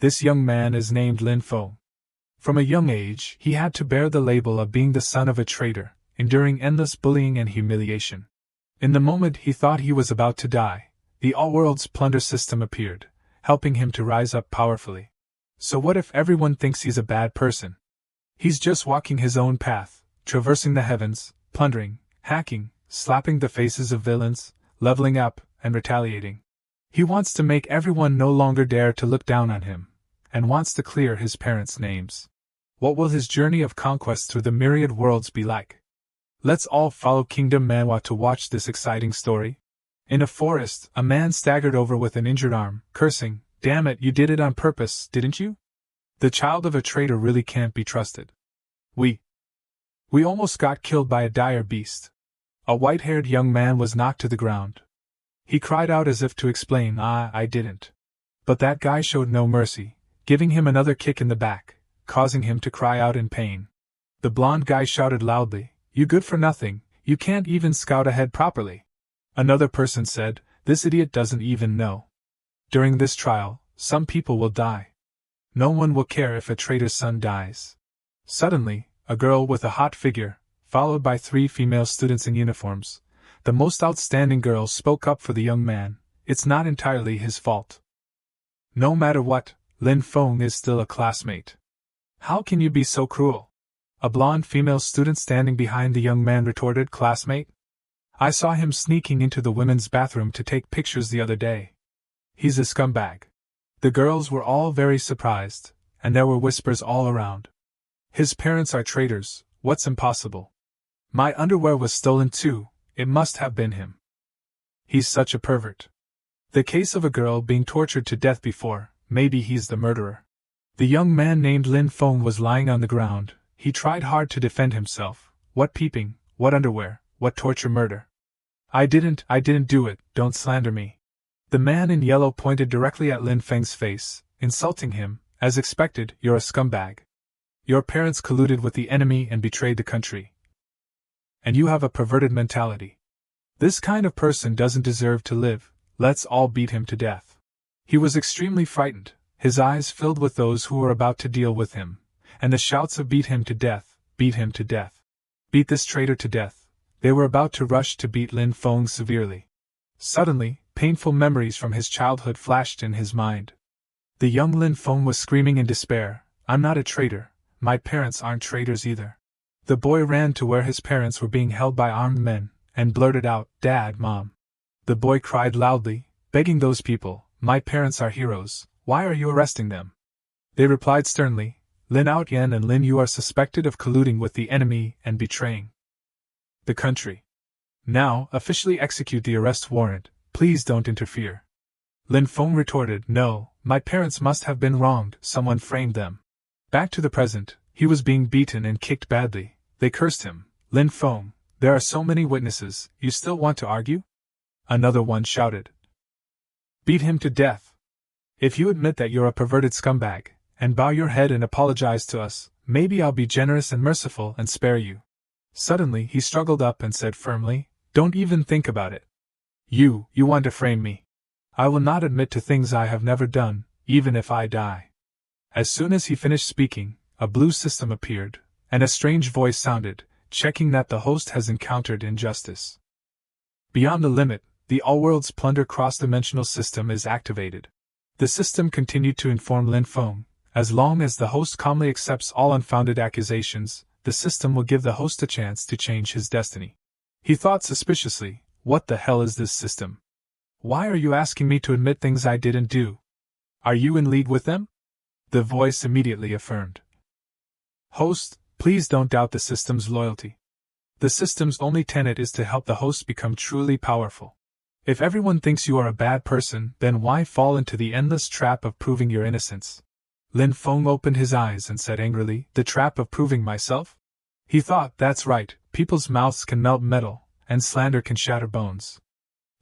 This young man is named Lin Feng. From a young age, he had to bear the label of being the son of a traitor, enduring endless bullying and humiliation. In the moment he thought he was about to die, the all-world's Plunder system appeared, helping him to rise up powerfully. So what if everyone thinks he's a bad person? He's just walking his own path, traversing the heavens, plundering, hacking, slapping the faces of villains, leveling up, and retaliating. He wants to make everyone no longer dare to look down on him, and wants to clear his parents' names. What will his journey of conquest through the myriad worlds be like? Let's all follow Kingdom Manhwa to watch this exciting story. In a forest, a man staggered over with an injured arm, cursing, "Damn it, you did it on purpose, didn't you? The child of a traitor really can't be trusted. We almost got killed by a dire beast." A white-haired young man was knocked to the ground. He cried out as if to explain, I didn't. But that guy showed no mercy, giving him another kick in the back, causing him to cry out in pain. The blonde guy shouted loudly, "You good for nothing, you can't even scout ahead properly." Another person said, "This idiot doesn't even know. During this trial, some people will die. No one will care if a traitor's son dies." Suddenly, a girl with a hot figure, followed by 3 female students in uniforms, the most outstanding girl, spoke up for the young man. It's not entirely his fault. No matter what, Lin Feng is still a classmate. How can you be so cruel? A blonde female student standing behind the young man retorted, "Classmate? I saw him sneaking into the women's bathroom to take pictures the other day. He's a scumbag." The girls were all very surprised, and there were whispers all around. "His parents are traitors, what's impossible? My underwear was stolen too, it must have been him. He's such a pervert. The case of a girl being tortured to death before, maybe he's the murderer." The young man named Lin Feng was lying on the ground. He tried hard to defend himself. "What peeping, what underwear, what torture murder? I didn't do it, don't slander me." The man in yellow pointed directly at Lin Feng's face, insulting him, as expected, "You're a scumbag. Your parents colluded with the enemy and betrayed the country. And you have a perverted mentality. This kind of person doesn't deserve to live, let's all beat him to death." He was extremely frightened, his eyes filled with those who were about to deal with him, and the shouts of "Beat him to death, beat him to death. Beat this traitor to death." They were about to rush to beat Lin Feng severely. Suddenly, painful memories from his childhood flashed in his mind. The young Lin Feng was screaming in despair, "I'm not a traitor, my parents aren't traitors either." The boy ran to where his parents were being held by armed men, and blurted out, "Dad, Mom." The boy cried loudly, begging those people, "My parents are heroes, why are you arresting them?" They replied sternly, "Lin Outyen and Lin Yu are suspected of colluding with the enemy and betraying the country. Now, officially execute the arrest warrant, please don't interfere." Lin Feng retorted, "No, my parents must have been wronged, someone framed them." Back to the present, he was being beaten and kicked badly. They cursed him, "Lin Feng, there are so many witnesses, you still want to argue?" Another one shouted, "Beat him to death. If you admit that you're a perverted scumbag, and bow your head and apologize to us, maybe I'll be generous and merciful and spare you." Suddenly he struggled up and said firmly, "Don't even think about it. You want to frame me. I will not admit to things I have never done, even if I die." As soon as he finished speaking, a blue system appeared, and a strange voice sounded, checking that the host has encountered injustice. Beyond the limit, the all-world's Plunder cross-dimensional system is activated. The system continued to inform Lin Feng, as long as the host calmly accepts all unfounded accusations, the system will give the host a chance to change his destiny. He thought suspiciously, "What the hell is this system? Why are you asking me to admit things I didn't do? Are you in league with them?" The voice immediately affirmed, "Host, please don't doubt the system's loyalty. The system's only tenet is to help the host become truly powerful. If everyone thinks you are a bad person, then why fall into the endless trap of proving your innocence?" Lin Feng opened his eyes and said angrily, "The trap of proving myself?" He thought, that's right, people's mouths can melt metal, and slander can shatter bones.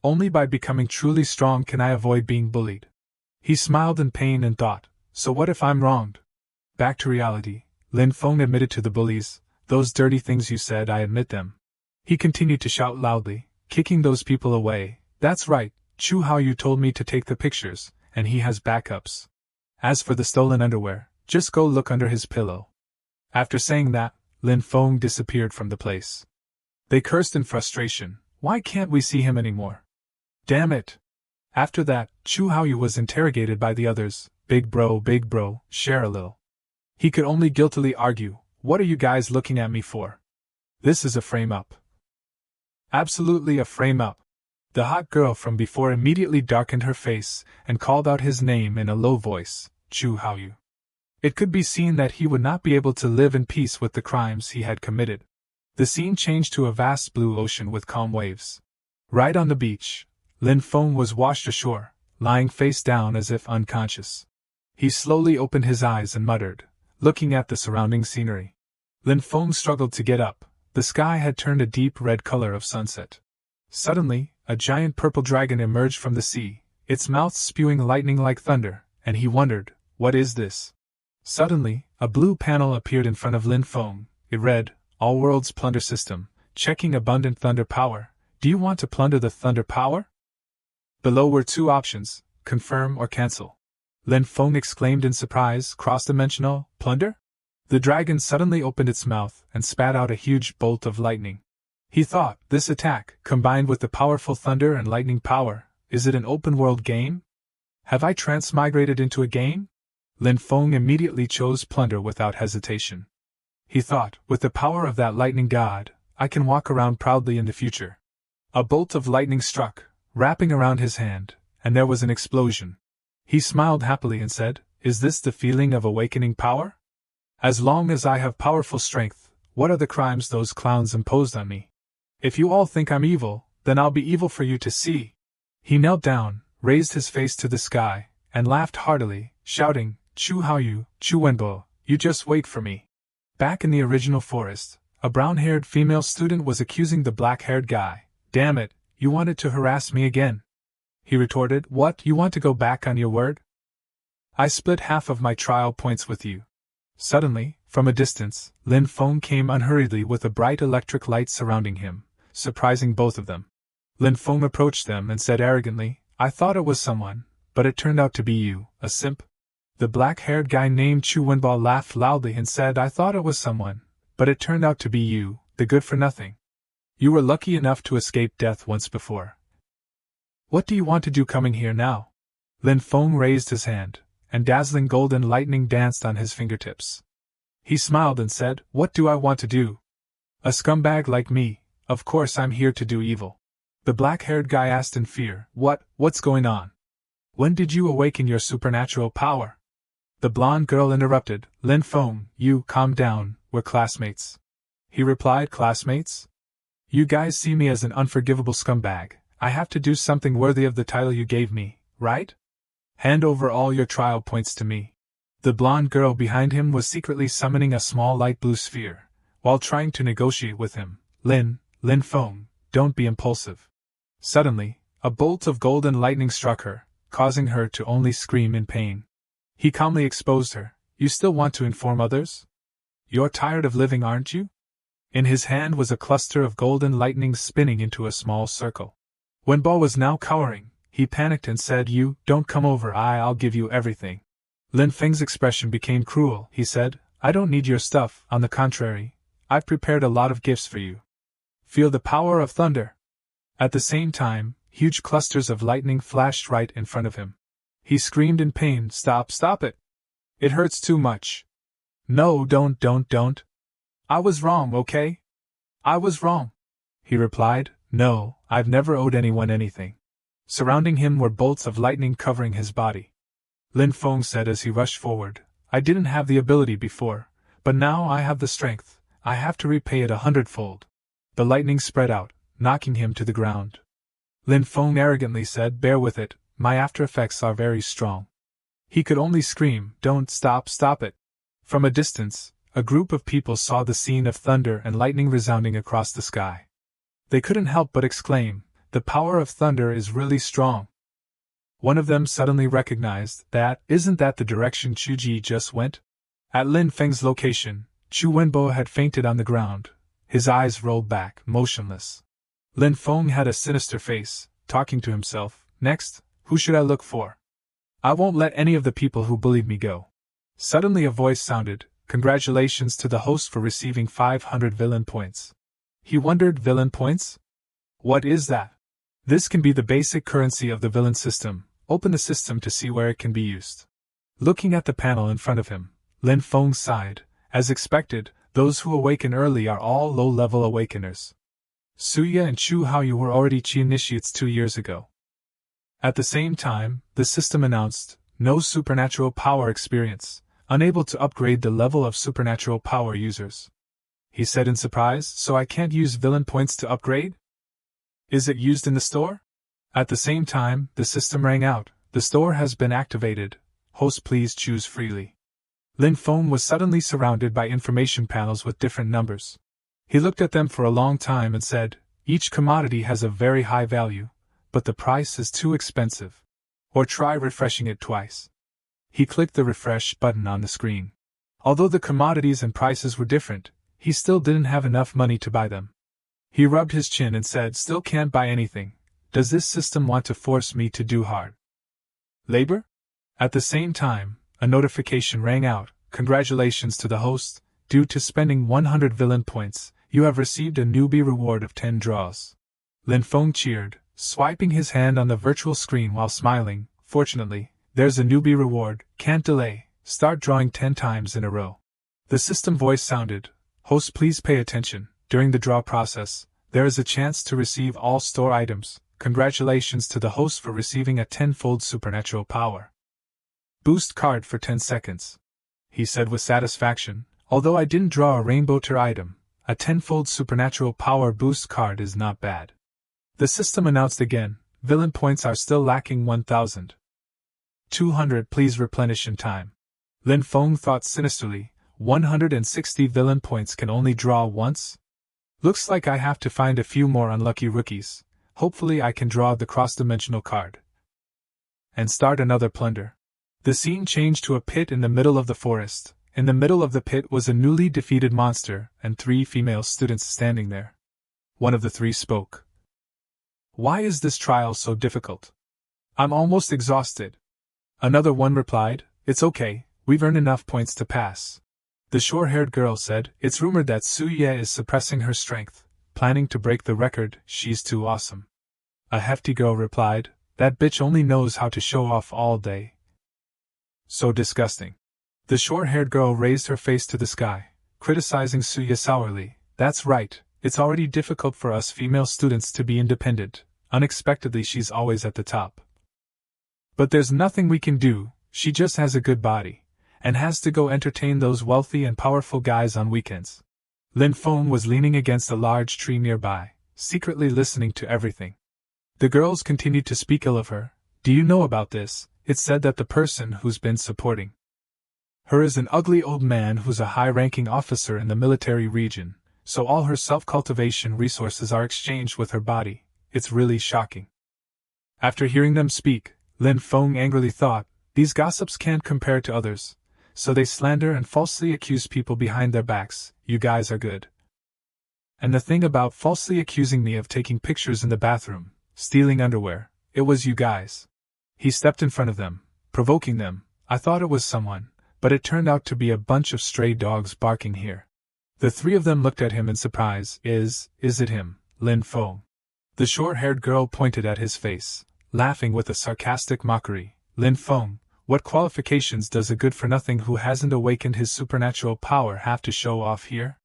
Only by becoming truly strong can I avoid being bullied. He smiled in pain and thought, so what if I'm wronged? Back to reality, Lin Feng admitted to the bullies, "Those dirty things you said, I admit them." He continued to shout loudly, kicking those people away, "That's right, Chu Hao, you told me to take the pictures, and he has backups. As for the stolen underwear, just go look under his pillow. After saying that, Lin Feng disappeared from the place. They cursed in frustration. Why can't we see him anymore? Damn it! After that, Chu Haoyu was interrogated by the others. Big bro, share a little. He could only guiltily argue, what are you guys looking at me for? This is a frame-up. Absolutely a frame-up. The hot girl from before immediately darkened her face and called out his name in a low voice, Chu Haoyu. It could be seen that he would not be able to live in peace with the crimes he had committed. The scene changed to a vast blue ocean with calm waves. Right on the beach, Lin Feng was washed ashore, lying face down as if unconscious. He slowly opened his eyes and muttered, looking at the surrounding scenery. Lin Feng struggled to get up. The sky had turned a deep red color of sunset. Suddenly, a giant purple dragon emerged from the sea, its mouth spewing lightning like thunder, and he wondered, what is this? Suddenly, a blue panel appeared in front of Lin Feng. It read, All Worlds Plunder System, checking abundant thunder power. Do you want to plunder the thunder power? Below were two options, confirm or cancel. Lin Feng exclaimed in surprise, cross-dimensional, plunder? The dragon suddenly opened its mouth and spat out a huge bolt of lightning. He thought, this attack, combined with the powerful thunder and lightning power, is it an open-world game? Have I transmigrated into a game? Lin Feng immediately chose plunder without hesitation. He thought, with the power of that lightning god, I can walk around proudly in the future. A bolt of lightning struck, wrapping around his hand, and there was an explosion. He smiled happily and said, is this the feeling of awakening power? As long as I have powerful strength, what are the crimes those clowns imposed on me? If you all think I'm evil, then I'll be evil for you to see. He knelt down, raised his face to the sky, and laughed heartily, shouting, Chu Haoyu, Chu Wenbo, you just wait for me. Back in the original forest, a brown-haired female student was accusing the black-haired guy. Damn it, you wanted to harass me again. He retorted, what, you want to go back on your word? I split half of my trial points with you. Suddenly, from a distance, Lin Feng came unhurriedly with a bright electric light surrounding him, surprising both of them. Lin Feng approached them and said arrogantly, I thought it was someone, but it turned out to be you, a simp. The black-haired guy named Chu Wenbo laughed loudly and said, I thought it was someone, but it turned out to be you, the good-for-nothing. You were lucky enough to escape death once before. What do you want to do coming here now? Lin Feng raised his hand, and dazzling golden lightning danced on his fingertips. He smiled and said, what do I want to do? A scumbag like me, of course I'm here to do evil. The black-haired guy asked in fear, what's going on? When did you awaken your supernatural power? The blonde girl interrupted, Lin Feng, you, calm down, we're classmates. He replied, classmates? You guys see me as an unforgivable scumbag. I have to do something worthy of the title you gave me, right? Hand over all your trial points to me. The blonde girl behind him was secretly summoning a small light blue sphere, while trying to negotiate with him. Lin Feng, don't be impulsive. Suddenly, a bolt of golden lightning struck her, causing her to only scream in pain. He calmly exposed her. You still want to inform others? You're tired of living, aren't you? In his hand was a cluster of golden lightning spinning into a small circle. Wenbo was now cowering. He panicked and said, you, don't come over, I'll give you everything. Lin Feng's expression became cruel. He said, I don't need your stuff, on the contrary, I've prepared a lot of gifts for you. Feel the power of thunder. At the same time, huge clusters of lightning flashed right in front of him. He screamed in pain, stop it. It hurts too much. No, don't. I was wrong, okay? I was wrong. He replied, no, I've never owed anyone anything. Surrounding him were bolts of lightning covering his body. Lin Feng said as he rushed forward, I didn't have the ability before, but now I have the strength, I have to repay it 100-fold. The lightning spread out, knocking him to the ground. Lin Feng arrogantly said, bear with it, my after effects are very strong. He could only scream, don't stop it. From a distance, a group of people saw the scene of thunder and lightning resounding across the sky. They couldn't help but exclaim, the power of thunder is really strong. One of them suddenly recognized that, isn't that the direction Chu Ji just went? At Lin Feng's location, Chu Wenbo had fainted on the ground, his eyes rolled back, motionless. Lin Feng had a sinister face, talking to himself, next, who should I look for? I won't let any of the people who bullied me go. Suddenly a voice sounded, congratulations to the host for receiving 500 villain points. He wondered, villain points? What is that? This can be the basic currency of the villain system. Open the system to see where it can be used. Looking at the panel in front of him, Lin Feng sighed. As expected, those who awaken early are all low-level awakeners. Suya and Chu Haoyu were already Qi initiates 2 years ago. At the same time, the system announced, no supernatural power experience, unable to upgrade the level of supernatural power users. He said in surprise, so I can't use villain points to upgrade? Is it used in the store? At the same time, the system rang out, the store has been activated. Host, please choose freely. Lin Feng was suddenly surrounded by information panels with different numbers. He looked at them for a long time and said, each commodity has a very high value, but the price is too expensive. Or try refreshing it twice. He clicked the refresh button on the screen. Although the commodities and prices were different, he still didn't have enough money to buy them. He rubbed his chin and said, still can't buy anything. Does this system want to force me to do hard labor? At the same time, a notification rang out, congratulations to the host, due to spending 100 villain points, you have received a newbie reward of 10 draws. Lin Feng cheered, swiping his hand on the virtual screen while smiling, fortunately, there's a newbie reward, can't delay, start drawing 10 times in a row. The system voice sounded, host please pay attention, during the draw process, there is a chance to receive all store items, congratulations to the host for receiving a 10-fold supernatural power boost card for 10 seconds. He said with satisfaction, although I didn't draw a rainbow tier item, a 10-fold supernatural power boost card is not bad. The system announced again, villain points are still lacking 1,200, please replenish in time. Lin Feng thought sinisterly, 160 villain points can only draw once? Looks like I have to find a few more unlucky rookies. Hopefully I can draw the cross-dimensional card. And start another plunder. The scene changed to a pit in the middle of the forest. In the middle of the pit was a newly defeated monster and 3 female students standing there. One of the 3 spoke. Why is this trial so difficult? I'm almost exhausted. Another one replied, it's okay, we've earned enough points to pass. The short-haired girl said, it's rumored that Suye is suppressing her strength, planning to break the record, she's too awesome. A hefty girl replied, that bitch only knows how to show off all day. So disgusting. The short-haired girl raised her face to the sky, criticizing Suye sourly, that's right, it's already difficult for us female students to be independent, unexpectedly she's always at the top. But there's nothing we can do, she just has a good body, and has to go entertain those wealthy and powerful guys on weekends. Lin Feng was leaning against a large tree nearby, secretly listening to everything. The girls continued to speak ill of her. Do you know about this? It's said that the person who's been supporting her is an ugly old man who's a high-ranking officer in the military region, so all her self-cultivation resources are exchanged with her body. It's really shocking. After hearing them speak, Lin Feng angrily thought, these gossips can't compare to others, so they slander and falsely accuse people behind their backs. You guys are good. And the thing about falsely accusing me of taking pictures in the bathroom, stealing underwear, it was you guys. He stepped in front of them, provoking them. I thought it was someone, but it turned out to be a bunch of stray dogs barking here. The 3 of them looked at him in surprise. Is it him, Lin Feng? The short-haired girl pointed at his face, laughing with a sarcastic mockery. Lin Feng, what qualifications does a good-for-nothing who hasn't awakened his supernatural power have to show off here?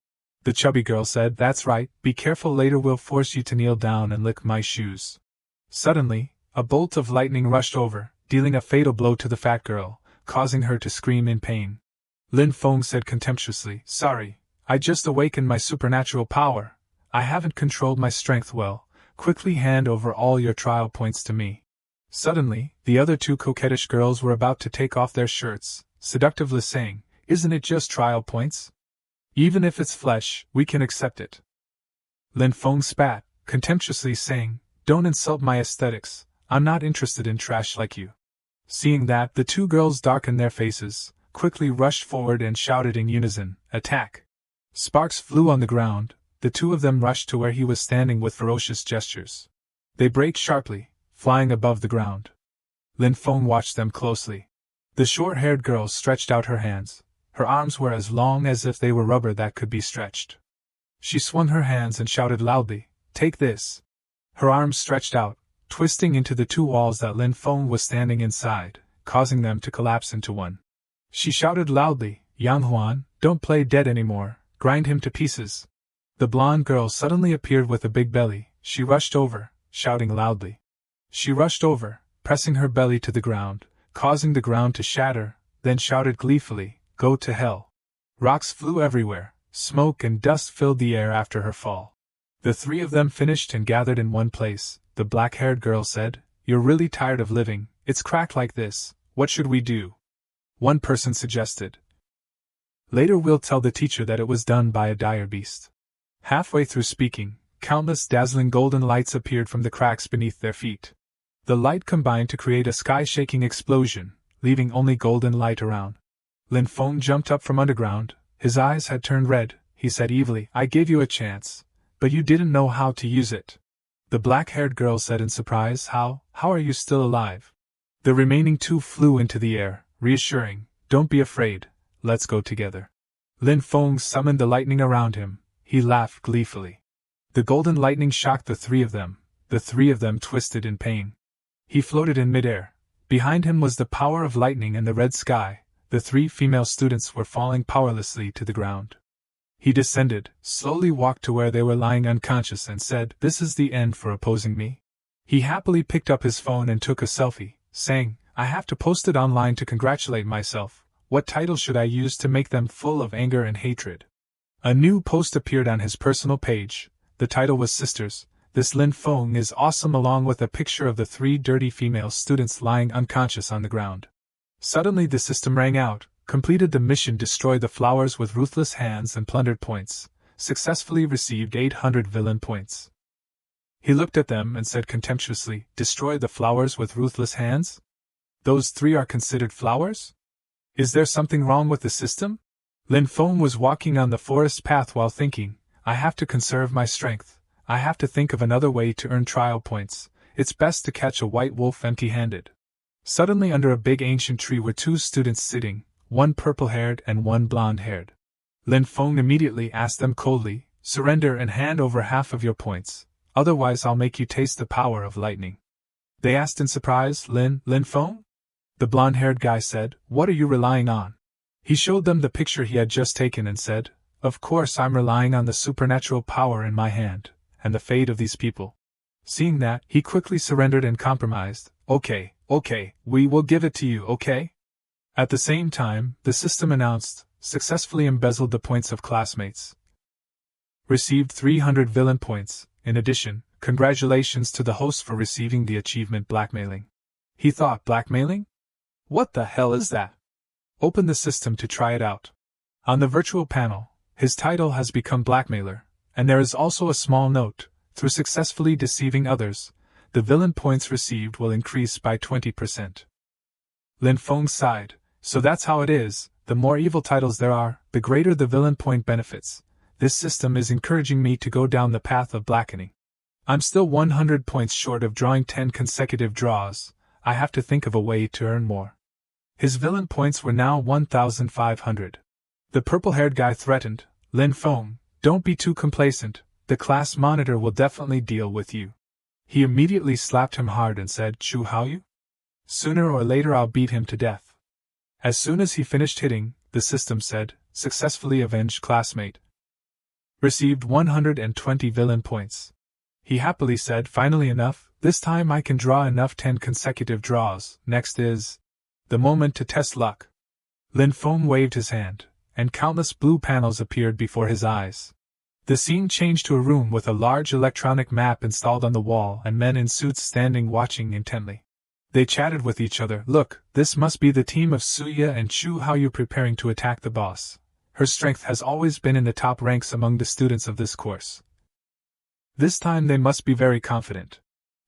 The chubby girl said, that's right, be careful, later we'll force you to kneel down and lick my shoes. Suddenly, a bolt of lightning rushed over, dealing a fatal blow to the fat girl, causing her to scream in pain. Lin Feng said contemptuously, sorry, I just awakened my supernatural power. I haven't controlled my strength well. Quickly hand over all your trial points to me. Suddenly, the other 2 coquettish girls were about to take off their shirts, seductively saying, isn't it just trial points? Even if it's flesh, we can accept it. Lin Feng spat, contemptuously saying, don't insult my aesthetics, I'm not interested in trash like you. Seeing that, the 2 girls darkened their faces, quickly rushed forward and shouted in unison, attack! Sparks flew on the ground, the 2 of them rushed to where he was standing with ferocious gestures. They braked sharply, flying above the ground. Lin Feng watched them closely. The short-haired girl stretched out her hands. Her arms were as long as if they were rubber that could be stretched. She swung her hands and shouted loudly, "Take this!" Her arms stretched out, twisting into the two walls that Lin Feng was standing inside, causing them to collapse into one. She shouted loudly, "Yang Huan, don't play dead anymore, grind him to pieces." The blonde girl suddenly appeared with a big belly. She rushed over, shouting loudly. She rushed over, pressing her belly to the ground, causing the ground to shatter, then shouted gleefully, "Go to hell." Rocks flew everywhere, smoke and dust filled the air after her fall. The three of them finished and gathered in one place. The black-haired girl said, "You're really tired of living, it's cracked like this, what should we do?" One person suggested. "Later we'll tell the teacher that it was done by a dire beast." Halfway through speaking, countless dazzling golden lights appeared from the cracks beneath their feet. The light combined to create a sky-shaking explosion, leaving only golden light around. Lin Feng jumped up from underground. His eyes had turned red. He said evilly, "I gave you a chance, but you didn't know how to use it." The black-haired girl said in surprise, How are you still alive?" The remaining two flew into the air, reassuring, "Don't be afraid, let's go together." Lin Feng summoned the lightning around him. He laughed gleefully. The golden lightning shocked the three of them. The three of them twisted in pain. He floated in midair. Behind him was the power of lightning and the red sky. The three female students were falling powerlessly to the ground. He descended, slowly walked to where they were lying unconscious and said, "This is the end for opposing me." He happily picked up his phone and took a selfie, saying, "I have to post it online to congratulate myself. What title should I use to make them full of anger and hatred?" A new post appeared on his personal page. The title was Sisters, this Lin Feng is awesome, along with a picture of the three dirty female students lying unconscious on the ground. Suddenly the system rang out, completed the mission, destroy the flowers with ruthless hands and plundered points, successfully received 800 villain points. He looked at them and said contemptuously, "Destroy the flowers with ruthless hands? Those three are considered flowers? Is there something wrong with the system?" Lin Feng was walking on the forest path while thinking, "I have to conserve my strength. I have to think of another way to earn trial points. It's best to catch a white wolf empty-handed." Suddenly under a big ancient tree were two students sitting, one purple-haired and one blonde-haired. Lin Feng immediately asked them coldly, "Surrender and hand over half of your points, otherwise I'll make you taste the power of lightning." They asked in surprise, Lin Feng?" The blonde-haired guy said, "What are you relying on?" He showed them the picture he had just taken and said, "Of course I'm relying on the supernatural power in my hand, and the fate of these people." Seeing that, he quickly surrendered and compromised, Okay, we will give it to you, okay?" At the same time, the system announced, "Successfully embezzled the points of classmates. Received 300 villain points. In addition, congratulations to the host for receiving the achievement blackmailing." He thought, blackmailing? What the hell is that? Open the system to try it out. On the virtual panel, his title has become Blackmailer, and there is also a small note, through successfully deceiving others, the villain points received will increase by 20%. Lin Feng sighed, so that's how it is, the more evil titles there are, the greater the villain point benefits. This system is encouraging me to go down the path of blackening. I'm still 100 points short of drawing 10 consecutive draws. I have to think of a way to earn more. His villain points were now 1,500. The purple-haired guy threatened, "Lin Feng, don't be too complacent, the class monitor will definitely deal with you." He immediately slapped him hard and said, "Chu Haoyu? Sooner or later I'll beat him to death." As soon as he finished hitting, the system said, "Successfully avenged classmate. Received 120 villain points." He happily said, "Finally enough, this time I can draw enough 10 consecutive draws, next is the moment to test luck." Lin Feng waved his hand, and countless blue panels appeared before his eyes. The scene changed to a room with a large electronic map installed on the wall and men in suits standing watching intently. They chatted with each other. "Look, this must be the team of Suya and Chu Haoyu preparing to attack the boss. Her strength has always been in the top ranks among the students of this course. This time they must be very confident."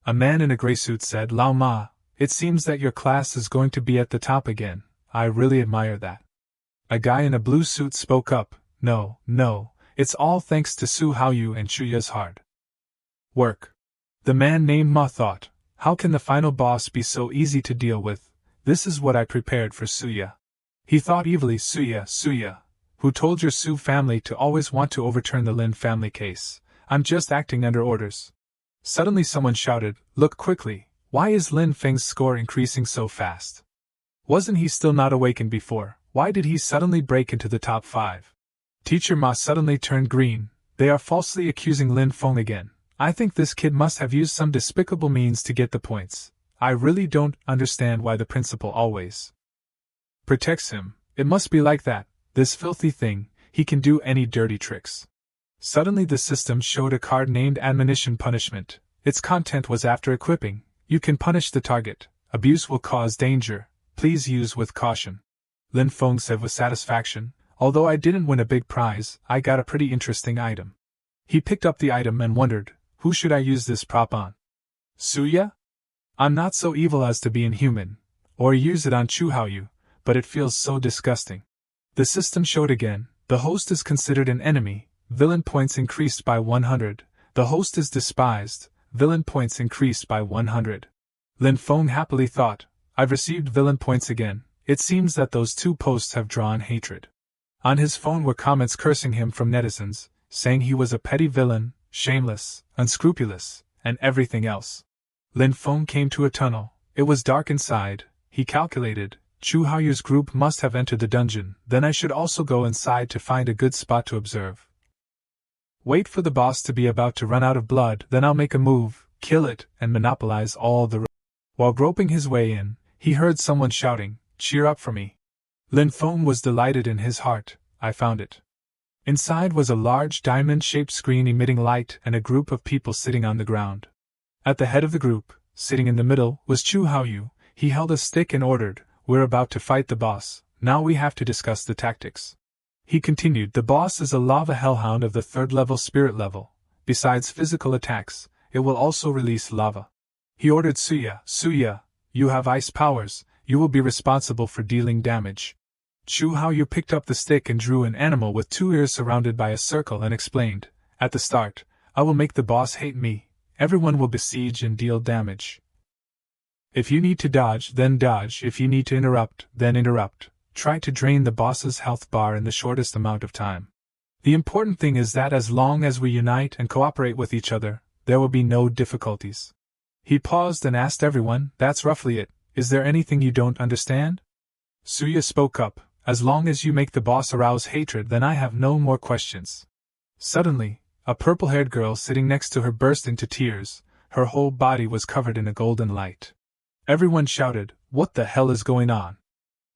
A man in a gray suit said, "Lao Ma, it seems that your class is going to be at the top again. I really admire that." A guy in a blue suit spoke up, No, it's all thanks to Su Haoyu and Chuya's hard work." The man named Ma thought, How can the final boss be so easy to deal with? This is what I prepared for Suya. He thought evilly. Suya, who told your Su family to always want to overturn the Lin family case? I'm just acting under orders. Suddenly someone shouted, look quickly, why is Lin Feng's score increasing so fast? Wasn't he still not awakened before? Why did he suddenly break into the top 5? Teacher Ma suddenly turned green. They are falsely accusing Lin Feng again. I think this kid must have used some despicable means to get the points. I really don't understand why the principal always protects him. It must be like that, this filthy thing, he can do any dirty tricks. Suddenly the system showed a card named Admonition Punishment. Its content was after equipping, you can punish the target. Abuse will cause danger. Please use with caution. Lin Feng said with satisfaction, although I didn't win a big prize, I got a pretty interesting item. He picked up the item and wondered, who should I use this prop on? Suya? I'm not so evil as to be inhuman, or use it on Chu Haoyu, but it feels so disgusting. The system showed again, the host is considered an enemy, villain points increased by 100, the host is despised, villain points increased by 100. Lin Feng happily thought, I've received villain points again, it seems that those 2 posts have drawn hatred. On his phone were comments cursing him from netizens, saying he was a petty villain, shameless, unscrupulous, and everything else. Lin Feng came to a tunnel. It was dark inside. He calculated, Chu Haoyu's group must have entered the dungeon, then I should also go inside to find a good spot to observe. Wait for the boss to be about to run out of blood, then I'll make a move, kill it, and monopolize all the While groping his way in, he heard someone shouting, cheer up for me. Lin Feng was delighted in his heart. I found it. Inside was a large diamond-shaped screen emitting light and a group of people sitting on the ground. At the head of the group, sitting in the middle, was Chu Haoyu. He held a stick and ordered, we're about to fight the boss, now we have to discuss the tactics. He continued, the boss is a lava hellhound of the 3rd level spirit level. Besides physical attacks, it will also release lava. He ordered Suya, you have ice powers, you will be responsible for dealing damage. Chu Haoyu picked up the stick and drew an animal with 2 ears surrounded by a circle and explained, at the start, I will make the boss hate me. Everyone will besiege and deal damage. If you need to dodge, then dodge. If you need to interrupt, then interrupt. Try to drain the boss's health bar in the shortest amount of time. The important thing is that as long as we unite and cooperate with each other, there will be no difficulties. He paused and asked everyone, that's roughly it. Is there anything you don't understand? Suya spoke up, as long as you make the boss arouse hatred, then I have no more questions. Suddenly, a purple-haired girl sitting next to her burst into tears. Her whole body was covered in a golden light. Everyone shouted, what the hell is going on?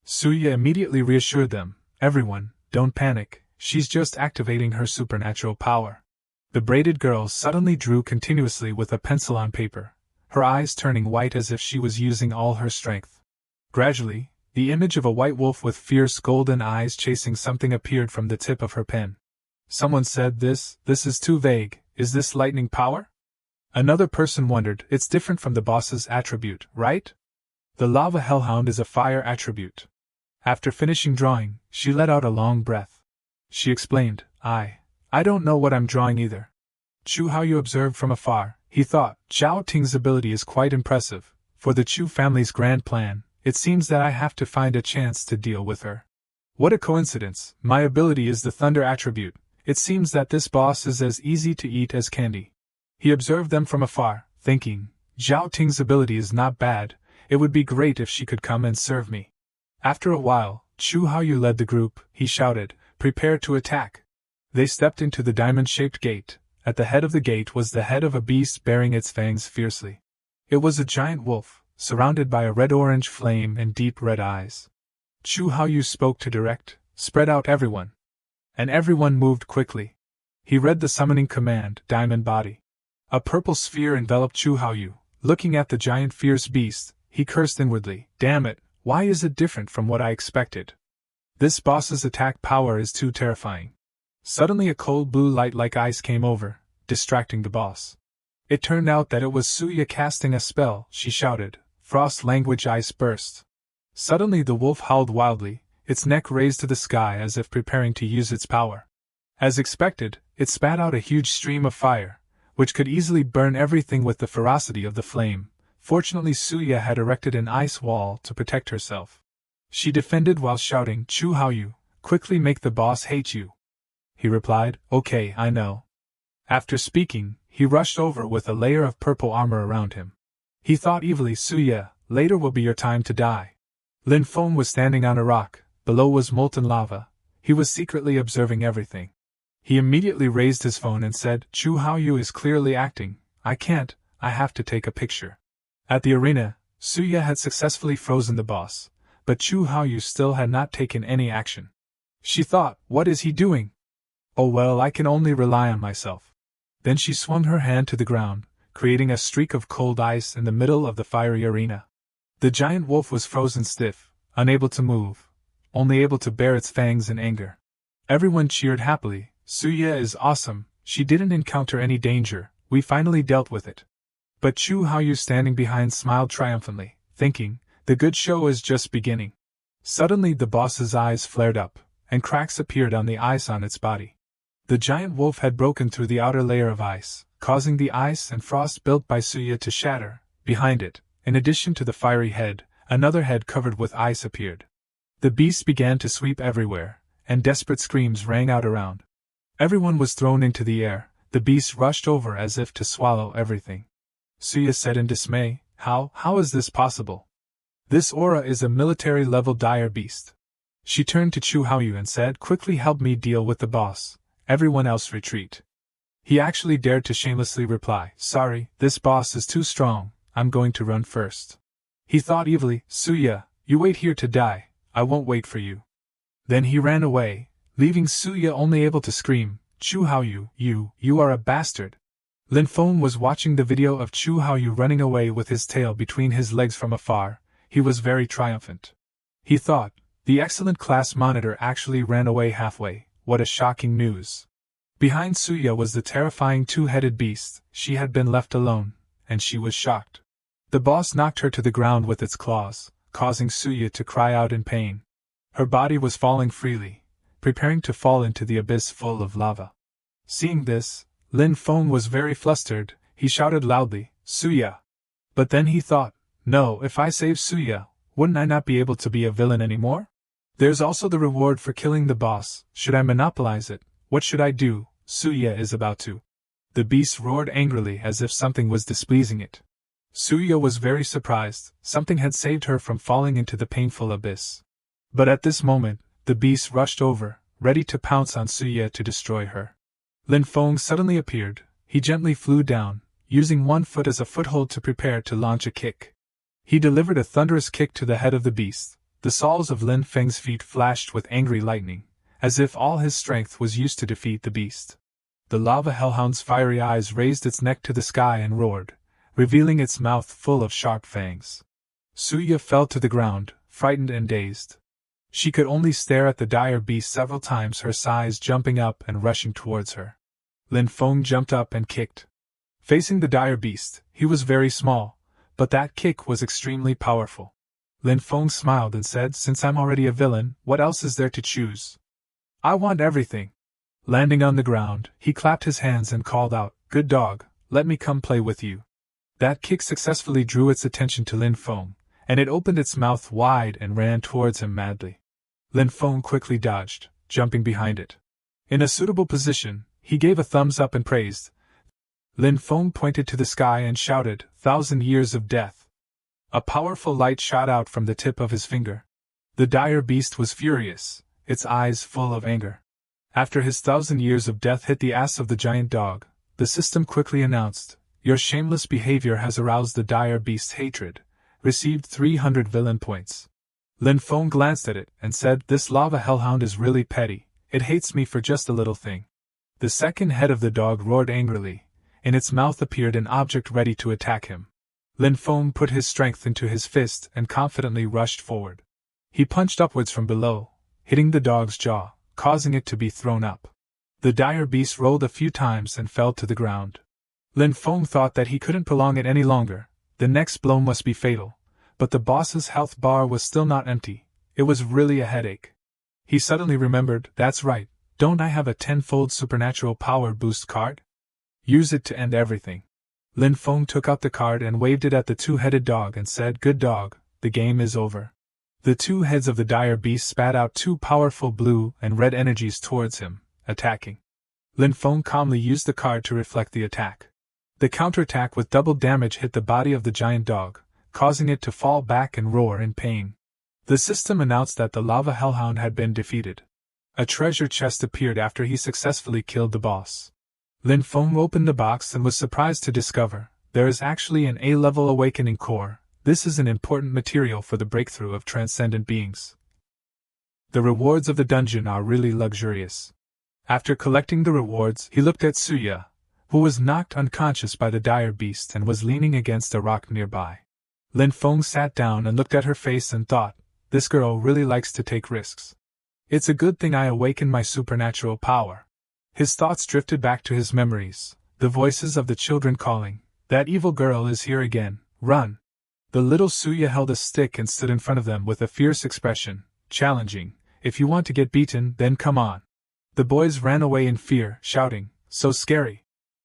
Suya immediately reassured them, everyone, don't panic, she's just activating her supernatural power. The braided girl suddenly drew continuously with a pencil on paper, her eyes turning white as if she was using all her strength. Gradually, the image of a white wolf with fierce golden eyes chasing something appeared from the tip of her pen. Someone said, this is too vague, is this lightning power? Another person wondered, it's different from the boss's attribute, right? The lava hellhound is a fire attribute. After finishing drawing, she let out a long breath. She explained, I don't know what I'm drawing either. Chu Haoyu observed from afar. He thought, Zhao Ting's ability is quite impressive. For the Chu family's grand plan, it seems that I have to find a chance to deal with her. What a coincidence, my ability is the thunder attribute. It seems that this boss is as easy to eat as candy. He observed them from afar, thinking, Zhao Ting's ability is not bad, it would be great if she could come and serve me. After a while, Chu Haoyu led the group. He shouted, prepare to attack. They stepped into the diamond-shaped gate. At the head of the gate was the head of a beast bearing its fangs fiercely. It was a giant wolf, surrounded by a red-orange flame and deep red eyes. Chu Haoyu spoke to direct, spread out everyone. And everyone moved quickly. He read the summoning command, Diamond Body. A purple sphere enveloped Chu Haoyu. Looking at the giant fierce beast, he cursed inwardly, damn it, why is it different from what I expected? This boss's attack power is too terrifying. Suddenly a cold blue light like ice came over, distracting the boss. It turned out that it was Suya casting a spell. She shouted, frost language ice burst. Suddenly the wolf howled wildly, its neck raised to the sky as if preparing to use its power. As expected, it spat out a huge stream of fire, which could easily burn everything with the ferocity of the flame. Fortunately, Suya had erected an ice wall to protect herself. She defended while shouting, "Chu Haoyu, quickly make the boss hate you." He replied, "Okay, I know." After speaking, he rushed over with a layer of purple armor around him. He thought evilly, "Suya, later will be your time to die." Lin Feng was standing on a rock, below was molten lava. He was secretly observing everything. He immediately raised his phone and said, "Chu Haoyu is clearly acting. I can't, I have to take a picture." At the arena, Suya had successfully frozen the boss, but Chu Haoyu still had not taken any action. She thought, "What is he doing? Oh well, I can only rely on myself." Then she swung her hand to the ground, creating a streak of cold ice in the middle of the fiery arena. The giant wolf was frozen stiff, unable to move, only able to bare its fangs in anger. Everyone cheered happily. "Suya is awesome, she didn't encounter any danger, we finally dealt with it." But Chu Haoyu standing behind smiled triumphantly, thinking, the good show is just beginning. Suddenly the boss's eyes flared up, and cracks appeared on the ice on its body. The giant wolf had broken through the outer layer of ice, causing the ice and frost built by Suya to shatter. Behind it, in addition to the fiery head, another head covered with ice appeared. The beast began to sweep everywhere, and desperate screams rang out around. Everyone was thrown into the air, the beast rushed over as if to swallow everything. Suya said in dismay, How is this possible? This aura is a military-level dire beast." She turned to Chu Haoyu and said, "Quickly help me deal with the boss, everyone else retreat." He actually dared to shamelessly reply, "Sorry, this boss is too strong, I'm going to run first." He thought evilly, "Suya, you wait here to die, I won't wait for you." Then he ran away, leaving Suya only able to scream, "Chu Haoyu, you are a bastard." Lin Feng was watching the video of Chu Haoyu running away with his tail between his legs from afar. He was very triumphant. He thought, the excellent class monitor actually ran away halfway, what a shocking news. Behind Suya was the terrifying two-headed beast. She had been left alone, and she was shocked. The boss knocked her to the ground with its claws, causing Suya to cry out in pain. Her body was falling freely, preparing to fall into the abyss full of lava. Seeing this, Lin Feng was very flustered. He shouted loudly, "Suya!" But then he thought, no, if I save Suya, wouldn't I not be able to be a villain anymore? There's also the reward for killing the boss. Should I monopolize it? What should I do? Suya is about to. The beast roared angrily as if something was displeasing it. Suya was very surprised. Something had saved her from falling into the painful abyss. But at this moment, the beast rushed over, ready to pounce on Suya to destroy her. Lin Feng suddenly appeared. He gently flew down, using one foot as a foothold to prepare to launch a kick. He delivered a thunderous kick to the head of the beast. The soles of Lin Feng's feet flashed with angry lightning, as if all his strength was used to defeat the beast. The lava hellhound's fiery eyes raised its neck to the sky and roared, revealing its mouth full of sharp fangs. Suya fell to the ground, frightened and dazed. She could only stare at the dire beast several times, her size jumping up and rushing towards her. Lin Feng jumped up and kicked. Facing the dire beast, he was very small, but that kick was extremely powerful. Lin Feng smiled and said, "Since I'm already a villain, what else is there to choose? I want everything." Landing on the ground, he clapped his hands and called out, "Good dog, let me come play with you." That kick successfully drew its attention to Lin Feng, and it opened its mouth wide and ran towards him madly. Lin Feng quickly dodged, jumping behind it. In a suitable position, he gave a thumbs up and praised. Lin Feng pointed to the sky and shouted, "1,000 years of death." A powerful light shot out from the tip of his finger. The dire beast was furious, its eyes full of anger. After his 1,000 years of death hit the ass of the giant dog, the system quickly announced, "Your shameless behavior has aroused the dire beast's hatred. Received 300 villain points." Lin Feng glanced at it and said, "This lava hellhound is really petty. It hates me for just a little thing." The second head of the dog roared angrily. In its mouth appeared an object ready to attack him. Lin Feng put his strength into his fist and confidently rushed forward. He punched upwards from below, hitting the dog's jaw, causing it to be thrown up. The dire beast rolled a few times and fell to the ground. Lin Feng thought that he couldn't prolong it any longer. The next blow must be fatal. But the boss's health bar was still not empty. It was really a headache. He suddenly remembered, that's right, don't I have a 10-fold supernatural power boost card? Use it to end everything. Lin Feng took out the card and waved it at the two-headed dog and said, "Good dog, the game is over." The two heads of the dire beast spat out two powerful blue and red energies towards him, attacking. Lin Feng calmly used the card to reflect the attack. The counterattack with double damage hit the body of the giant dog, causing it to fall back and roar in pain. The system announced that the lava hellhound had been defeated. A treasure chest appeared after he successfully killed the boss. Lin Feng opened the box and was surprised to discover there is actually an A-level awakening core. This is an important material for the breakthrough of transcendent beings. The rewards of the dungeon are really luxurious. After collecting the rewards, he looked at Suya, who was knocked unconscious by the dire beast and was leaning against a rock nearby. Lin Feng sat down and looked at her face and thought, this girl really likes to take risks. It's a good thing I awakened my supernatural power. His thoughts drifted back to his memories, the voices of the children calling, "That evil girl is here again, run!" The little Suya held a stick and stood in front of them with a fierce expression, challenging, "If you want to get beaten, then come on." The boys ran away in fear, shouting, "So scary!"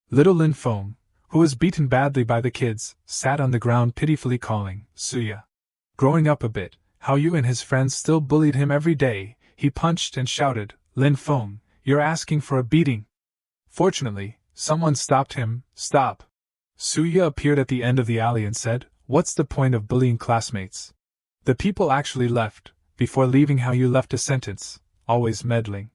Little Lin Feng, who was beaten badly by the kids, sat on the ground pitifully calling, "Suya." Growing up a bit, Hao Yu and his friends still bullied him every day. He punched and shouted, "Lin Feng, you're asking for a beating." Fortunately, someone stopped him. "Stop." Suya appeared at the end of the alley and said, "What's the point of bullying classmates?" The people actually left. Before leaving, Hao Yu left a sentence, "Always meddling."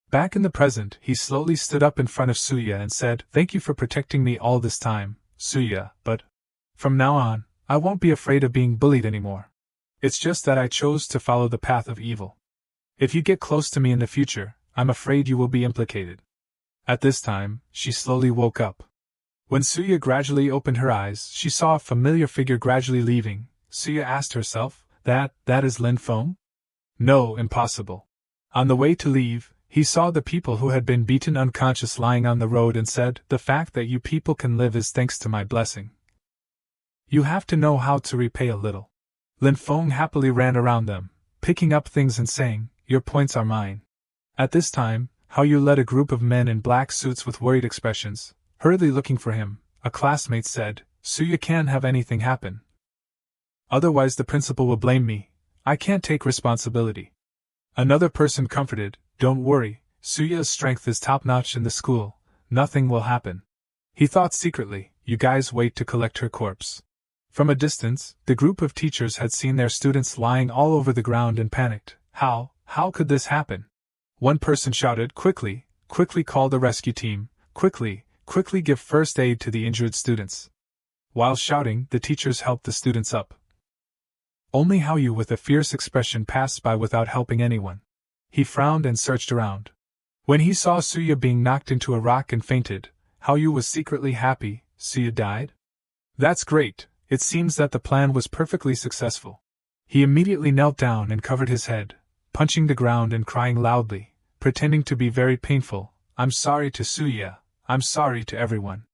Back in the present, he slowly stood up in front of Suya and said, "Thank you for protecting me all this time, Suya, but from now on, I won't be afraid of being bullied anymore. It's just that I chose to follow the path of evil. If you get close to me in the future, I'm afraid you will be implicated." At this time, she slowly woke up. When Suya gradually opened her eyes, she saw a familiar figure gradually leaving. Suya asked herself, that is Lin Feng? No, impossible. On the way to leave, he saw the people who had been beaten unconscious lying on the road and said, "The fact that you people can live is thanks to my blessing. You have to know how to repay a little." Lin Feng happily ran around them, picking up things and saying, "Your points are mine." At this time, Hao Yu led a group of men in black suits with worried expressions, hurriedly looking for him. A classmate said, "Suya can't have anything happen. Otherwise the principal will blame me. I can't take responsibility." Another person comforted, "Don't worry, Suya's strength is top-notch in the school, nothing will happen." He thought secretly, "You guys wait to collect her corpse." From a distance, the group of teachers had seen their students lying all over the ground and panicked. How could this happen? One person shouted, quickly call the rescue team, quickly give first aid to the injured students." While shouting, the teachers helped the students up. Only Hao Yu with a fierce expression passed by without helping anyone. He frowned and searched around. When he saw Suya being knocked into a rock and fainted, Hao Yu was secretly happy. "Suya died? That's great, it seems that the plan was perfectly successful." He immediately knelt down and covered his head, punching the ground and crying loudly, pretending to be very painful, "I'm sorry to Suya, I'm sorry to everyone."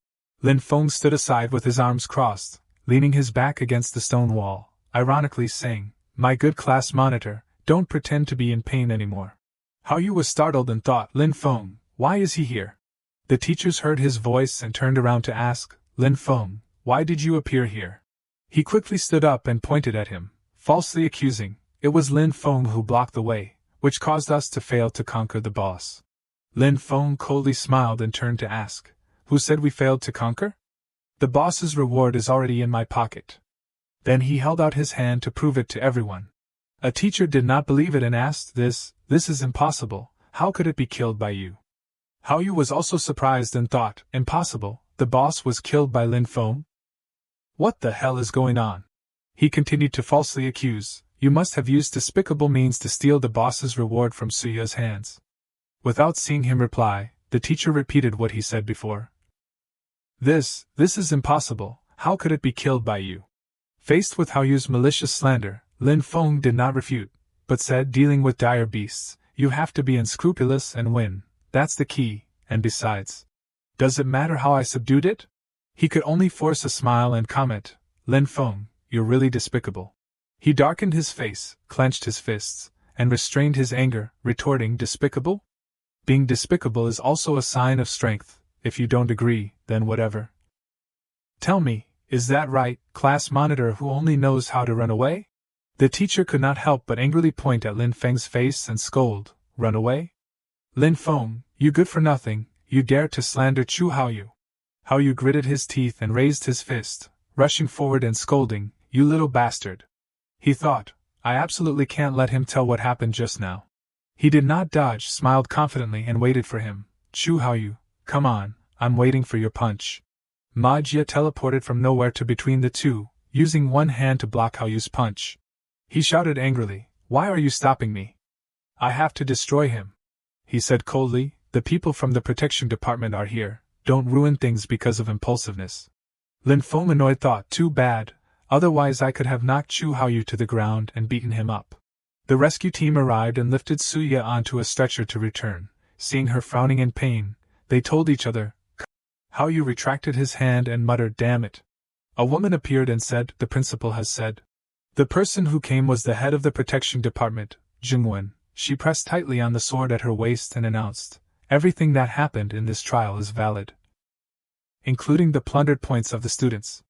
Lin Feng stood aside with his arms crossed, leaning his back against the stone wall, ironically saying, "My good class monitor, don't pretend to be in pain anymore." Hao Yu was startled and thought, "Lin Feng, why is he here?" The teachers heard his voice and turned around to ask, "Lin Feng, why did you appear here?" He quickly stood up and pointed at him, falsely accusing, "It was Lin Feng who blocked the way, which caused us to fail to conquer the boss." Lin Feng coldly smiled and turned to ask, "Who said we failed to conquer? The boss's reward is already in my pocket." Then he held out his hand to prove it to everyone. A teacher did not believe it and asked, This is impossible, how could it be killed by you?" Hao Yu was also surprised and thought, "Impossible, the boss was killed by Lin Feng? What the hell is going on?" He continued to falsely accuse, "You must have used despicable means to steal the boss's reward from Suya's hands." Without seeing him reply, the teacher repeated what he said before. This is impossible, how could it be killed by you?" Faced with Hao Yu's malicious slander, Lin Feng did not refute, but said, "Dealing with dire beasts, you have to be unscrupulous and win, that's the key, and besides, does it matter how I subdued it?" He could only force a smile and comment, "Lin Feng, you're really despicable." He darkened his face, clenched his fists, and restrained his anger, retorting, "Despicable? Being despicable is also a sign of strength. If you don't agree, then whatever." Tell me, is that right, class monitor who only knows how to run away? The teacher could not help but angrily point at Lin Feng's face and scold, Run away? Lin Feng, you good for nothing, you dare to slander Chu Haoyu. Haoyu gritted his teeth and raised his fist, rushing forward and scolding, You little bastard. He thought, I absolutely can't let him tell what happened just now. He did not dodge, smiled confidently and waited for him. Chu Haoyu, come on, I'm waiting for your punch. Ma Jie teleported from nowhere to between the two, using one hand to block Haoyu's punch. He shouted angrily, Why are you stopping me? I have to destroy him. He said coldly, The people from the protection department are here, don't ruin things because of impulsiveness. Lin Feng annoyed thought, Too bad, otherwise I could have knocked Chu Haoyu to the ground and beaten him up. The rescue team arrived and lifted Suya onto a stretcher to return. Seeing her frowning in pain, they told each other. Haoyu retracted his hand and muttered, Damn it. A woman appeared and said, The principal has said. The person who came was the head of the protection department, Jingwen. She pressed tightly on the sword at her waist and announced, Everything that happened in this trial is valid, including the plundered points of the students.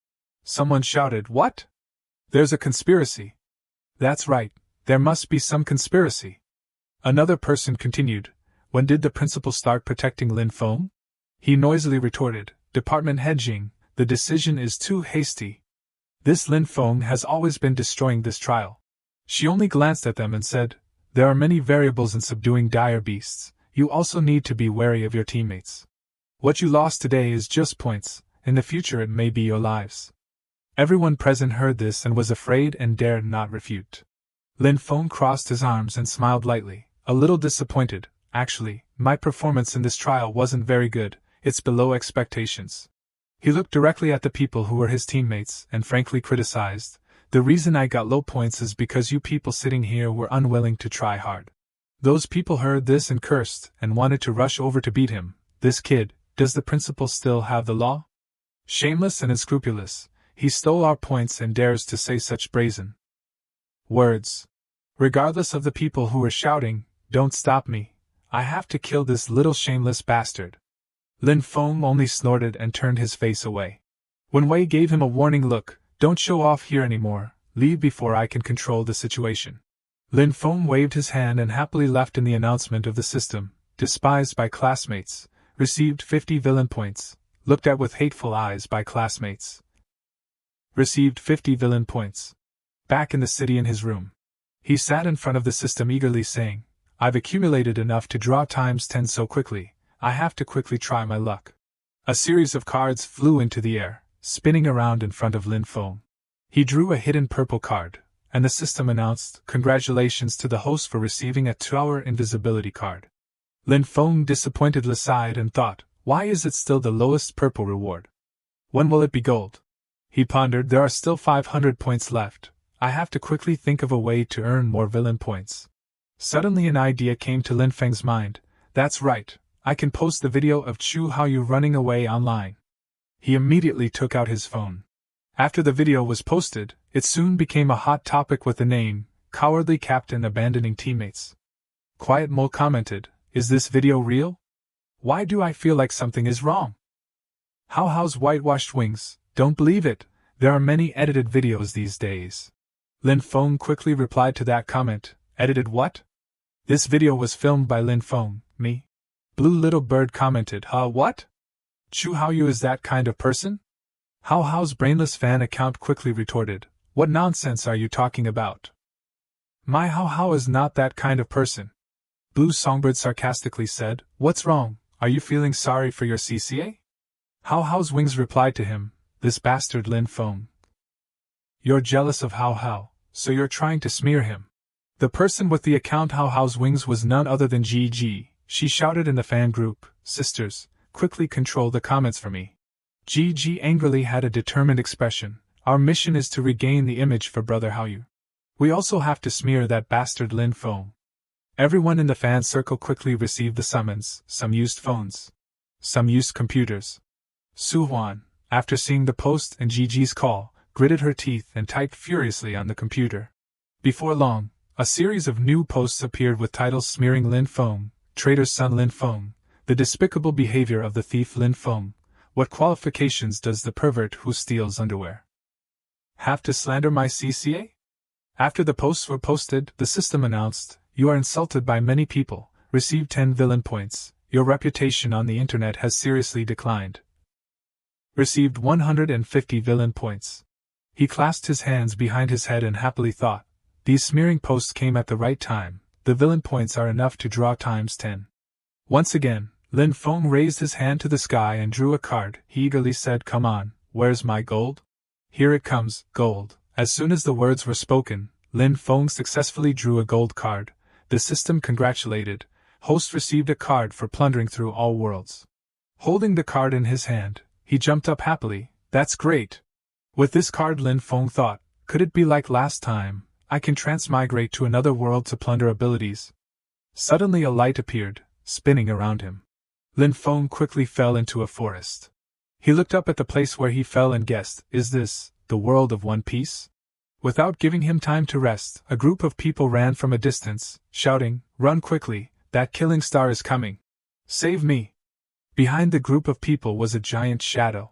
Someone shouted, What? There's a conspiracy. That's right, there must be some conspiracy. Another person continued, When did the principal start protecting Lin Feng? He noisily retorted, Department head Jing, the decision is too hasty. This Lin Feng has always been destroying this trial. She only glanced at them and said, There are many variables in subduing dire beasts, you also need to be wary of your teammates. What you lost today is just points, in the future it may be your lives. Everyone present heard this and was afraid and dared not refute. Lin Feng crossed his arms and smiled lightly, a little disappointed. Actually, my performance in this trial wasn't very good, it's below expectations. He looked directly at the people who were his teammates and frankly criticized, The reason I got low points is because you people sitting here were unwilling to try hard. Those people heard this and cursed and wanted to rush over to beat him. This kid, does the principal still have the law? Shameless and unscrupulous, he stole our points and dares to say such brazen words. Regardless of the people who were shouting, Don't stop me, I have to kill this little shameless bastard. Lin Feng only snorted and turned his face away. When Wei gave him a warning look, Don't show off here anymore, leave before I can control the situation. Lin Feng waved his hand and happily left in the announcement of the system, despised by classmates, received 50 villain points, looked at with hateful eyes by classmates. Received 50 villain points. Back in the city in his room. He sat in front of the system eagerly saying, I've accumulated enough to draw times 10 so quickly, I have to quickly try my luck. A series of cards flew into the air, spinning around in front of Lin Feng. He drew a hidden purple card, and the system announced, Congratulations to the host for receiving a 2-hour invisibility card. Lin Feng disappointedly sighed and thought, Why is it still the lowest purple reward? When will it be gold? He pondered, There are still 500 points left, I have to quickly think of a way to earn more villain points. Suddenly an idea came to Lin Feng's mind, That's right, I can post the video of Chu Haoyu running away online. He immediately took out his phone. After the video was posted, it soon became a hot topic with the name, Cowardly Captain Abandoning Teammates. Quiet Mole commented, Is this video real? Why do I feel like something is wrong? Hao's whitewashed wings, don't believe it, there are many edited videos these days. Lin Feng quickly replied to that comment, Edited what? This video was filmed by Lin Feng, me. Blue Little Bird commented, What? Chu Haoyu is that kind of person? Hao's brainless fan account quickly retorted, What nonsense are you talking about? My Hao is not that kind of person. Blue Songbird sarcastically said, What's wrong, are you feeling sorry for your CCA? Hao's wings replied to him, This bastard Lin Feng. You're jealous of Hao, so you're trying to smear him. The person with the account Hao's wings was none other than Gigi. She shouted in the fan group, Sisters, quickly control the comments for me. Gigi angrily had a determined expression, Our mission is to regain the image for Brother Haoyu. We also have to smear that bastard Lin Feng. Everyone in the fan circle quickly received the summons, some used phones. Some used computers. Su Huan, after seeing the post and Gigi's call, gritted her teeth and typed furiously on the computer. Before long, a series of new posts appeared with titles smearing Lin Feng, Traitor's son Lin Feng, the despicable behavior of the thief Lin Feng, What qualifications does the pervert who steals underwear have to slander my CCA? After the posts were posted, the system announced, "You are insulted by many people, received 10 villain points, your reputation on the internet has seriously declined. Received 150 villain points." He clasped his hands behind his head and happily thought, these smearing posts came at the right time, the villain points are enough to draw times 10. Once again, Lin Feng raised his hand to the sky and drew a card. He eagerly said, "Come on, where's my gold?" "Here it comes, gold." As soon as the words were spoken, Lin Feng successfully drew a gold card. The system congratulated. Host received a card for plundering through all worlds. Holding the card in his hand, he jumped up happily. "That's great." With this card, Lin Feng thought, could it be like last time? I can transmigrate to another world to plunder abilities. Suddenly a light appeared, spinning around him. Lin Feng quickly fell into a forest. He looked up at the place where he fell and guessed, is this the world of One Piece? Without giving him time to rest, a group of people ran from a distance, shouting, "Run quickly, that killing star is coming. Save me." Behind the group of people was a giant shadow.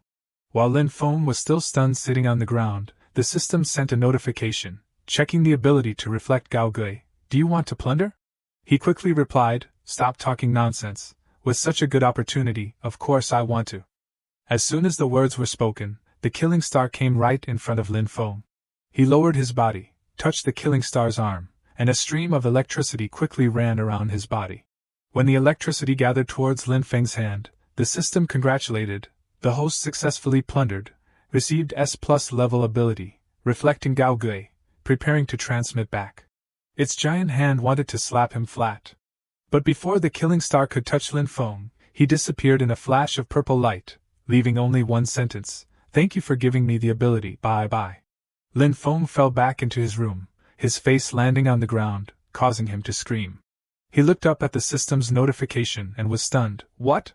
While Lin Feng was still stunned sitting on the ground, the system sent a notification, checking the ability to reflect Gao Gui. "Do you want to plunder?" He quickly replied, "Stop talking nonsense. With such a good opportunity, of course I want to." As soon as the words were spoken, the killing star came right in front of Lin Feng. He lowered his body, touched the killing star's arm, and a stream of electricity quickly ran around his body. When the electricity gathered towards Lin Feng's hand, the system congratulated, the host successfully plundered, received S+ level ability, reflecting Gao Gui, preparing to transmit back. Its giant hand wanted to slap him flat. But before the killing star could touch Lin Feng, he disappeared in a flash of purple light, leaving only one sentence, "Thank you for giving me the ability, bye-bye." Lin Feng fell back into his room, his face landing on the ground, causing him to scream. He looked up at the system's notification and was stunned. "What?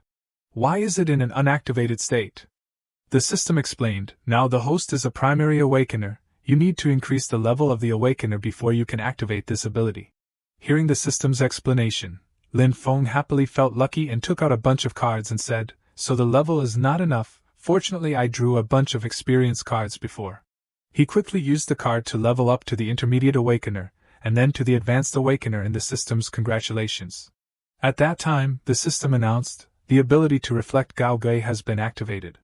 Why is it in an unactivated state?" The system explained, "Now the host is a primary awakener, you need to increase the level of the awakener before you can activate this ability." Hearing the system's explanation, Lin Feng happily felt lucky and took out a bunch of cards and said, "So the level is not enough, fortunately I drew a bunch of experience cards before." He quickly used the card to level up to the intermediate awakener, and then to the advanced awakener in the system's congratulations. At that time, the system announced, "The ability to reflect Gao Gui has been activated."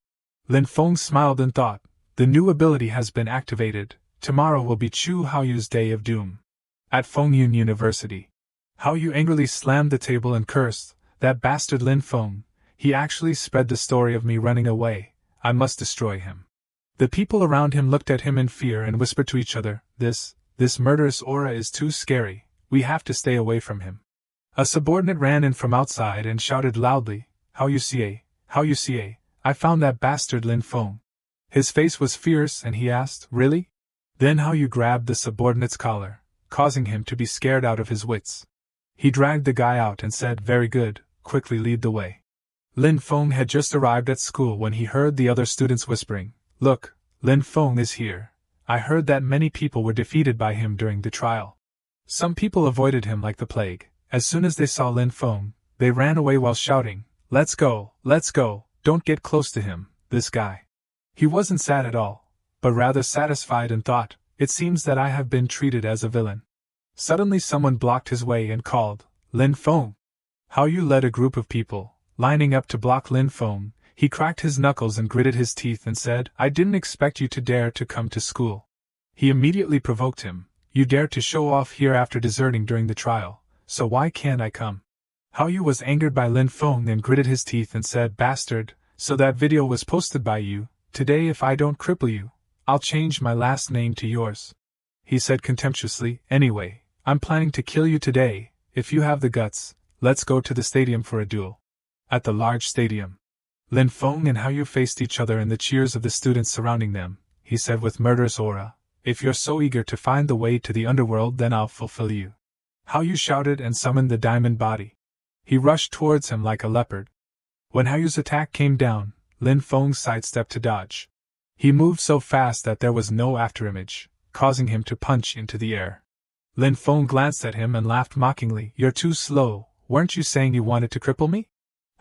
Lin Feng smiled and thought, the new ability has been activated, tomorrow will be Chu Haoyu's Day of Doom. At Fengyun University, Haoyu angrily slammed the table and cursed, "That bastard Lin Feng, he actually spread the story of me running away, I must destroy him." The people around him looked at him in fear and whispered to each other, This murderous aura is too scary, we have to stay away from him." A subordinate ran in from outside and shouted loudly, Haoyu, I found that bastard Lin Feng." His face was fierce and he asked, "Really?" Then Haoyu grabbed the subordinate's collar, causing him to be scared out of his wits. He dragged the guy out and said, "Very good, quickly lead the way." Lin Feng had just arrived at school when he heard the other students whispering, "Look, Lin Feng is here. I heard that many people were defeated by him during the trial." Some people avoided him like the plague. As soon as they saw Lin Feng, they ran away while shouting, let's go, don't get close to him, this guy." He wasn't sad at all, but rather satisfied and thought, "It seems that I have been treated as a villain." Suddenly someone blocked his way and called, "Lin Feng!" Haoyu led a group of people, lining up to block Lin Feng. He cracked his knuckles and gritted his teeth and said, "I didn't expect you to dare to come to school." He immediately provoked him, "You dare to show off here after deserting during the trial, so why can't I come?" Haoyu was angered by Lin Feng and gritted his teeth and said, "Bastard, so that video was posted by you. Today if I don't cripple you, I'll change my last name to yours." He said contemptuously, "Anyway, I'm planning to kill you today. If you have the guts, let's go to the stadium for a duel." At the large stadium, Lin Feng and Haoyu faced each other in the cheers of the students surrounding them. He said with murderous aura, "If you're so eager to find the way to the underworld, then I'll fulfill you." Haoyu shouted and summoned the diamond body. He rushed towards him like a leopard. When Haoyu's attack came down, Lin Feng sidestepped to dodge. He moved so fast that there was no afterimage, causing him to punch into the air. Lin Feng glanced at him and laughed mockingly, "You're too slow, weren't you saying you wanted to cripple me?"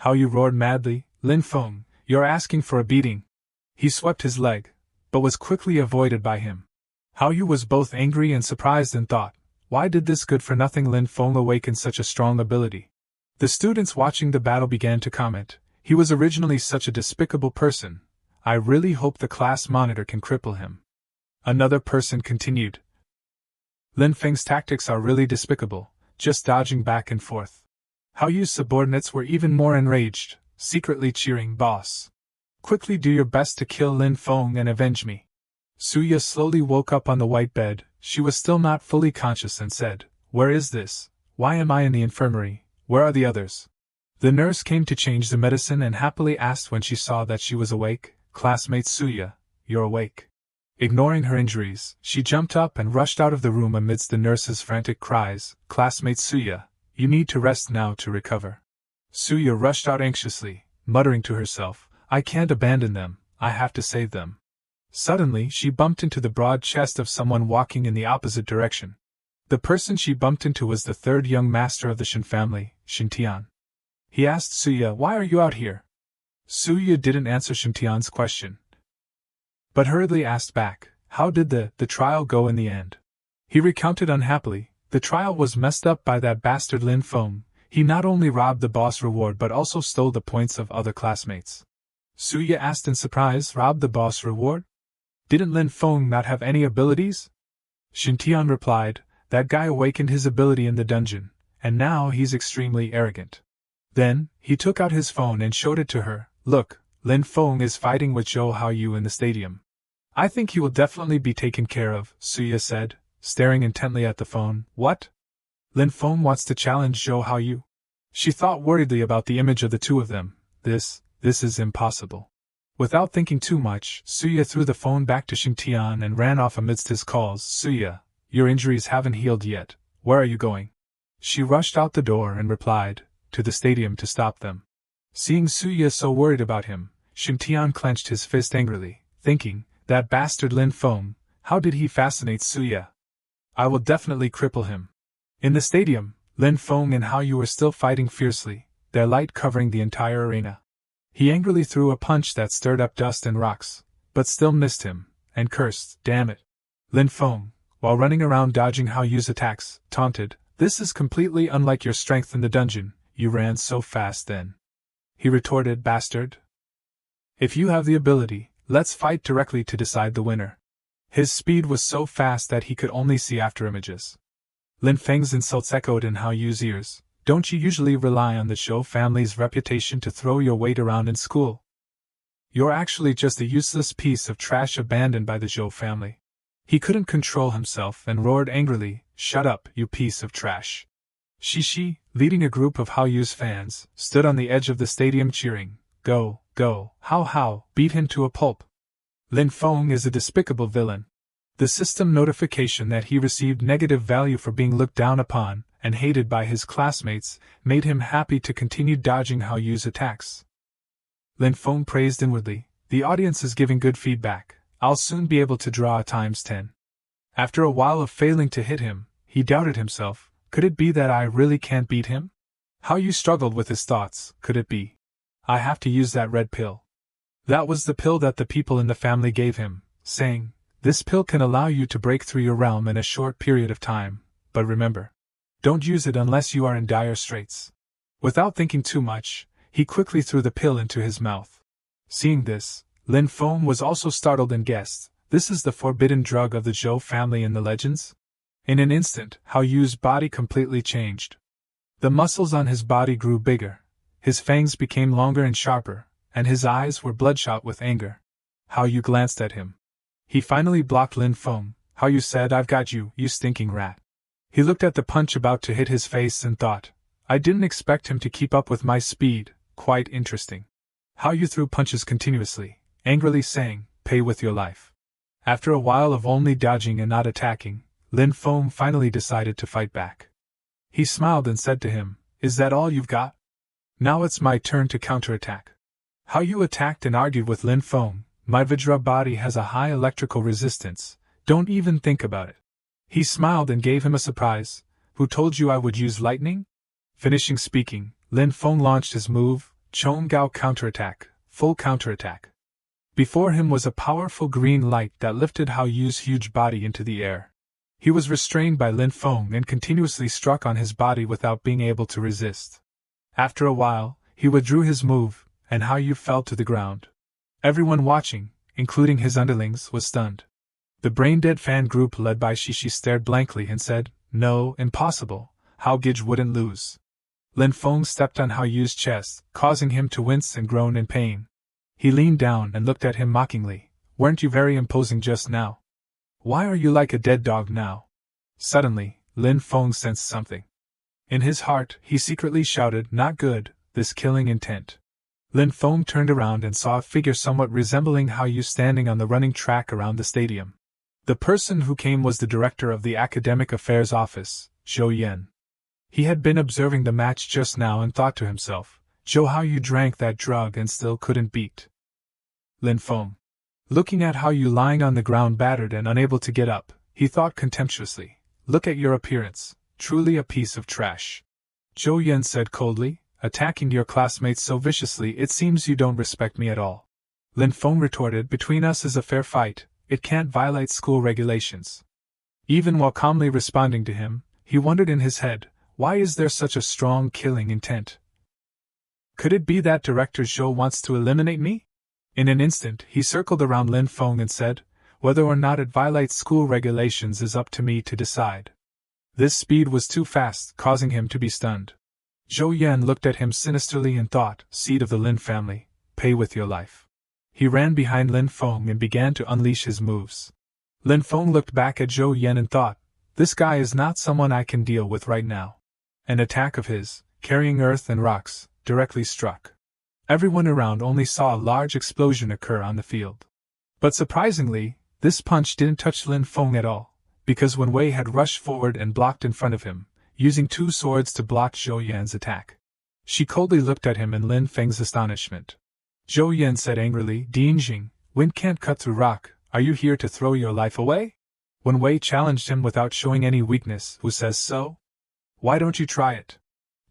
Haoyu roared madly, "Lin Feng, You're asking for a beating. He swept his leg, but was quickly avoided by him. Hao Yu was both angry and surprised and thought, why did this good-for-nothing Lin Feng awaken such a strong ability? The students watching the battle began to comment, he was originally such a despicable person. I really hope the class monitor can cripple him. Another person continued, Lin Feng's tactics are really despicable, just dodging back and forth. Hao Yu's subordinates were even more enraged, secretly cheering, Boss. Quickly do your best to kill Lin Feng and avenge me. Suya slowly woke up on the white bed. She was still not fully conscious and said, Where is this? Why am I in the infirmary? Where are the others? The nurse came to change the medicine and happily asked when she saw that she was awake, Classmate Suya, you're awake. Ignoring her injuries, she jumped up and rushed out of the room amidst the nurse's frantic cries, Classmate Suya, you need to rest now to recover. Suya rushed out anxiously, muttering to herself, I can't abandon them, I have to save them. Suddenly she bumped into the broad chest of someone walking in the opposite direction. The person she bumped into was the third young master of the Shin family, Shintian. He asked Suya, Why are you out here? Suya didn't answer Shintian's question, but hurriedly asked back, How did the trial go in the end? He recounted unhappily, the trial was messed up by that bastard Lin Feng. He not only robbed the boss reward but also stole the points of other classmates. Suya asked in surprise, Robbed the boss reward? Didn't Lin Feng not have any abilities? Shintian replied, That guy awakened his ability in the dungeon, and now he's extremely arrogant. Then, he took out his phone and showed it to her, Look, Lin Feng is fighting with Zhou Haoyu in the stadium. I think he will definitely be taken care of, Suya said, staring intently at the phone. What? Lin Feng wants to challenge Zhou Haoyu? She thought worriedly about the image of the two of them. This is impossible. Without thinking too much, Suya threw the phone back to Xingtian and ran off amidst his calls. Suya, your injuries haven't healed yet. Where are you going? She rushed out the door and replied, To the stadium to stop them. Seeing Suya so worried about him, Xingtian clenched his fist angrily, thinking, That bastard Lin Feng, how did he fascinate Suya? I will definitely cripple him. In the stadium, Lin Feng and Hao Yu were still fighting fiercely, their light covering the entire arena. He angrily threw a punch that stirred up dust and rocks, but still missed him, and cursed, Damn it. Lin Feng, while running around dodging Hao Yu's attacks, taunted, This is completely unlike your strength in the dungeon, you ran so fast then. He retorted, Bastard. If you have the ability, let's fight directly to decide the winner. His speed was so fast that he could only see after images. Lin Feng's insults echoed in Hao Yu's ears. Don't you usually rely on the Zhou family's reputation to throw your weight around in school? You're actually just a useless piece of trash abandoned by the Zhou family. He couldn't control himself and roared angrily, Shut up, you piece of trash. Shishi, leading a group of Hao Yu's fans, stood on the edge of the stadium cheering, Go, go, Hao, beat him to a pulp. Lin Feng is a despicable villain. The system notification that he received negative value for being looked down upon and hated by his classmates made him happy to continue dodging Hao Yu's attacks. Lin Feng praised inwardly, The audience is giving good feedback. I'll soon be able to draw a ×10. After a while of failing to hit him, he doubted himself. Could it be that I really can't beat him? Hao Yu struggled with his thoughts. Could it be? I have to use that red pill. That was the pill that the people in the family gave him, saying, This pill can allow you to break through your realm in a short period of time, but remember, don't use it unless you are in dire straits. Without thinking too much, he quickly threw the pill into his mouth. Seeing this, Lin Feng was also startled and guessed, This is the forbidden drug of the Zhou family in the legends? In an instant, Hao Yu's body completely changed. The muscles on his body grew bigger, his fangs became longer and sharper, and his eyes were bloodshot with anger. Hao Yu glanced at him. He finally blocked Lin Feng. Hao Yu said, I've got you, you stinking rat. He looked at the punch about to hit his face and thought, I didn't expect him to keep up with my speed, quite interesting. Hao Yu threw punches continuously, angrily saying, Pay with your life. After a while of only dodging and not attacking, Lin Feng finally decided to fight back. He smiled and said to him, Is that all you've got? Now it's my turn to counterattack. Hao Yu attacked and argued with Lin Feng, My Vajra body has a high electrical resistance, don't even think about it. He smiled and gave him a surprise. Who told you I would use lightning? Finishing speaking, Lin Feng launched his move, Chong Gao counterattack, full counterattack. Before him was a powerful green light that lifted Hao Yu's huge body into the air. He was restrained by Lin Feng and continuously struck on his body without being able to resist. After a while, he withdrew his move, and Hao Yu fell to the ground. Everyone watching, including his underlings, was stunned. The brain-dead fan group led by Shishi stared blankly and said, "No, impossible, Hao Gij wouldn't lose." Lin Feng stepped on Hao Yu's chest, causing him to wince and groan in pain. He leaned down and looked at him mockingly. "Weren't you very imposing just now? Why are you like a dead dog now?" Suddenly, Lin Feng sensed something. In his heart, he secretly shouted, "Not good, this killing intent." Lin Feng turned around and saw a figure somewhat resembling Hao Yu standing on the running track around the stadium. The person who came was the director of the Academic Affairs Office, Zhou Yan. He had been observing the match just now and thought to himself, "Zhou Hao Yu drank that drug and still couldn't beat Lin Feng." Looking at Hao Yu lying on the ground battered and unable to get up, he thought contemptuously, "Look at your appearance, truly a piece of trash." Zhou Yan said coldly, "Attacking your classmates so viciously, it seems you don't respect me at all." Lin Feng retorted, "Between us is a fair fight, it can't violate school regulations." Even while calmly responding to him, he wondered in his head, why is there such a strong killing intent? Could it be that Director Zhou wants to eliminate me? In an instant, he circled around Lin Feng and said, "Whether or not it violates school regulations is up to me to decide." This speed was too fast, causing him to be stunned. Zhou Yan looked at him sinisterly and thought, "Seed of the Lin family, pay with your life." He ran behind Lin Feng and began to unleash his moves. Lin Feng looked back at Zhou Yan and thought, "This guy is not someone I can deal with right now." An attack of his, carrying earth and rocks, directly struck. Everyone around only saw a large explosion occur on the field. But surprisingly, this punch didn't touch Lin Feng at all, because Wen Wei had rushed forward and blocked in front of him, using two swords to block Zhou Yan's attack. She coldly looked at him in Lin Feng's astonishment. Zhou Yan said angrily, "Dianjing, wind can't cut through rock, are you here to throw your life away?" Wen Wei challenged him without showing any weakness. "Who says so? Why don't you try it?"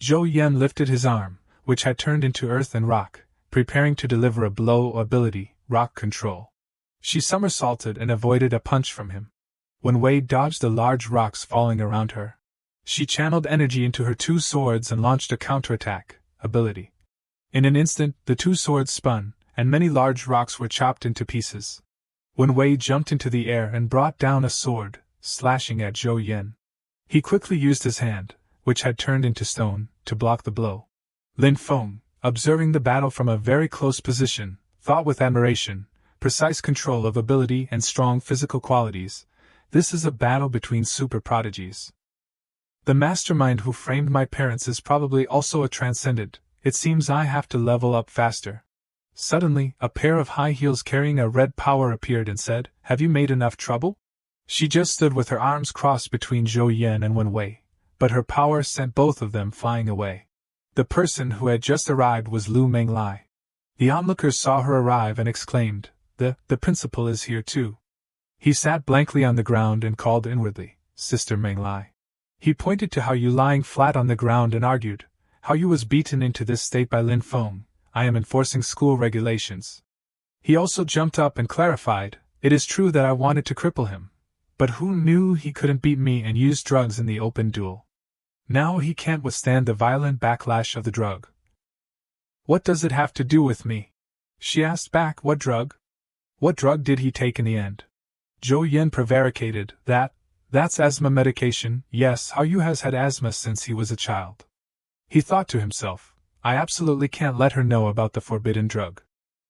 Zhou Yan lifted his arm, which had turned into earth and rock, preparing to deliver a blow ability, rock control. She somersaulted and avoided a punch from him. Wen Wei dodged the large rocks falling around her. She channeled energy into her two swords and launched a counterattack ability. In an instant, the two swords spun, and many large rocks were chopped into pieces. Wen Wei jumped into the air and brought down a sword, slashing at Zhou Yan. He quickly used his hand, which had turned into stone, to block the blow. Lin Feng, observing the battle from a very close position, thought with admiration, precise control of ability and strong physical qualities, this is a battle between super prodigies. The mastermind who framed my parents is probably also a transcendent. It seems I have to level up faster. Suddenly, a pair of high heels carrying a red power appeared and said, "Have you made enough trouble?" She just stood with her arms crossed between Zhou Yan and Wen Wei, but her power sent both of them flying away. The person who had just arrived was Lu Menglai. The onlookers saw her arrive and exclaimed, The principal is here too." He sat blankly on the ground and called inwardly, "Sister Menglai." He pointed to Hao Yu lying flat on the ground and argued, "Hao Yu was beaten into this state by Lin Feng. I am enforcing school regulations." He also jumped up and clarified, "It is true that I wanted to cripple him. But who knew he couldn't beat me and use drugs in the open duel? Now he can't withstand the violent backlash of the drug." "What does it have to do with me?" she asked back. "What drug? What drug did he take in the end?" Zhou Yan prevaricated, That's asthma medication. Yes, Hao Yu has had asthma since he was a child." He thought to himself, "I absolutely can't let her know about the forbidden drug."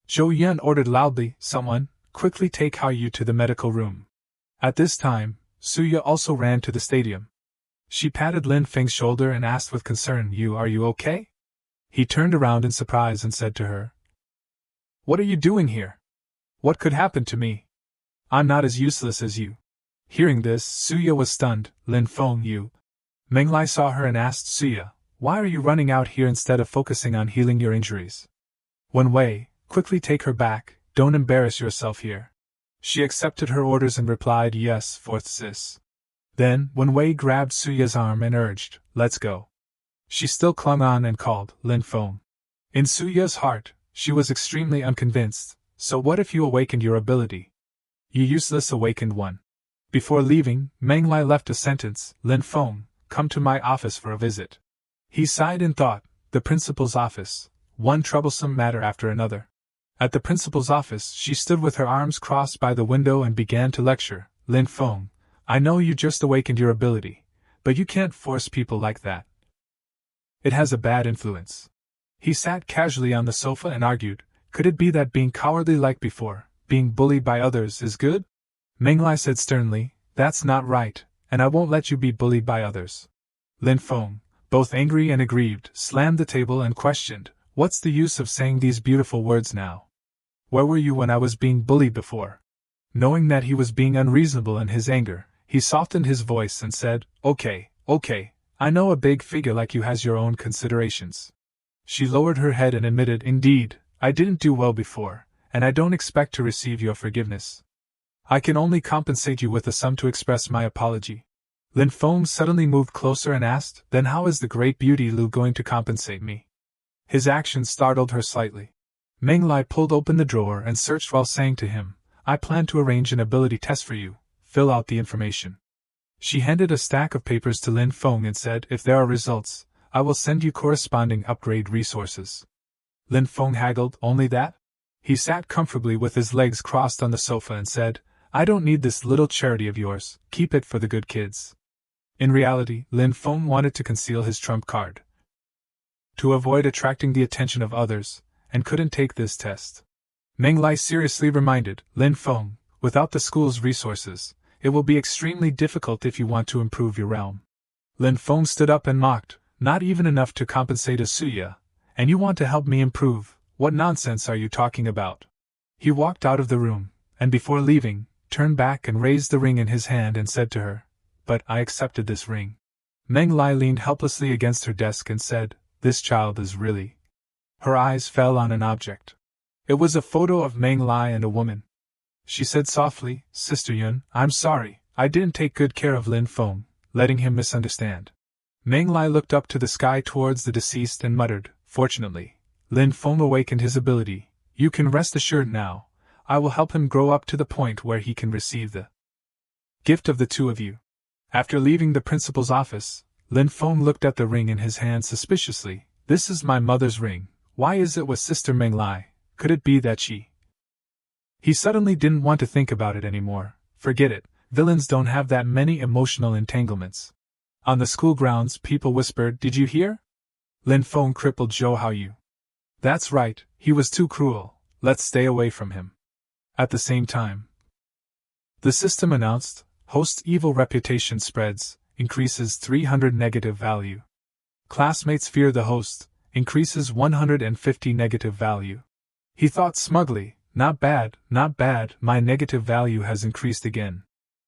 Zhou Yan ordered loudly, "Someone, quickly take Hao Yu to the medical room." At this time, Suya also ran to the stadium. She patted Lin Feng's shoulder and asked with concern, Are you okay?" He turned around in surprise and said to her, "What are you doing here? What could happen to me? I'm not as useless as you." Hearing this, Suya was stunned. "Lin Feng, you..." Menglai saw her and asked Suya, "Why are you running out here instead of focusing on healing your injuries?" "Wen Wei, quickly take her back, don't embarrass yourself here." She accepted her orders and replied, "Yes, fourth sis." Then, Wen Wei grabbed Suya's arm and urged, "Let's go." She still clung on and called, "Lin Feng." In Suya's heart, She was extremely unconvinced. So what if you awakened your ability? You useless awakened one. Before leaving, Manglai left a sentence, Lin Feng, come to my office for a visit. He sighed in thought, the principal's office, one troublesome matter after another. At the principal's office, she stood with her arms crossed by the window and began to lecture, Lin Feng, I know you just awakened your ability, but you can't force people like that. It has a bad influence. He sat casually on the sofa and argued, could it be that being cowardly like before, being bullied by others, is good? Manglai said sternly, that's not right, and I won't let you be bullied by others. Lin Feng, both angry and aggrieved, slammed the table and questioned, what's the use of saying these beautiful words now? Where were you when I was being bullied before? Knowing that he was being unreasonable in his anger, he softened his voice and said, okay, I know a big figure like you has your own considerations. She lowered her head and admitted, indeed, I didn't do well before, and I don't expect to receive your forgiveness. I can only compensate you with a sum to express my apology. Lin Feng suddenly moved closer and asked, then how is the great beauty Lu going to compensate me? His action startled her slightly. Manglai pulled open the drawer and searched while saying to him, I plan to arrange an ability test for you, fill out the information. She handed a stack of papers to Lin Feng and said, if there are results, I will send you corresponding upgrade resources. Lin Feng haggled, only that? He sat comfortably with his legs crossed on the sofa and said, I don't need this little charity of yours, keep it for the good kids. In reality, Lin Feng wanted to conceal his trump card, to avoid attracting the attention of others, and couldn't take this test. Manglai seriously reminded, Lin Feng, without the school's resources, it will be extremely difficult if you want to improve your realm. Lin Feng stood up and mocked, not even enough to compensate Asuya, and you want to help me improve, what nonsense are you talking about? He walked out of the room, and before leaving, turned back and raised the ring in his hand and said to her, but I accepted this ring. Manglai leaned helplessly against her desk and said, this child is really. Her eyes fell on an object. It was a photo of Manglai and a woman. She said softly, Sister Yun, I'm sorry, I didn't take good care of Lin Feng, letting him misunderstand. Manglai looked up to the sky towards the deceased and muttered, fortunately, Lin Feng awakened his ability, you can rest assured now, I will help him grow up to the point where he can receive the gift of the two of you. After leaving the principal's office, Lin Feng looked at the ring in his hand suspiciously, this is my mother's ring, why is it with Sister Manglai, could it be that she... He suddenly didn't want to think about it anymore, forget it, villains don't have that many emotional entanglements. On the school grounds people whispered, did you hear? Lin Feng crippled Zhou Haoyu. That's right, he was too cruel, let's stay away from him. At the same time, the system announced, host's evil reputation spreads, increases 300 negative value. Classmates fear the host, increases 150 negative value. He thought smugly, not bad, my negative value has increased again.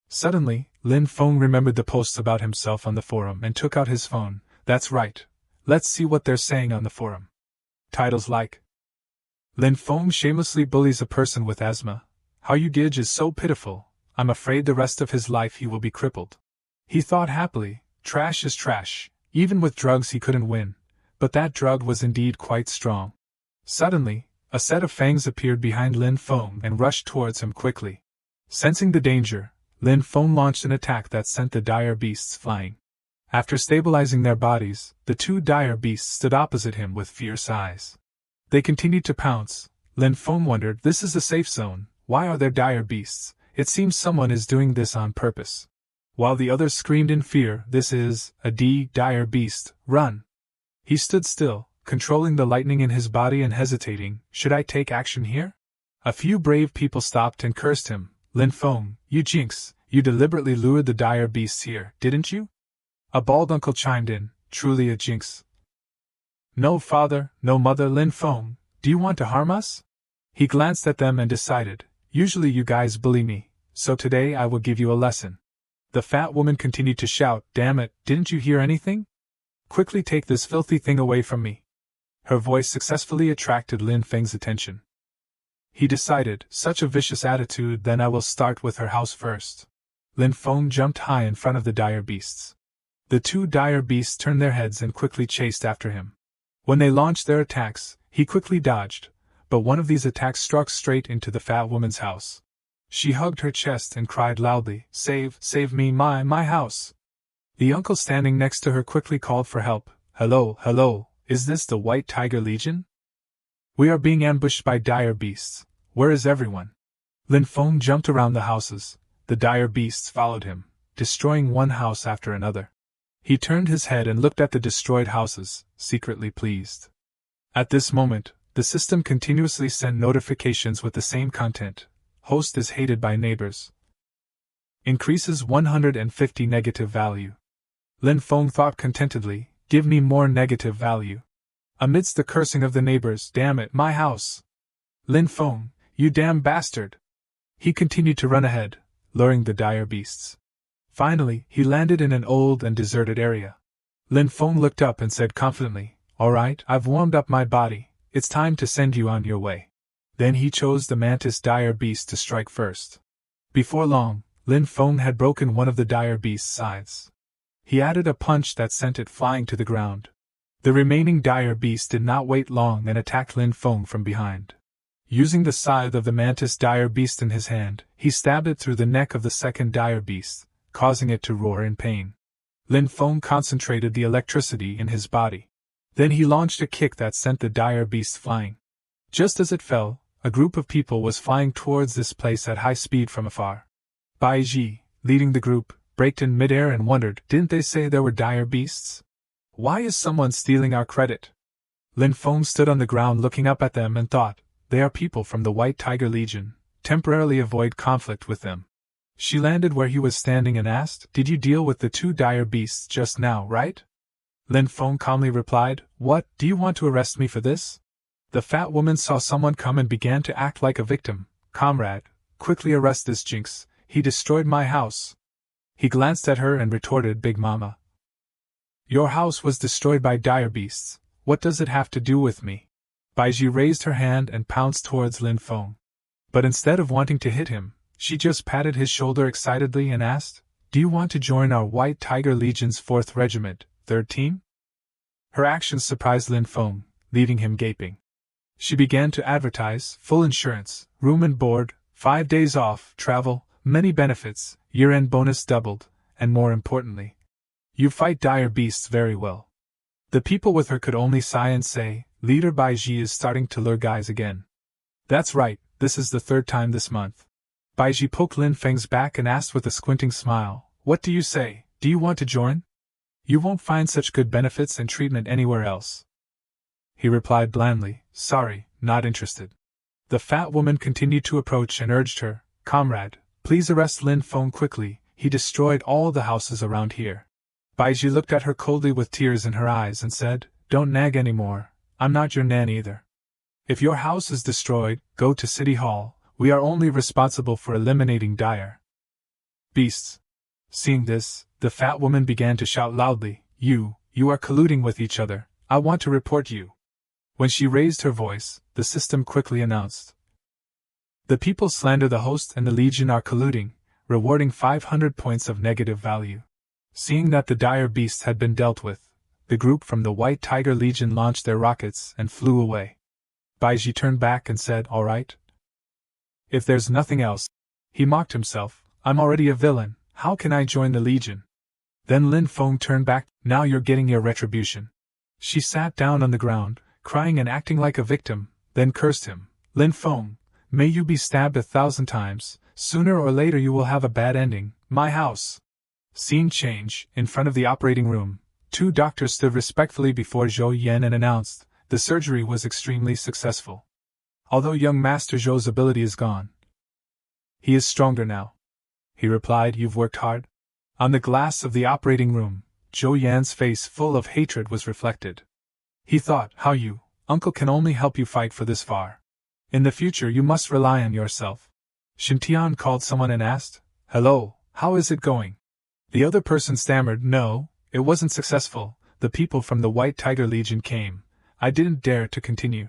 Suddenly, Lin Feng remembered the posts about himself on the forum and took out his phone, that's right, let's see what they're saying on the forum. Titles like, Lin Feng shamelessly bullies a person with asthma, Haoyu Gij is so pitiful, I'm afraid the rest of his life he will be crippled. He thought happily, trash is trash, even with drugs he couldn't win, but that drug was indeed quite strong. Suddenly, a set of fangs appeared behind Lin Feng and rushed towards him quickly. Sensing the danger, Lin Feng launched an attack that sent the dire beasts flying. After stabilizing their bodies, the two dire beasts stood opposite him with fierce eyes. They continued to pounce. Lin Feng wondered, this is a safe zone, why are there dire beasts? It seems someone is doing this on purpose. While the others screamed in fear, this is a dire beast, run! He stood still, controlling the lightning in his body and hesitating, should I take action here? A few brave people stopped and cursed him, Lin Feng, you jinx, you deliberately lured the dire beasts here, didn't you? A bald uncle chimed in, truly a jinx. No father, no mother, Lin Feng, do you want to harm us? He glanced at them and decided, usually you guys bully me, so today I will give you a lesson. The fat woman continued to shout, damn it, didn't you hear anything? Quickly take this filthy thing away from me. Her voice successfully attracted Lin Feng's attention. He decided, such a vicious attitude, then I will start with her house first. Lin Feng jumped high in front of the dire beasts. The two dire beasts turned their heads and quickly chased after him. When they launched their attacks, he quickly dodged, but one of these attacks struck straight into the fat woman's house. She hugged her chest and cried loudly, Save me, my house! The uncle standing next to her quickly called for help. Hello, is this the White Tiger Legion? We are being ambushed by dire beasts. Where is everyone? Lin Feng jumped around the houses. The dire beasts followed him, destroying one house after another. He turned his head and looked at the destroyed houses, secretly pleased. At this moment, the system continuously sent notifications with the same content. Host is hated by neighbors. Increases 150 negative value. Lin Feng thought contentedly, give me more negative value. Amidst the cursing of the neighbors, damn it, my house! Lin Feng, you damn bastard! He continued to run ahead, luring the dire beasts. Finally, he landed in an old and deserted area. Lin Feng looked up and said confidently, All right, I've warmed up my body, it's time to send you on your way. Then he chose the mantis dire beast to strike first. Before long, Lin Feng had broken one of the dire beast's sides. He added a punch that sent it flying to the ground. The remaining dire beast did not wait long and attacked Lin Feng from behind. Using the scythe of the mantis dire beast in his hand, he stabbed it through the neck of the second dire beast, causing it to roar in pain. Lin Feng concentrated the electricity in his body. Then he launched a kick that sent the dire beast flying. Just as it fell, a group of people was flying towards this place at high speed from afar. Bai Ji, leading the group, braked in midair and wondered, didn't they say there were dire beasts? Why is someone stealing our credit? Lin Feng stood on the ground looking up at them and thought, they are people from the White Tiger Legion, temporarily avoid conflict with them. She landed where he was standing and asked, Did you deal with the two dire beasts just now, right? Lin Feng calmly replied, What, do you want to arrest me for this? The fat woman saw someone come and began to act like a victim. Comrade, quickly arrest this jinx, he destroyed my house. He glanced at her and retorted, Big Mama. Your house was destroyed by dire beasts, what does it have to do with me? Baiji raised her hand and pounced towards Lin Feng. But instead of wanting to hit him, she just patted his shoulder excitedly and asked, Do you want to join our White Tiger Legion's 4th Regiment, 3rd Team? Her actions surprised Lin Feng, leaving him gaping. She began to advertise, full insurance, room and board, 5 days off, travel, many benefits, year-end bonus doubled, and more importantly, you fight dire beasts very well. The people with her could only sigh and say, Leader Baiji is starting to lure guys again. That's right, this is the 3rd time this month. Baiji poked Lin Feng's back and asked with a squinting smile, What do you say, do you want to join? You won't find such good benefits and treatment anywhere else. He replied blandly, Sorry, not interested. The fat woman continued to approach and urged her, Comrade, please arrest Lin Feng quickly, he destroyed all the houses around here. Baiji looked at her coldly with tears in her eyes and said, Don't nag anymore, I'm not your nan either. If your house is destroyed, go to City Hall, we are only responsible for eliminating dire beasts. Seeing this, the fat woman began to shout loudly, You are colluding with each other, I want to report you. When she raised her voice, the system quickly announced, The people slander the host and the Legion are colluding, rewarding 500 points of negative value. Seeing that the dire beast had been dealt with, the group from the White Tiger Legion launched their rockets and flew away. Baiji turned back and said, All right. If there's nothing else, he mocked himself, I'm already a villain, how can I join the Legion? Then Lin Feng turned back, Now you're getting your retribution. She sat down on the ground, crying and acting like a victim, then cursed him, Lin Feng, may you be stabbed 1,000 times, sooner or later you will have a bad ending, my house. Scene change, in front of the operating room, 2 doctors stood respectfully before Zhou Yan and announced, the surgery was extremely successful. Although young Master Zhou's ability is gone, he is stronger now. He replied, You've worked hard. On the glass of the operating room, Zhou Yan's face full of hatred was reflected. He thought, How you, uncle can only help you fight for this far. In the future you must rely on yourself. Shintian called someone and asked, Hello, how is it going? The other person stammered, No, it wasn't successful, the people from the White Tiger Legion came. I didn't dare to continue.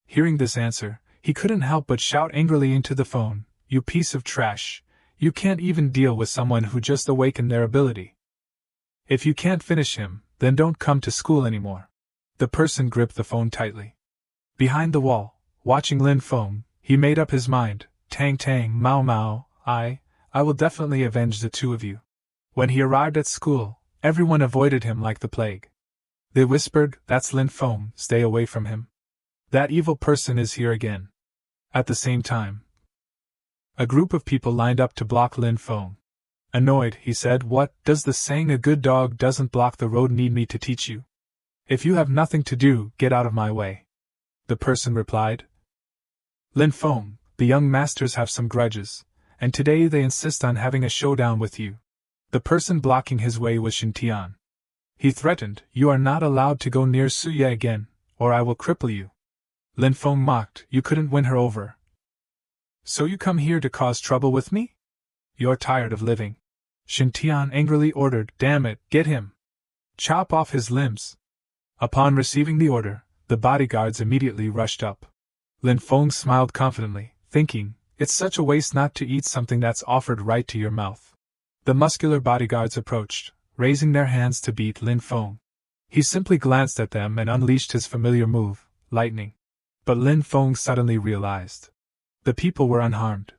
Hearing this answer, he couldn't help but shout angrily into the phone, You piece of trash, you can't even deal with someone who just awakened their ability. If you can't finish him, then don't come to school anymore. The person gripped the phone tightly. Behind the wall, Watching Lin Feng, he made up his mind. Tang Tang, Mao Mao, I will definitely avenge the two of you. When he arrived at school, everyone avoided him like the plague. They whispered, that's Lin Feng, stay away from him. That evil person is here again. At the same time, a group of people lined up to block Lin Feng. Annoyed, he said, what, does the saying a good dog doesn't block the road need me to teach you? If you have nothing to do, get out of my way. The person replied. Lin Feng, the young masters have some grudges, and today they insist on having a showdown with you. The person blocking his way was Xintian. He threatened, you are not allowed to go near Suye again, or I will cripple you. Lin Feng mocked, you couldn't win her over. So you come here to cause trouble with me? You're tired of living. Xintian angrily ordered, damn it, get him. Chop off his limbs. Upon receiving the order, the bodyguards immediately rushed up. Lin Feng smiled confidently, thinking, it's such a waste not to eat something that's offered right to your mouth. The muscular bodyguards approached, raising their hands to beat Lin Feng. He simply glanced at them and unleashed his familiar move, lightning. But Lin Feng suddenly realized. The people were unharmed.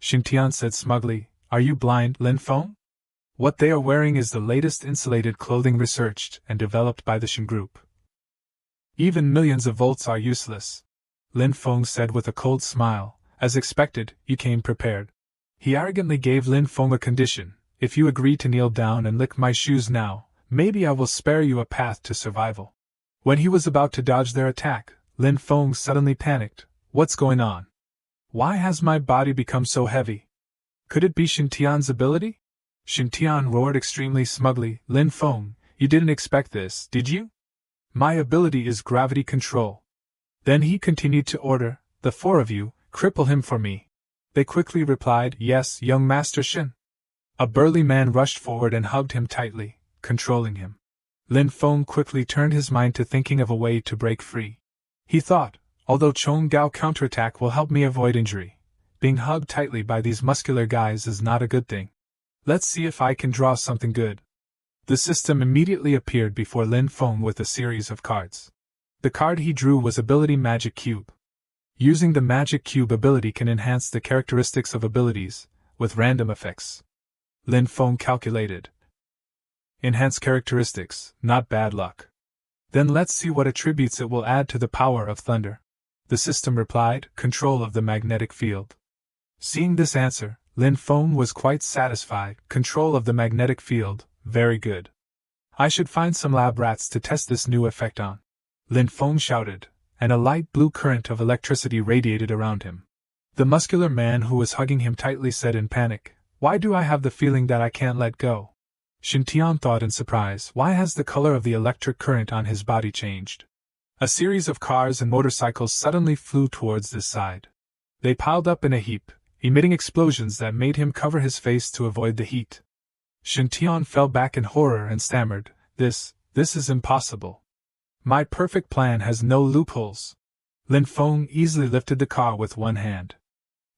Xintian said smugly, are you blind, Lin Feng? What they are wearing is the latest insulated clothing researched and developed by the Shin Group. Even millions of volts are useless. Lin Feng said with a cold smile, as expected, you came prepared. He arrogantly gave Lin Feng a condition, if you agree to kneel down and lick my shoes now, maybe I will spare you a path to survival. When he was about to dodge their attack, Lin Feng suddenly panicked, what's going on? Why has my body become so heavy? Could it be Xintian's ability? Xintian roared extremely smugly, Lin Feng, you didn't expect this, did you? My ability is gravity control. Then he continued to order, the four of you, cripple him for me. They quickly replied, yes, young Master Shin. A burly man rushed forward and hugged him tightly, controlling him. Lin Feng quickly turned his mind to thinking of a way to break free. He thought, although Chong Gao counterattack will help me avoid injury, being hugged tightly by these muscular guys is not a good thing. Let's see if I can draw something good. The system immediately appeared before Lin Feng with a series of cards. The card he drew was Ability Magic Cube. Using the Magic Cube ability can enhance the characteristics of abilities, with random effects. Lin Feng calculated. Enhance characteristics, not bad luck. Then let's see what attributes it will add to the power of thunder. The system replied, control of the magnetic field. Seeing this answer, Lin Feng was quite satisfied. Control of the magnetic field, very good. I should find some lab rats to test this new effect on. Lin Feng shouted, and a light blue current of electricity radiated around him. The muscular man who was hugging him tightly said in panic, why do I have the feeling that I can't let go? Xintian thought in surprise, why has the color of the electric current on his body changed? A series of cars and motorcycles suddenly flew towards this side. They piled up in a heap, emitting explosions that made him cover his face to avoid the heat. Xintian fell back in horror and stammered, this is impossible. My perfect plan has no loopholes. Lin Feng easily lifted the car with one hand.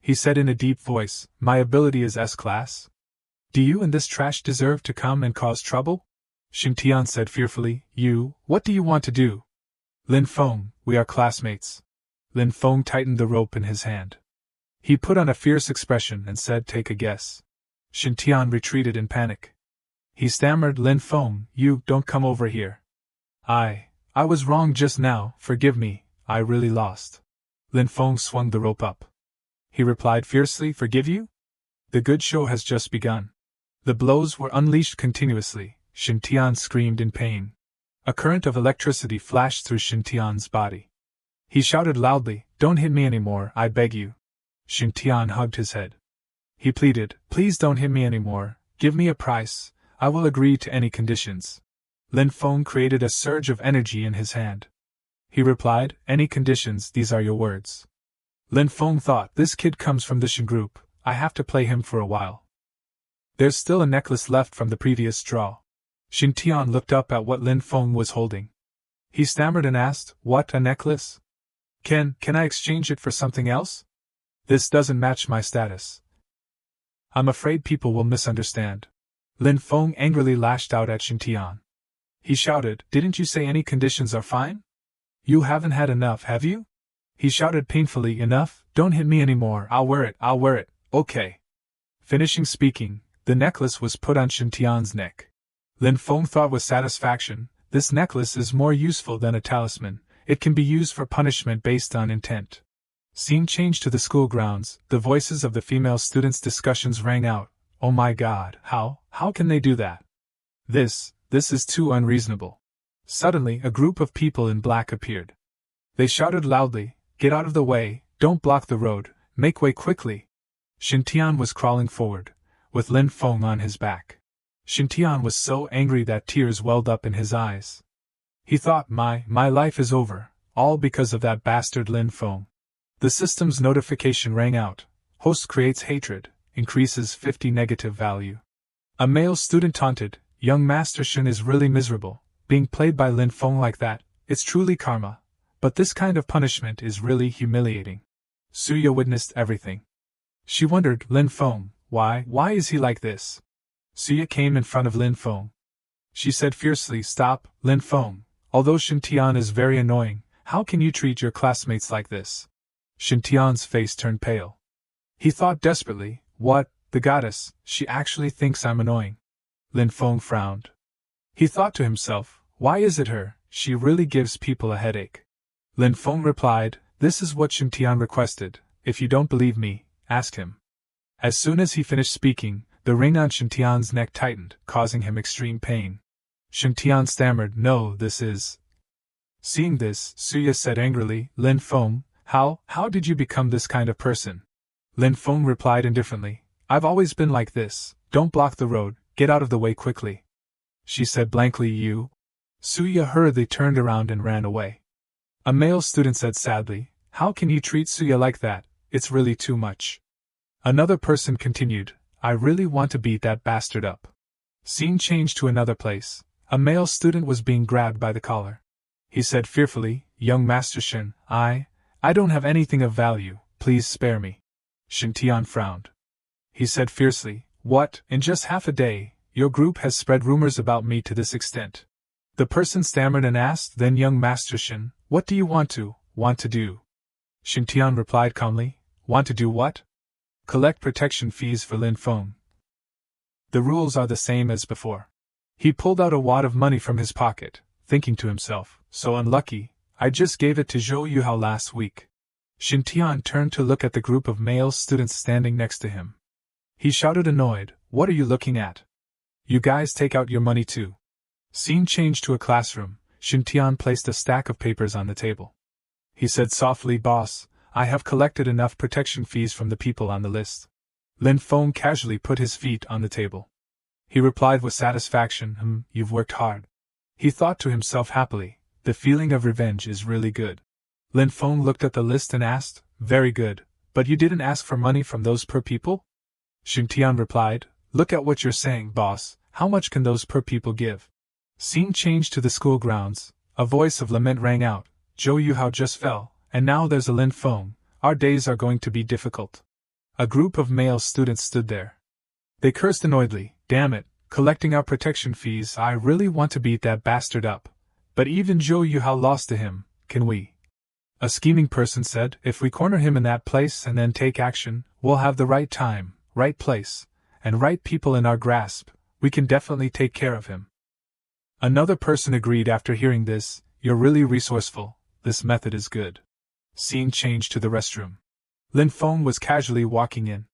He said in a deep voice, my ability is S-class. Do you and this trash deserve to come and cause trouble? Xintian said fearfully, what do you want to do? Lin Feng, we are classmates. Lin Feng tightened the rope in his hand. He put on a fierce expression and said, take a guess. Xintian retreated in panic. He stammered, Lin Feng, you don't come over here. I was wrong just now, forgive me, I really lost. Lin Feng swung the rope up. He replied fiercely, forgive you? The good show has just begun. The blows were unleashed continuously. Xintian screamed in pain. A current of electricity flashed through Xintian's body. He shouted loudly, don't hit me anymore, I beg you. Xintian hugged his head. He pleaded, please don't hit me anymore, give me a price, I will agree to any conditions. Lin Feng created a surge of energy in his hand. He replied, any conditions, these are your words. Lin Feng thought, this kid comes from the Shin Group, I have to play him for a while. There's still a necklace left from the previous draw. Xintian looked up at what Lin Feng was holding. He stammered and asked, what, a necklace? Can I exchange it for something else? This doesn't match my status. I'm afraid people will misunderstand. Lin Feng angrily lashed out at Xintian. He shouted, didn't you say any conditions are fine? You haven't had enough, have you? He shouted painfully, enough, don't hit me anymore, I'll wear it, okay. Finishing speaking, the necklace was put on Shintian's neck. Lin Feng thought with satisfaction, this necklace is more useful than a talisman, it can be used for punishment based on intent. Scene changed to the school grounds, the voices of the female students' discussions rang out. Oh my god, how can they do that? This is too unreasonable. Suddenly, a group of people in black appeared. They shouted loudly, get out of the way, don't block the road, make way quickly. Shintian was crawling forward, with Lin Feng on his back. Shintian was so angry that tears welled up in his eyes. He thought, my life is over, all because of that bastard Lin Feng. The system's notification rang out. Host creates hatred, increases 50 negative value. A male student taunted, young Master Shin is really miserable, being played by Lin Feng like that, it's truly karma. But this kind of punishment is really humiliating. Suya witnessed everything. She wondered, Lin Feng, why is he like this? Suya came in front of Lin Feng. She said fiercely, stop, Lin Feng, although Shintian is very annoying, how can you treat your classmates like this? Shintian's face turned pale. He thought desperately, what, the goddess, she actually thinks I'm annoying. Lin Feng frowned. He thought to himself, why is it her, she really gives people a headache. Lin Feng replied, this is what Shintian requested, if you don't believe me, ask him. As soon as he finished speaking, the ring on Shintian's neck tightened, causing him extreme pain. Shintian stammered, no, this is... Seeing this, Suya said angrily, Lin Feng, how did you become this kind of person? Lin Feng replied indifferently, I've always been like this, don't block the road, get out of the way quickly. She said blankly, you? Suya hurriedly turned around and ran away. A male student said sadly, how can you treat Suya like that, it's really too much. Another person continued, I really want to beat that bastard up. Scene changed to another place. A male student was being grabbed by the collar. He said fearfully, young Master Shin, I don't have anything of value, please spare me. Shintian frowned. He said fiercely, what, in just half a day, your group has spread rumors about me to this extent. The person stammered and asked, then young Master Shin, what do you want to do? Shintian replied calmly, want to do what? Collect protection fees for Lin Feng. The rules are the same as before. He pulled out a wad of money from his pocket, thinking to himself, so unlucky, I just gave it to Zhou Yuhao last week. Shintian turned to look at the group of male students standing next to him. He shouted annoyed, what are you looking at? You guys take out your money too. Scene changed to a classroom. Shintian placed a stack of papers on the table. He said softly, boss, I have collected enough protection fees from the people on the list. Lin Feng casually put his feet on the table. He replied with satisfaction, you've worked hard. He thought to himself happily, the feeling of revenge is really good. Lin Feng looked at the list and asked, very good, but you didn't ask for money from those poor people? Shintian replied, look at what you're saying, boss, how much can those poor people give? Scene changed to the school grounds. A voice of lament rang out, Zhou Yuhao just fell, and now there's a Lin Feng, our days are going to be difficult. A group of male students stood there. They cursed annoyedly, damn it, collecting our protection fees, I really want to beat that bastard up. But even Zhou Yuhao lost to him, can we? A scheming person said, if we corner him in that place and then take action, we'll have the right time, right place, and right people in our grasp, we can definitely take care of him. Another person agreed after hearing this, you're really resourceful, this method is good. Scene changed to the restroom. Lin Feng was casually walking in.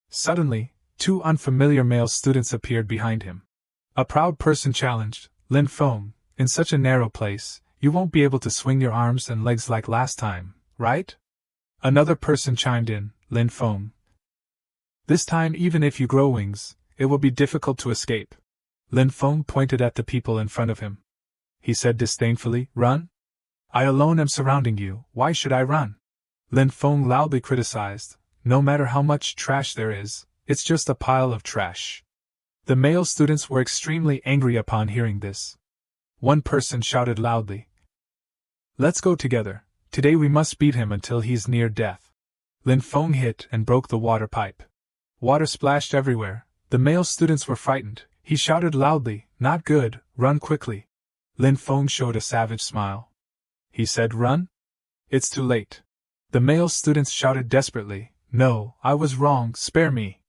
Suddenly, two unfamiliar male students appeared behind him. A proud person challenged, Lin Feng, in such a narrow place, you won't be able to swing your arms and legs like last time, right? Another person chimed in, Lin Feng. This time even if you grow wings, it will be difficult to escape. Lin Feng pointed at the people in front of him. He said disdainfully, run? I alone am surrounding you, why should I run? Lin Feng loudly criticized, no matter how much trash there is, it's just a pile of trash. The male students were extremely angry upon hearing this. One person shouted loudly, let's go together, today we must beat him until he's near death. Lin Feng hit and broke the water pipe. Water splashed everywhere, the male students were frightened. He shouted loudly, not good, run quickly. Lin Feng showed a savage smile. He said, run? It's too late. The male students shouted desperately, "No, I was wrong, spare me."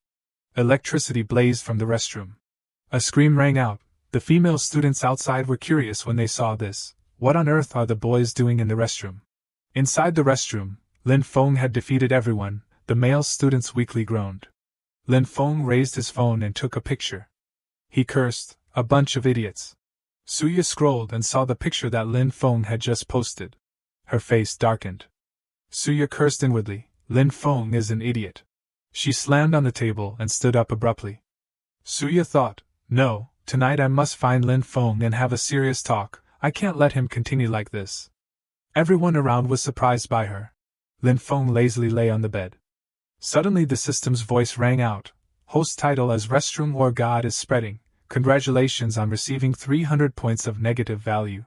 Electricity blazed from the restroom. A scream rang out. The female students outside were curious when they saw this. What on earth are the boys doing in the restroom? Inside the restroom, Lin Feng had defeated everyone. The male students weakly groaned. Lin Feng raised his phone and took a picture. He cursed, "A bunch of idiots." Suya scrolled and saw the picture that Lin Feng had just posted. Her face darkened. Suya cursed inwardly, "Lin Feng is an idiot." She slammed on the table and stood up abruptly. Suya thought, "No, tonight I must find Lin Feng and have a serious talk. I can't let him continue like this." Everyone around was surprised by her. Lin Feng lazily lay on the bed. Suddenly the system's voice rang out. "Host title as Restroom or God is spreading. Congratulations on receiving 300 points of negative value."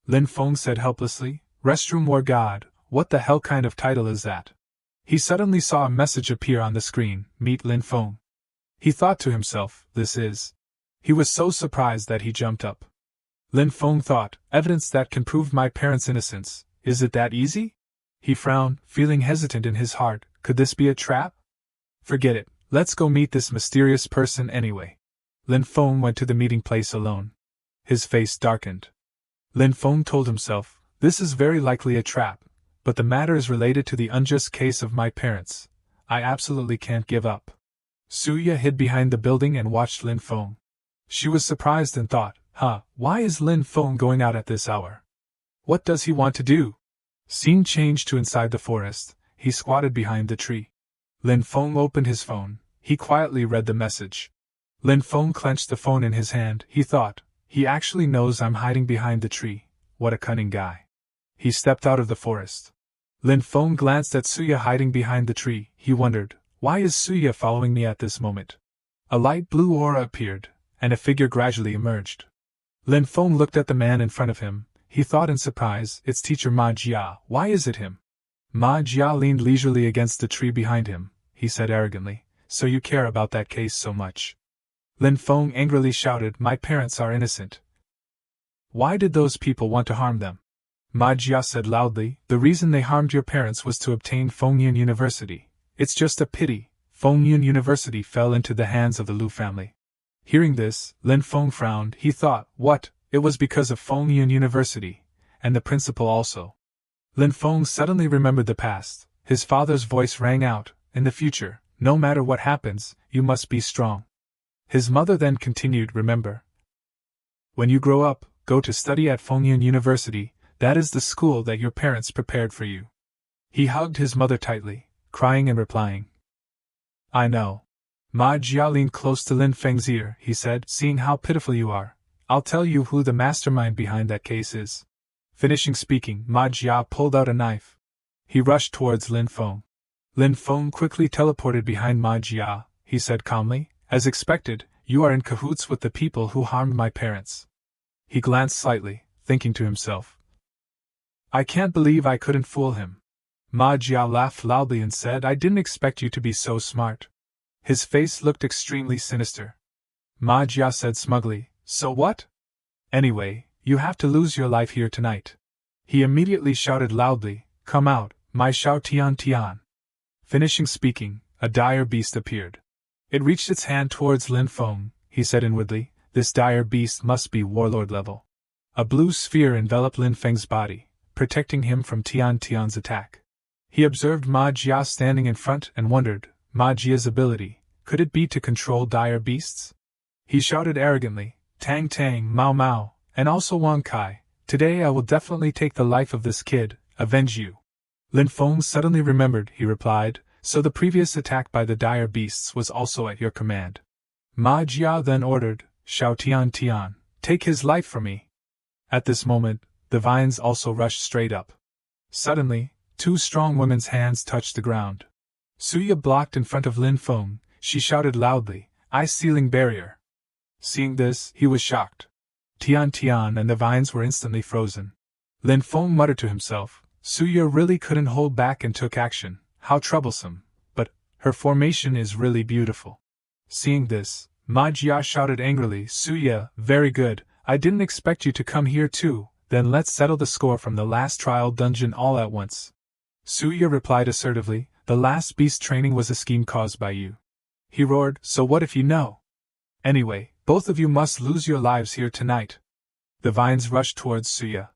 Lin Feng said helplessly, "Restroom or God, what the hell kind of title is that?" He suddenly saw a message appear on the screen, "Meet Lin Feng." He thought to himself, "This is..." He was so surprised that he jumped up. Lin Feng thought, "Evidence that can prove my parents' innocence. Is it that easy?" He frowned, feeling hesitant in his heart. Could this be a trap? Forget it, let's go meet this mysterious person anyway. Lin Feng went to the meeting place alone. His face darkened. Lin Feng told himself, "This is very likely a trap, but the matter is related to the unjust case of my parents. I absolutely can't give up." Suya hid behind the building and watched Lin Feng. She was surprised and thought, why is Lin Feng going out at this hour? What does he want to do? Scene changed to inside the forest. He squatted behind the tree. Lin Feng opened his phone. He quietly read the message. Lin Feng clenched the phone in his hand. He thought, he actually knows I'm hiding behind the tree. What a cunning guy. He stepped out of the forest. Lin Feng glanced at Suya hiding behind the tree. He wondered, why is Suya following me at this moment? A light blue aura appeared, and a figure gradually emerged. Lin Feng looked at the man in front of him. He thought in surprise, it's teacher Ma Jia. Why is it him? Ma Jia leaned leisurely against the tree behind him. He said arrogantly, "So you care about that case so much?" Lin Feng angrily shouted, "My parents are innocent. Why did those people want to harm them?" Ma Jia said loudly, "The reason they harmed your parents was to obtain Fengyun University. It's just a pity, Fengyun University fell into the hands of the Lu family." Hearing this, Lin Feng frowned. He thought, what? It was because of Fengyun University, and the principal also. Lin Feng suddenly remembered the past. His father's voice rang out, "In the future, no matter what happens, you must be strong." His mother then continued, "Remember, when you grow up, go to study at Fengyun University, that is the school that your parents prepared for you." He hugged his mother tightly, crying and replying, "I know." Ma Jia leaned close to Lin Feng's ear. He said, "Seeing how pitiful you are, I'll tell you who the mastermind behind that case is." Finishing speaking, Ma Jia pulled out a knife. He rushed towards Lin Feng. Lin Feng quickly teleported behind Ma Jia. He said calmly, "As expected, you are in cahoots with the people who harmed my parents." He glanced slightly, thinking to himself, "I can't believe I couldn't fool him." Ma Jia laughed loudly and said, "I didn't expect you to be so smart." His face looked extremely sinister. Ma Jia said smugly, "So what? Anyway, you have to lose your life here tonight." He immediately shouted loudly, "Come out, my Xiao Tian Tian." Finishing speaking, a dire beast appeared. It reached its hand towards Lin Feng. He said inwardly, "This dire beast must be warlord level." A blue sphere enveloped Lin Feng's body, protecting him from Tian Tian's attack. He observed Ma Jia standing in front and wondered, Ma Jia's ability, could it be to control dire beasts? He shouted arrogantly, "Tang Tang, Mao Mao, and also Wang Kai, today I will definitely take the life of this kid, avenge you." Lin Feng suddenly remembered. He replied, "So the previous attack by the dire beasts was also at your command." Ma Jia then ordered, "Xiao Tian Tian, take his life from me." At this moment, the vines also rushed straight up. Suddenly, two strong women's hands touched the ground. Suya blocked in front of Lin Feng. She shouted loudly, "Ice ceiling barrier." Seeing this, he was shocked. Tian Tian and the vines were instantly frozen. Lin Feng muttered to himself, "Suya really couldn't hold back and took action. How troublesome, but her formation is really beautiful." Seeing this, Ma Jia shouted angrily, "Suya, very good, I didn't expect you to come here too, then let's settle the score from the last trial dungeon all at once." Suya replied assertively, the last beast training was a scheme caused by you. He roared, so what if you know? Anyway, both of you must lose your lives here tonight. The vines rushed towards Suya.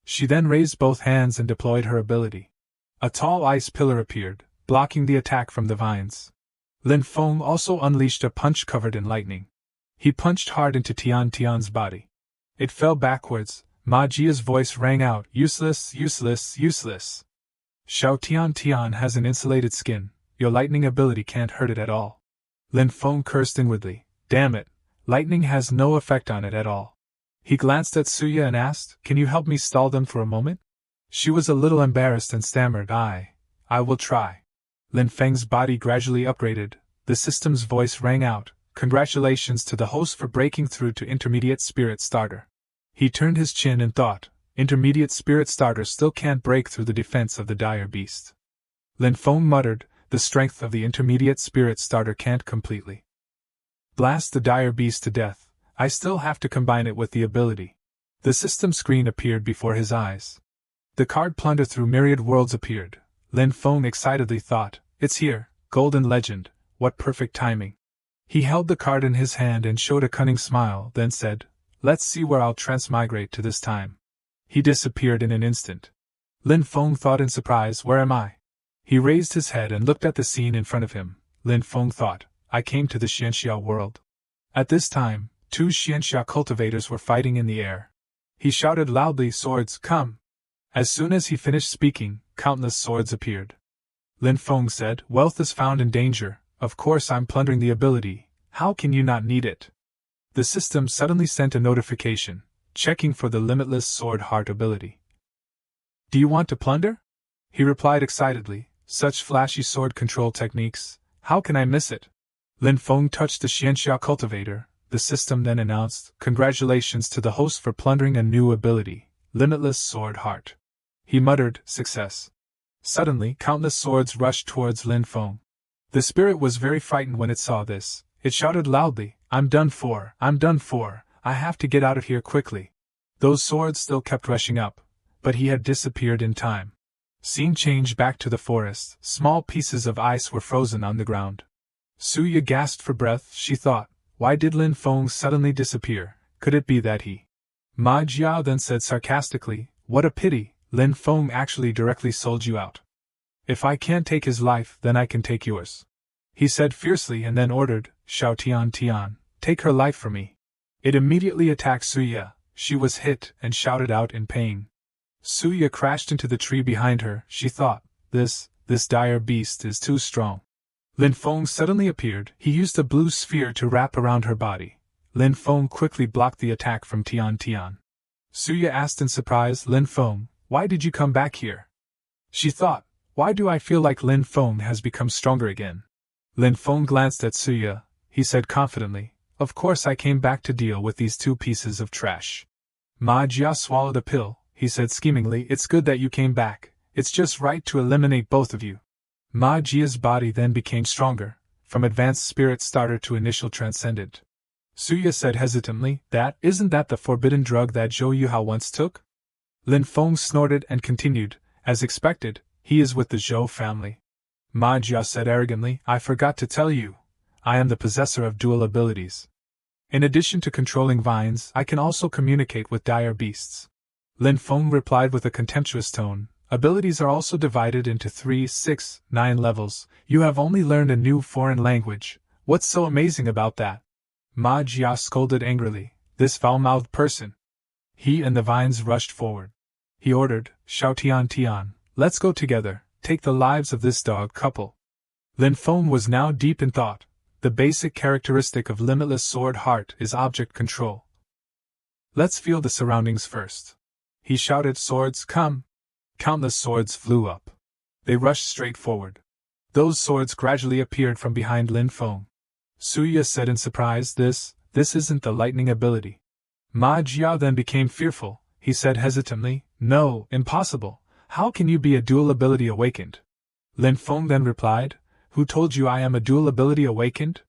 She then raised both hands and deployed her ability. A tall ice pillar appeared, blocking the attack from the vines. Lin Feng also unleashed a punch covered in lightning. He punched hard into Tian Tian's body. It fell backwards. Ma Jia's voice rang out, useless, useless, useless. Xiao Tian Tian has an insulated skin, your lightning ability can't hurt it at all. Lin Feng cursed inwardly, damn it, lightning has no effect on it at all. He glanced at Suya and asked, can you help me stall them for a moment? She was a little embarrassed and stammered, I will try. Lin Feng's body gradually upgraded, the system's voice rang out, congratulations to the host for breaking through to Intermediate Spirit Starter. He turned his chin and thought, Intermediate Spirit Starter still can't break through the defense of the dire beast. Lin Feng muttered, the strength of the Intermediate Spirit Starter can't completely blast the dire beast to death, I still have to combine it with the ability. The system screen appeared before his eyes. The card Plunder through myriad worlds appeared. Lin Feng excitedly thought, it's here, Golden Legend, what perfect timing. He held the card in his hand and showed a cunning smile, then said, let's see where I'll transmigrate to this time. He disappeared in an instant. Lin Feng thought in surprise, where am I? He raised his head and looked at the scene in front of him. Lin Feng thought, I came to the Xianxia world. At this time, 2 Xianxia cultivators were fighting in the air. He shouted loudly, swords, come! As soon as he finished speaking, countless swords appeared. Lin Feng said, wealth is found in danger, of course I'm plundering the ability, how can you not need it? The system suddenly sent a notification, checking for the limitless sword heart ability. Do you want to plunder? He replied excitedly, such flashy sword control techniques, how can I miss it? Lin Feng touched the Xianxia cultivator. The system then announced, congratulations to the host for plundering a new ability, limitless sword heart. He muttered, success. Suddenly, countless swords rushed towards Lin Feng. The spirit was very frightened when it saw this. It shouted loudly, I'm done for, I have to get out of here quickly. Those swords still kept rushing up, but he had disappeared in time. Scene changed back to the forest, small pieces of ice were frozen on the ground. Suya gasped for breath, she thought, why did Lin Feng suddenly disappear, could it be that he? Ma Jia then said sarcastically, what a pity, Lin Feng actually directly sold you out. If I can't take his life, then I can take yours. He said fiercely and then ordered, Xiao Tian Tian, take her life from me. It immediately attacked Suya, she was hit and shouted out in pain. Suya crashed into the tree behind her, she thought, this dire beast is too strong. Lin Feng suddenly appeared, he used a blue sphere to wrap around her body. Lin Feng quickly blocked the attack from Tian Tian. Suya asked in surprise, Lin Feng, why did you come back here? She thought, why do I feel like Lin Feng has become stronger again? Lin Feng glanced at Suya, he said confidently, of course I came back to deal with these 2 pieces of trash. Ma Jia swallowed a pill, he said schemingly, it's good that you came back, it's just right to eliminate both of you. Ma Jia's body then became stronger, from advanced spirit starter to initial transcendent. Suya said hesitantly, isn't that the forbidden drug that Zhou Yuhao once took? Lin Feng snorted and continued, as expected, he is with the Zhou family. Ma Jia said arrogantly, I forgot to tell you, I am the possessor of dual abilities. In addition to controlling vines, I can also communicate with dire beasts. Lin Feng replied with a contemptuous tone, abilities are also divided into 3, 6, 9 levels, you have only learned a new foreign language, what's so amazing about that? Ma Jia scolded angrily, this foul-mouthed person. He and the vines rushed forward. He ordered, Xiao Tian Tian, let's go together, take the lives of this dog couple. Lin Feng was now deep in thought. The basic characteristic of limitless sword heart is object control. Let's feel the surroundings first. He shouted, swords, come! Countless swords flew up. They rushed straight forward. Those swords gradually appeared from behind Lin Feng. Suya said in surprise, this isn't the lightning ability. Ma Jia then became fearful, he said hesitantly, no, impossible, how can you be a dual ability awakened? Lin Feng then replied, who told you I am a dual ability awakened?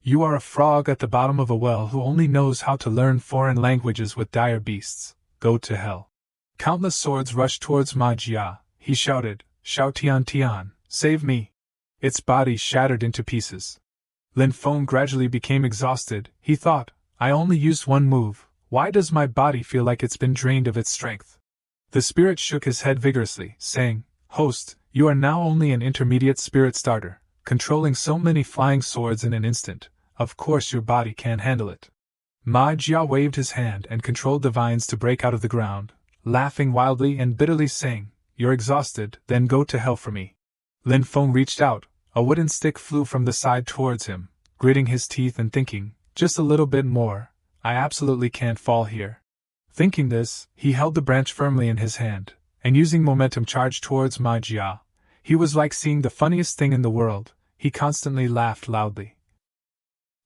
You are a frog at the bottom of a well who only knows how to learn foreign languages with dire beasts, go to hell. Countless swords rushed towards Ma Jia, he shouted, Xiao Tian Tian, save me! Its body shattered into pieces. Lin Feng gradually became exhausted. He thought, I only used one move, why does my body feel like it's been drained of its strength? The spirit shook his head vigorously, saying, Host, you are now only an intermediate spirit starter, controlling so many flying swords in an instant. Of course your body can't handle it. Ma Jia waved his hand and controlled the vines to break out of the ground, laughing wildly and bitterly saying, You're exhausted, then go to hell for me. Lin Feng reached out, a wooden stick flew from the side towards him, gritting his teeth and thinking, just a little bit more, I absolutely can't fall here. Thinking this, he held the branch firmly in his hand, and using momentum charged towards Ma Jia. He was like seeing the funniest thing in the world, he constantly laughed loudly,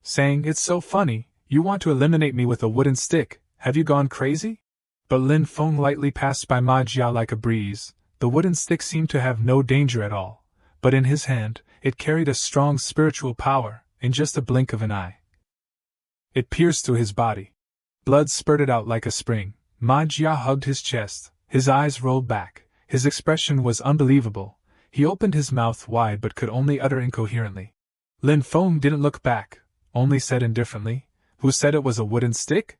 saying, It's so funny, you want to eliminate me with a wooden stick, have you gone crazy? But Lin Feng lightly passed by Ma Jia like a breeze. The wooden stick seemed to have no danger at all, but in his hand, it carried a strong spiritual power. In just a blink of an eye, it pierced through his body. Blood spurted out like a spring. Ma Jia hugged his chest, his eyes rolled back, his expression was unbelievable. He opened his mouth wide but could only utter incoherently. Lin Feng didn't look back, only said indifferently, Who said it was a wooden stick?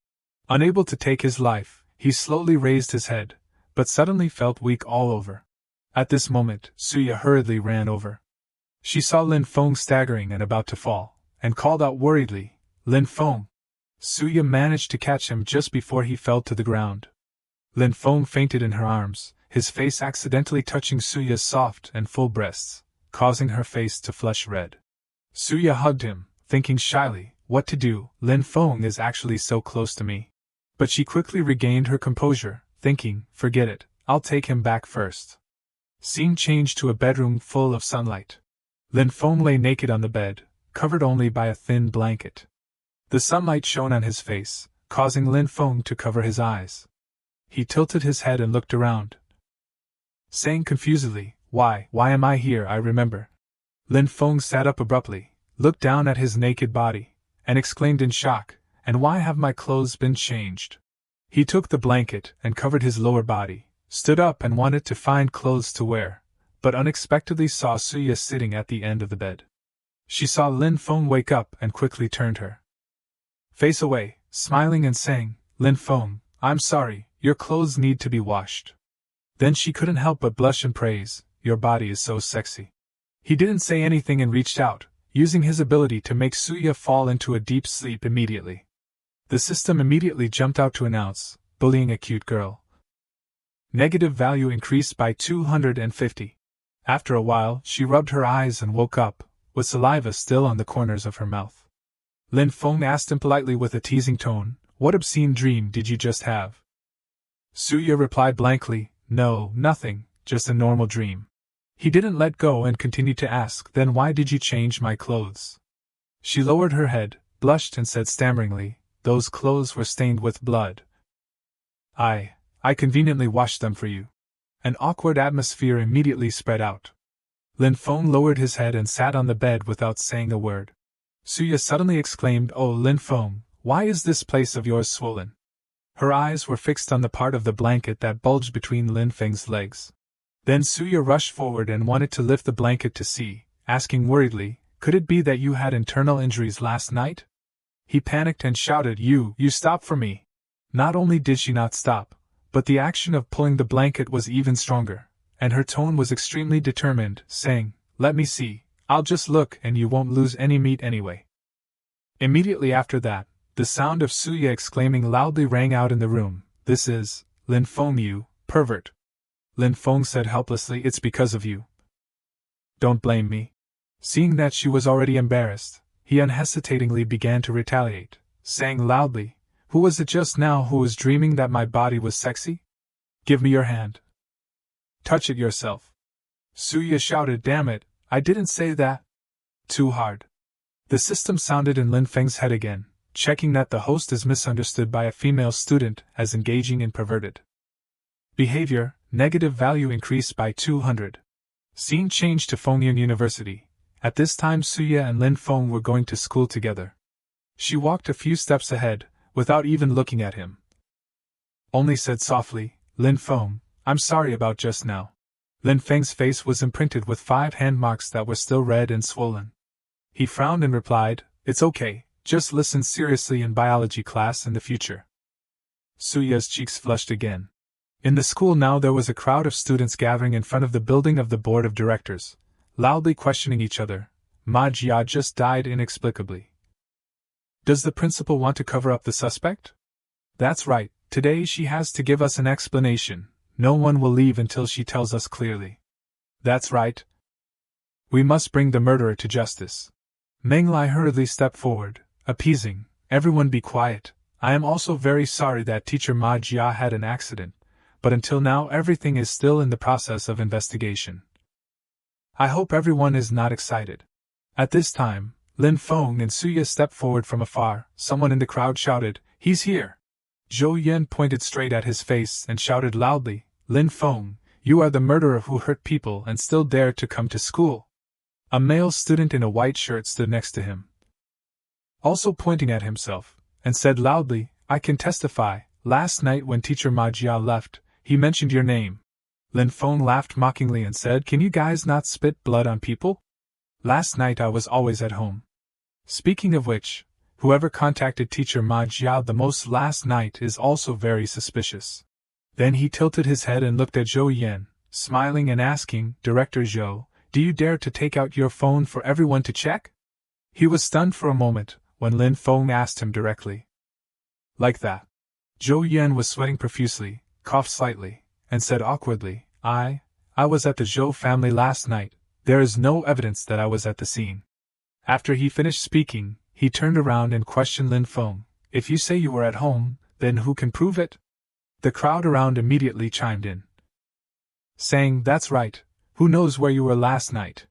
Unable to take his life, he slowly raised his head, but suddenly felt weak all over. At this moment, Suya hurriedly ran over. She saw Lin Feng staggering and about to fall, and called out worriedly, Lin Feng. Suya managed to catch him just before he fell to the ground. Lin Feng fainted in her arms, his face accidentally touching Suya's soft and full breasts, causing her face to flush red. Suya hugged him, thinking shyly, what to do, Lin Feng is actually so close to me. But she quickly regained her composure, thinking, forget it, I'll take him back first. Scene changed to a bedroom full of sunlight. Lin Feng lay naked on the bed, covered only by a thin blanket. The sunlight shone on his face, causing Lin Feng to cover his eyes. He tilted his head and looked around, saying confusedly, Why am I here? I remember. Lin Feng sat up abruptly, looked down at his naked body, and exclaimed in shock, And why have my clothes been changed? He took the blanket and covered his lower body, stood up and wanted to find clothes to wear, but unexpectedly saw Suya sitting at the end of the bed. She saw Lin Feng wake up and quickly turned her face away, smiling and saying, Lin Feng, I'm sorry, your clothes need to be washed. Then she couldn't help but blush and praise, Your body is so sexy. He didn't say anything and reached out, using his ability to make Suya fall into a deep sleep immediately. The system immediately jumped out to announce, bullying a cute girl. Negative value increased by 250. After a while, she rubbed her eyes and woke up, with saliva still on the corners of her mouth. Lin Feng asked impolitely with a teasing tone, What obscene dream did you just have? Suya replied blankly, No, nothing, just a normal dream. He didn't let go and continued to ask, Then why did you change my clothes? She lowered her head, blushed and said stammeringly, Those clothes were stained with blood. I conveniently washed them for you. An awkward atmosphere immediately spread out. Lin Feng lowered his head and sat on the bed without saying a word. Suya suddenly exclaimed, Oh Lin Feng, why is this place of yours swollen? Her eyes were fixed on the part of the blanket that bulged between Lin Feng's legs. Then Suya rushed forward and wanted to lift the blanket to see, asking worriedly, Could it be that you had internal injuries last night? He panicked and shouted, You stop for me. Not only did she not stop, but the action of pulling the blanket was even stronger, and her tone was extremely determined, saying, Let me see, I'll just look and you won't lose any meat anyway. Immediately after that, the sound of Suya exclaiming loudly rang out in the room, This is, Lin Feng, you pervert. Lin Feng said helplessly, It's because of you. Don't blame me. Seeing that she was already embarrassed, he unhesitatingly began to retaliate, saying loudly, Who was it just now who was dreaming that my body was sexy? Give me your hand. Touch it yourself. Suya shouted, Damn it, I didn't say that. Too hard. The system sounded in Lin Feng's head again, checking that the host is misunderstood by a female student as engaging in perverted behavior. Negative value increased by 200. Scene changed to Fengyun University. At this time Suya and Lin Feng were going to school together. She walked a few steps ahead, without even looking at him. Only said softly, Lin Feng, I'm sorry about just now. Lin Feng's face was imprinted with 5 hand marks that were still red and swollen. He frowned and replied, "It's okay, just listen seriously in biology class in the future." Suya's cheeks flushed again. In the school now there was a crowd of students gathering in front of the building of the board of directors, loudly questioning each other. Ma Jia just died inexplicably. Does the principal want to cover up the suspect? That's right, today she has to give us an explanation. No one will leave until she tells us clearly. That's right. We must bring the murderer to justice. Meng Lai hurriedly stepped forward, appeasing. Everyone be quiet. I am also very sorry that teacher Ma Jia had an accident, but until now everything is still in the process of investigation. I hope everyone is not excited. At this time, Lin Feng and Suya stepped forward from afar. Someone in the crowd shouted, "He's here!" Zhou Yan pointed straight at his face and shouted loudly, "Lin Feng, you are the murderer who hurt people and still dare to come to school." A male student in a white shirt stood next to him, also pointing at himself, and said loudly, "I can testify, last night when teacher Ma Jia left, he mentioned your name." Lin Feng laughed mockingly and said, "Can you guys not spit blood on people? Last night I was always at home. Speaking of which, whoever contacted teacher Ma Jia the most last night is also very suspicious." Then he tilted his head and looked at Zhou Yan, smiling and asking, "Director Zhou, do you dare to take out your phone for everyone to check?" He was stunned for a moment when Lin Feng asked him directly. Like that. Zhou Yan was sweating profusely, coughed slightly, and said awkwardly, I was at the Zhou family last night. There is no evidence that I was at the scene." After he finished speaking, he turned around and questioned Lin Feng, "If you say you were at home, then who can prove it?" The crowd around immediately chimed in, saying, "That's right, who knows where you were last night?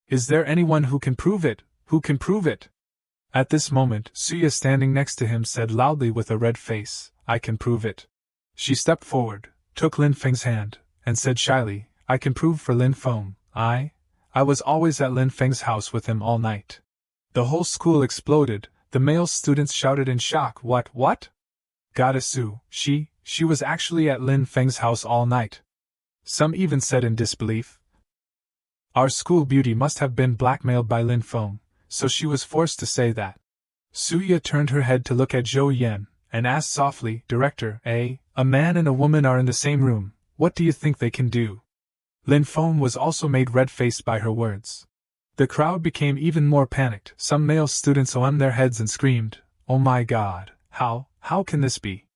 Is there anyone who can prove it? Who can prove it?" At this moment, Suya standing next to him said loudly with a red face, "I can prove it." She stepped forward, took Lin Feng's hand, and said shyly, "I can prove for Lin Feng, I was always at Lin Feng's house with him all night." The whole school exploded. The male students shouted in shock, What? Goddess Su, she was actually at Lin Feng's house all night." Some even said in disbelief, "Our school beauty must have been blackmailed by Lin Feng, so she was forced to say that." Suya turned her head to look at Zhou Yan, and asked softly, "Director, a man and a woman are in the same room, what do you think they can do?" Lin Feng was also made red-faced by her words. The crowd became even more panicked. Some male students hung their heads and screamed, "Oh my God, how can this be?"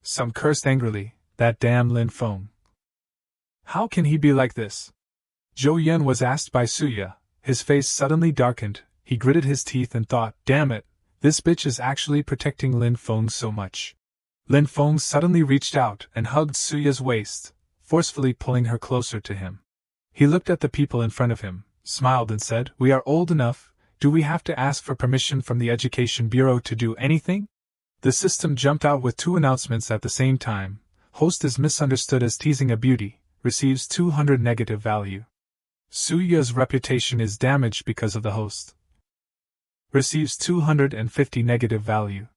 Some cursed angrily, "That damn Lin Feng. How can he be like this?" Zhou Yan was asked by Suya. His face suddenly darkened. He gritted his teeth and thought, "Damn it, this bitch is actually protecting Lin Feng so much." Lin Feng suddenly reached out and hugged Suya's waist, forcefully pulling her closer to him. He looked at the people in front of him, smiled and said, "We are old enough, do we have to ask for permission from the Education Bureau to do anything?" The system jumped out with 2 announcements at the same time. Host is misunderstood as teasing a beauty, receives 200 negative value. Suya's reputation is damaged because of the host. Receives 250 negative value.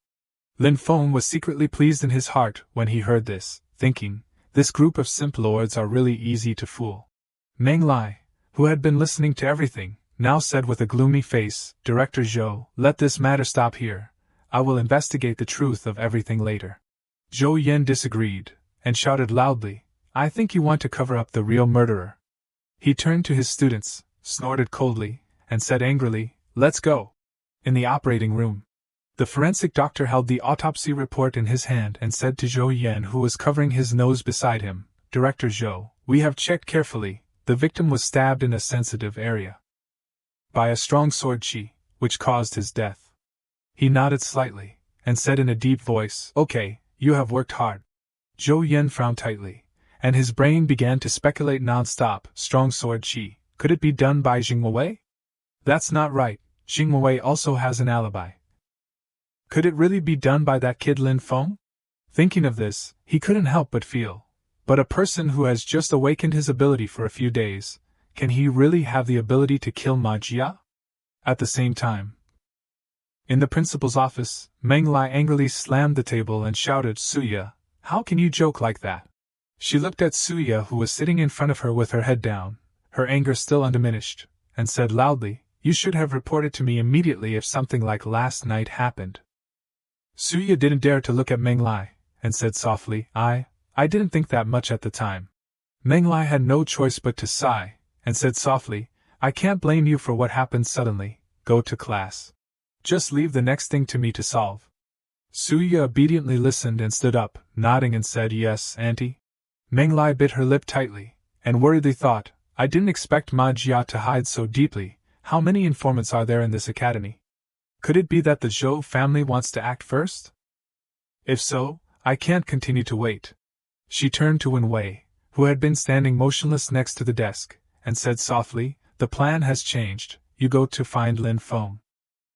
Lin Feng was secretly pleased in his heart when he heard this, thinking, this group of simp lords are really easy to fool. Meng Lai, who had been listening to everything, now said with a gloomy face, "Director Zhou, let this matter stop here. I will investigate the truth of everything later." Zhou Yan disagreed, and shouted loudly, "I think you want to cover up the real murderer." He turned to his students, snorted coldly, and said angrily, "Let's go." In the operating room, the forensic doctor held the autopsy report in his hand and said to Zhou Yan, who was covering his nose beside him, "Director Zhou, we have checked carefully. The victim was stabbed in a sensitive area by a strong sword chi, which caused his death." He nodded slightly, and said in a deep voice, "Okay, you have worked hard." Zhou Yan frowned tightly, and his brain began to speculate non-stop. Strong sword chi, could it be done by Jingwei? That's not right, Jingwei also has an alibi. Could it really be done by that kid Lin Feng? Thinking of this, he couldn't help but feel, but a person who has just awakened his ability for a few days, can he really have the ability to kill Ma Jia? At the same time, in the principal's office, Meng Lai angrily slammed the table and shouted, "Suya, how can you joke like that? She looked at Suya, who was sitting in front of her with her head down, her anger still undiminished, and said loudly, "You should have reported to me immediately if something like last night happened." Suya didn't dare to look at Menglai, and said softly, I didn't think that much at the time." Menglai had no choice but to sigh, and said softly, "I can't blame you for what happened suddenly. Go to class. Just leave the next thing to me to solve." Suya obediently listened and stood up, nodding and said, "Yes, auntie." Menglai bit her lip tightly, and worriedly thought, "I didn't expect Ma Jia to hide so deeply. How many informants are there in this academy? Could it be that the Zhou family wants to act first? If so, I can't continue to wait." She turned to Wen Wei, who had been standing motionless next to the desk, and said softly, "The plan has changed. You go to find Lin Feng."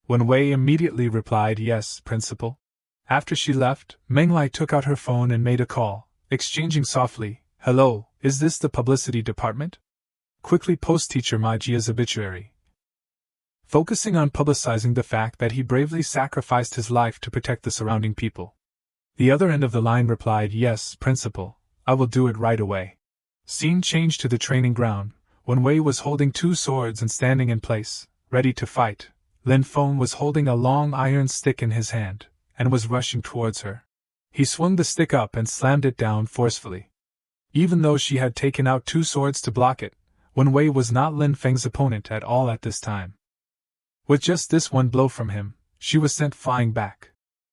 Wen Wei immediately replied, "Yes, Principal." After she left, Menglai took out her phone and made a call, exchanging softly, "Hello, is this the publicity department? Quickly post teacher Ma Jia's obituary," focusing on publicizing the fact that he bravely sacrificed his life to protect the surrounding people. The other end of the line replied, "Yes, Principal, I will do it right away." Scene changed to the training ground. Wen Wei was holding 2 swords and standing in place, ready to fight. Lin Feng was holding a long iron stick in his hand, and was rushing towards her. He swung the stick up and slammed it down forcefully. Even though she had taken out 2 swords to block it, Wen Wei was not Lin Feng's opponent at all at this time. With just this one blow from him, she was sent flying back.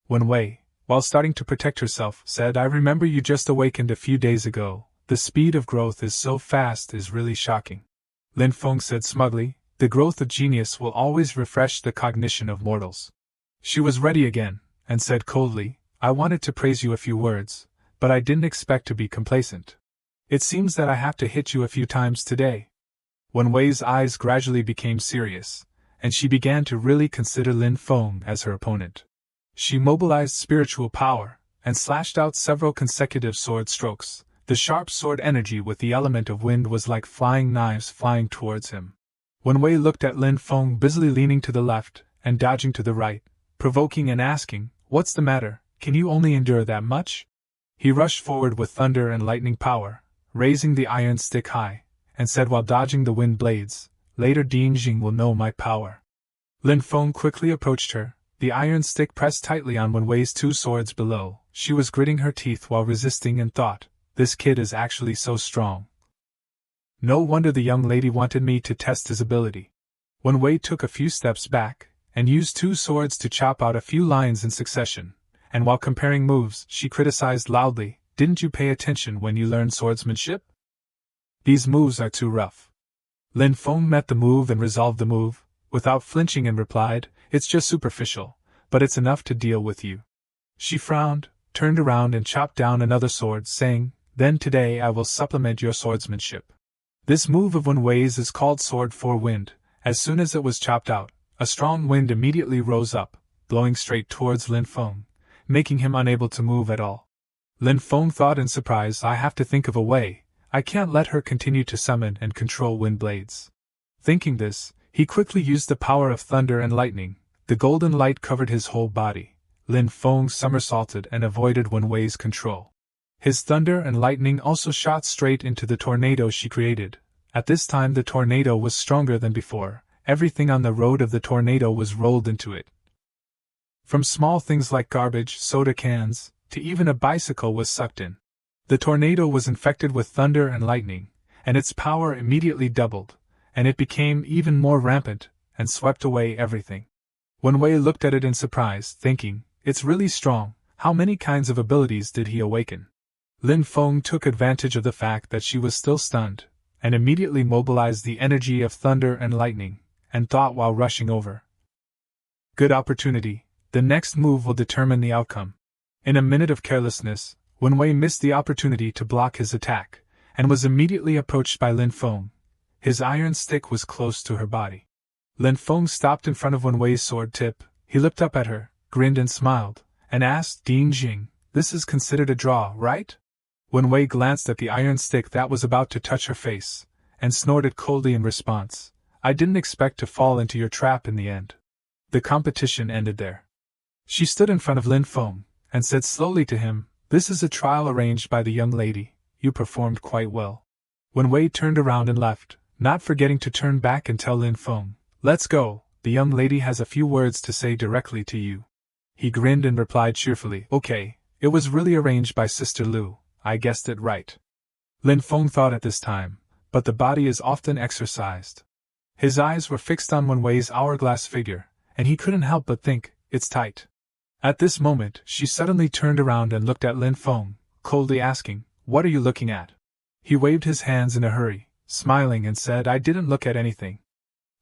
Wen Wei, while starting to protect herself, said, "I remember you just awakened a few days ago. The speed of growth is so fast is really shocking." Lin Feng said smugly, "The growth of genius will always refresh the cognition of mortals." She was ready again, and said coldly, "I wanted to praise you a few words, but I didn't expect to be complacent. It seems that I have to hit you a few times today." Wen Wei's eyes gradually became serious, and she began to really consider Lin Feng as her opponent. She mobilized spiritual power, and slashed out several consecutive sword strokes. The sharp sword energy with the element of wind was like flying knives flying towards him. Wen Wei looked at Lin Feng busily leaning to the left, and dodging to the right, provoking and asking, "What's the matter, can you only endure that much?" He rushed forward with thunder and lightning power, raising the iron stick high, and said while dodging the wind blades, "Later Ding Jing will know my power." Lin Feng quickly approached her, the iron stick pressed tightly on Wen Wei's 2 swords below. She was gritting her teeth while resisting and thought, "This kid is actually so strong. No wonder the young lady wanted me to test his ability." Wen Wei took a few steps back, and used 2 swords to chop out a few lines in succession, and while comparing moves, she criticized loudly, "Didn't you pay attention when you learned swordsmanship? These moves are too rough." Lin Feng met the move and resolved the move, without flinching, and replied, "It's just superficial, but it's enough to deal with you." She frowned, turned around and chopped down another sword, saying, "Then today I will supplement your swordsmanship." This move of Wen Wei's is called Sword for Wind. As soon as it was chopped out, a strong wind immediately rose up, blowing straight towards Lin Feng, making him unable to move at all. Lin Feng thought in surprise, "I have to think of a way. I can't let her continue to summon and control wind blades." Thinking this, he quickly used the power of thunder and lightning. The golden light covered his whole body. Lin Feng somersaulted and avoided Wen Wei's control. His thunder and lightning also shot straight into the tornado she created. At this time the tornado was stronger than before. Everything on the road of the tornado was rolled into it. From small things like garbage, soda cans, to even a bicycle was sucked in. The tornado was infected with thunder and lightning, and its power immediately doubled, and it became even more rampant, and swept away everything. Wen Wei looked at it in surprise, thinking, "It's really strong. How many kinds of abilities did he awaken?" Lin Feng took advantage of the fact that she was still stunned, and immediately mobilized the energy of thunder and lightning, and thought while rushing over, "Good opportunity. The next move will determine the outcome." In a minute of carelessness, Wen Wei missed the opportunity to block his attack, and was immediately approached by Lin Feng. His iron stick was close to her body. Lin Feng stopped in front of Wen Wei's sword tip. He looked up at her, grinned and smiled, and asked, "Ding Jing, this is considered a draw, right?" Wen Wei glanced at the iron stick that was about to touch her face, and snorted coldly in response, "I didn't expect to fall into your trap in the end." The competition ended there. She stood in front of Lin Feng, and said slowly to him, "This is a trial arranged by the young lady. you performed quite well. Wen Wei turned around and left, not forgetting to turn back and tell Lin Feng, "Let's go, the young lady has a few words to say directly to you." He grinned and replied cheerfully, "Okay, it was really arranged by Sister Lu, I guessed it right." Lin Feng thought at this time, but the body is often exercised. His eyes were fixed on Wen Wei's hourglass figure, and he couldn't help but think, it's tight. At this moment, she suddenly turned around and looked at Lin Feng, coldly asking, "What are you looking at?" He waved his hands in a hurry, smiling and said, "I didn't look at anything."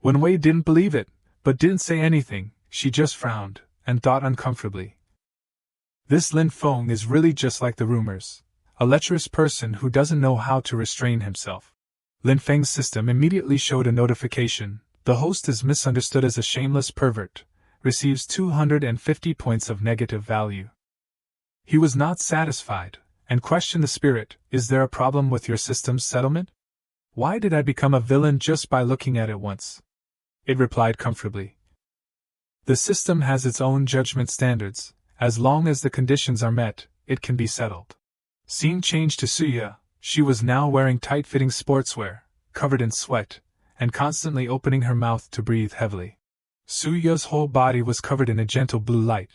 Wen Wei didn't believe it, but didn't say anything. She just frowned, and thought uncomfortably. This Lin Feng is really just like the rumors. A lecherous person who doesn't know how to restrain himself. Lin Feng's system immediately showed a notification. The host is misunderstood as a shameless pervert. Receives 250 points of negative value. He was not satisfied, and questioned the spirit, "Is there a problem with your system's settlement? Why did I become a villain just by looking at it once?" It replied comfortably. The system has its own judgment standards. As long as the conditions are met, it can be settled. Scene changed to Suya. She was now wearing tight-fitting sportswear, covered in sweat, and constantly opening her mouth to breathe heavily. Suya's whole body was covered in a gentle blue light,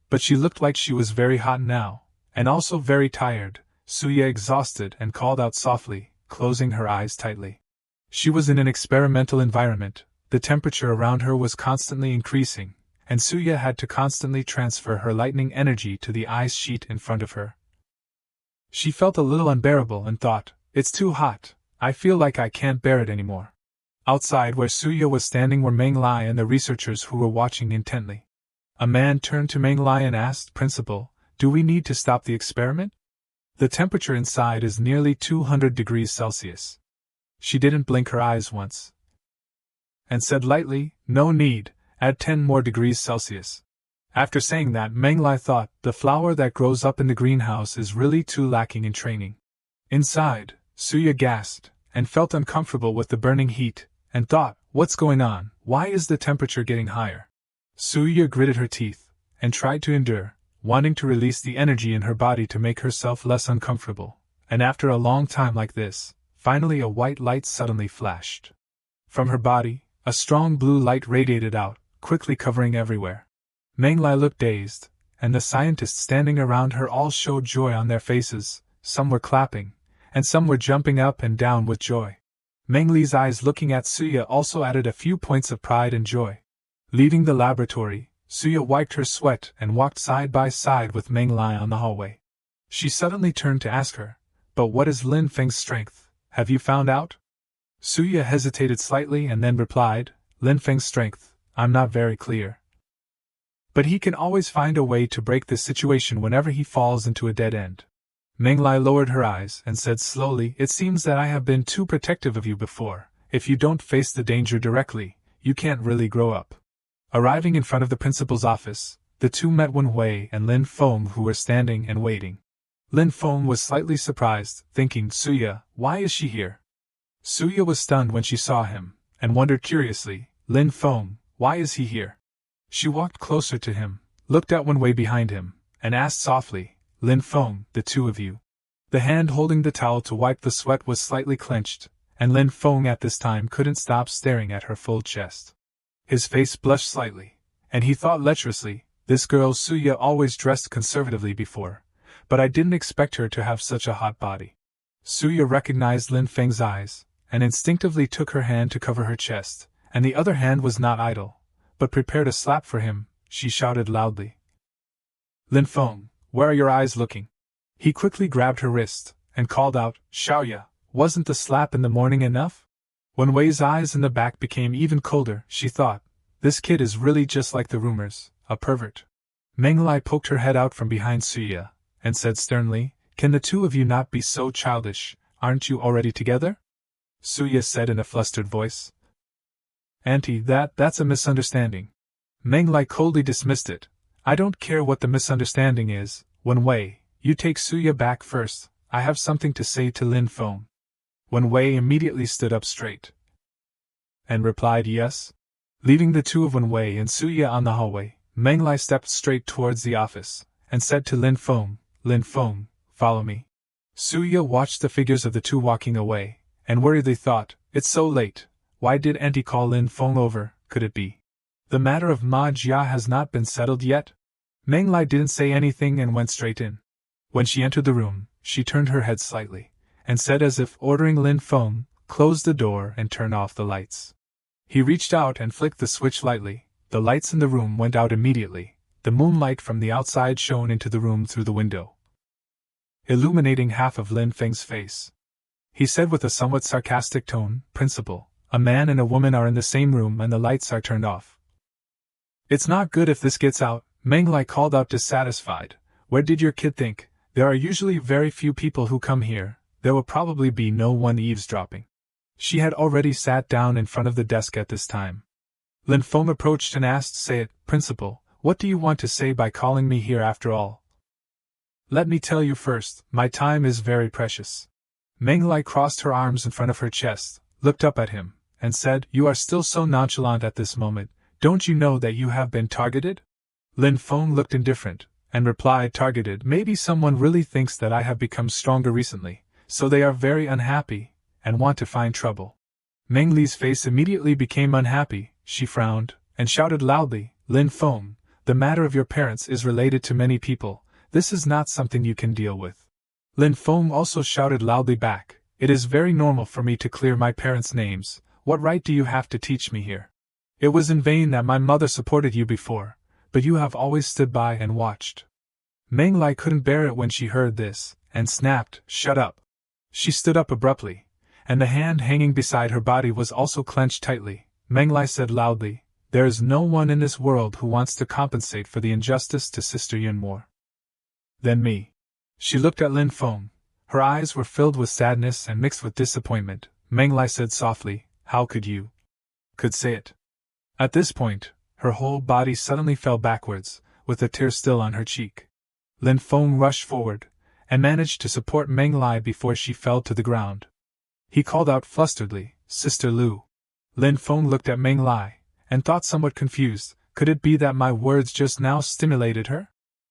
but she looked like she was very hot now, and also very tired. Suya exhausted and called out softly, closing her eyes tightly. She was in an experimental environment. The temperature around her was constantly increasing, and Suya had to constantly transfer her lightning energy to the ice sheet in front of her. She felt a little unbearable and thought, "It's too hot, I feel like I can't bear it anymore." Outside where Suya was standing were Meng Lai and the researchers who were watching intently. A man turned to Meng Lai and asked, "Principal, do we need to stop the experiment? The temperature inside is nearly 200 degrees Celsius." She didn't blink her eyes once, and said lightly, "No need, add 10 more degrees Celsius." After saying that, Meng Lai thought, the flower that grows up in the greenhouse is really too lacking in training. Inside, Suya gasped, and felt uncomfortable with the burning heat, and thought, "What's going on? Why is the temperature getting higher?" Suya gritted her teeth, and tried to endure, wanting to release the energy in her body to make herself less uncomfortable, and after a long time like this, finally a white light suddenly flashed. From her body, a strong blue light radiated out, quickly covering everywhere. Meng Lai looked dazed, and the scientists standing around her all showed joy on their faces. Some were clapping, and some were jumping up and down with joy. Meng Li's eyes looking at Suya also added a few points of pride and joy. Leaving the laboratory, Suya wiped her sweat and walked side by side with Meng Lai on the hallway. She suddenly turned to ask her, "But what is Lin Feng's strength? Have you found out?" Suya hesitated slightly and then replied, "Lin Feng's strength, I'm not very clear. But he can always find a way to break this situation whenever he falls into a dead end." Meng Lai lowered her eyes and said slowly, "It seems that I have been too protective of you before. If you don't face the danger directly, you can't really grow up." Arriving in front of the principal's office, the two met Wen Hui and Lin Feng, who were standing and waiting. Lin Feng was slightly surprised, thinking, "Suya, why is she here?" Suya was stunned when she saw him, and wondered curiously, "Lin Feng, why is he here?" She walked closer to him, looked at Wen Hui behind him, and asked softly, "Lin Feng, the two of you." The hand holding the towel to wipe the sweat was slightly clenched, and Lin Feng at this time couldn't stop staring at her full chest. His face blushed slightly, and he thought lecherously, "This girl Suya always dressed conservatively before, but I didn't expect her to have such a hot body." Suya recognized Lin Feng's eyes, and instinctively took her hand to cover her chest, and the other hand was not idle, but prepared a slap for him. She shouted loudly, "Lin Feng, where are your eyes looking?" He quickly grabbed her wrist, and called out, "Xiaoya, wasn't the slap in the morning enough?" Wen Wei's eyes in the back became even colder. She thought, "This kid is really just like the rumors, a pervert." Meng Lai poked her head out from behind Suya, and said sternly, "Can the two of you not be so childish? Aren't you already together?" Suya said in a flustered voice, "Auntie, that's a misunderstanding." Meng Lai coldly dismissed it. "I don't care what the misunderstanding is. Wen Wei, you take Suya back first. I have something to say to Lin Feng." Wen Wei immediately stood up straight and replied yes. Leaving the two of Wen Wei and Suya on the hallway, Meng Lai stepped straight towards the office, and said to Lin Feng, "Lin Feng, follow me." Suya watched the figures of the two walking away, and worriedly thought, it's so late. Why did Auntie call Lin Feng over? Could it be the matter of Ma Jia has not been settled yet? Meng Lai didn't say anything and went straight in. When she entered the room, she turned her head slightly, and said as if ordering Lin Feng, close the door and turn off the lights. He reached out and flicked the switch lightly. The lights in the room went out immediately. The moonlight from the outside shone into the room through the window, illuminating half of Lin Feng's face. He said with a somewhat sarcastic tone, Principal, a man and a woman are in the same room and the lights are turned off. It's not good if this gets out, Meng Lai called out dissatisfied. Where did your kid think? There are usually very few people who come here. There will probably be no one eavesdropping. She had already sat down in front of the desk at this time. Lin Feng approached and asked, Say it, Principal, what do you want to say by calling me here after all? Let me tell you first, my time is very precious. Meng Lai crossed her arms in front of her chest, looked up at him, and said, You are still so nonchalant at this moment. Don't you know that you have been targeted? Lin Feng looked indifferent, and replied, Targeted? Maybe someone really thinks that I have become stronger recently, so they are very unhappy, and want to find trouble. Meng Li's face immediately became unhappy. She frowned, and shouted loudly, Lin Feng, the matter of your parents is related to many people. This is not something you can deal with. Lin Feng also shouted loudly back, It is very normal for me to clear my parents' names. What right do you have to teach me here? It was in vain that my mother supported you before, but you have always stood by and watched. Meng Lai couldn't bear it when she heard this, and snapped, Shut up. She stood up abruptly, and the hand hanging beside her body was also clenched tightly. Meng Lai said loudly, There is no one in this world who wants to compensate for the injustice to Sister Yun more than me. She looked at Lin Feng. Her eyes were filled with sadness and mixed with disappointment. Meng Lai said softly, How could you say it? At this point, her whole body suddenly fell backwards, with a tear still on her cheek. Lin Feng rushed forward, and managed to support Meng Lai before she fell to the ground. He called out flusteredly, Sister Lu. Lin Feng looked at Meng Lai, and thought somewhat confused, could it be that my words just now stimulated her?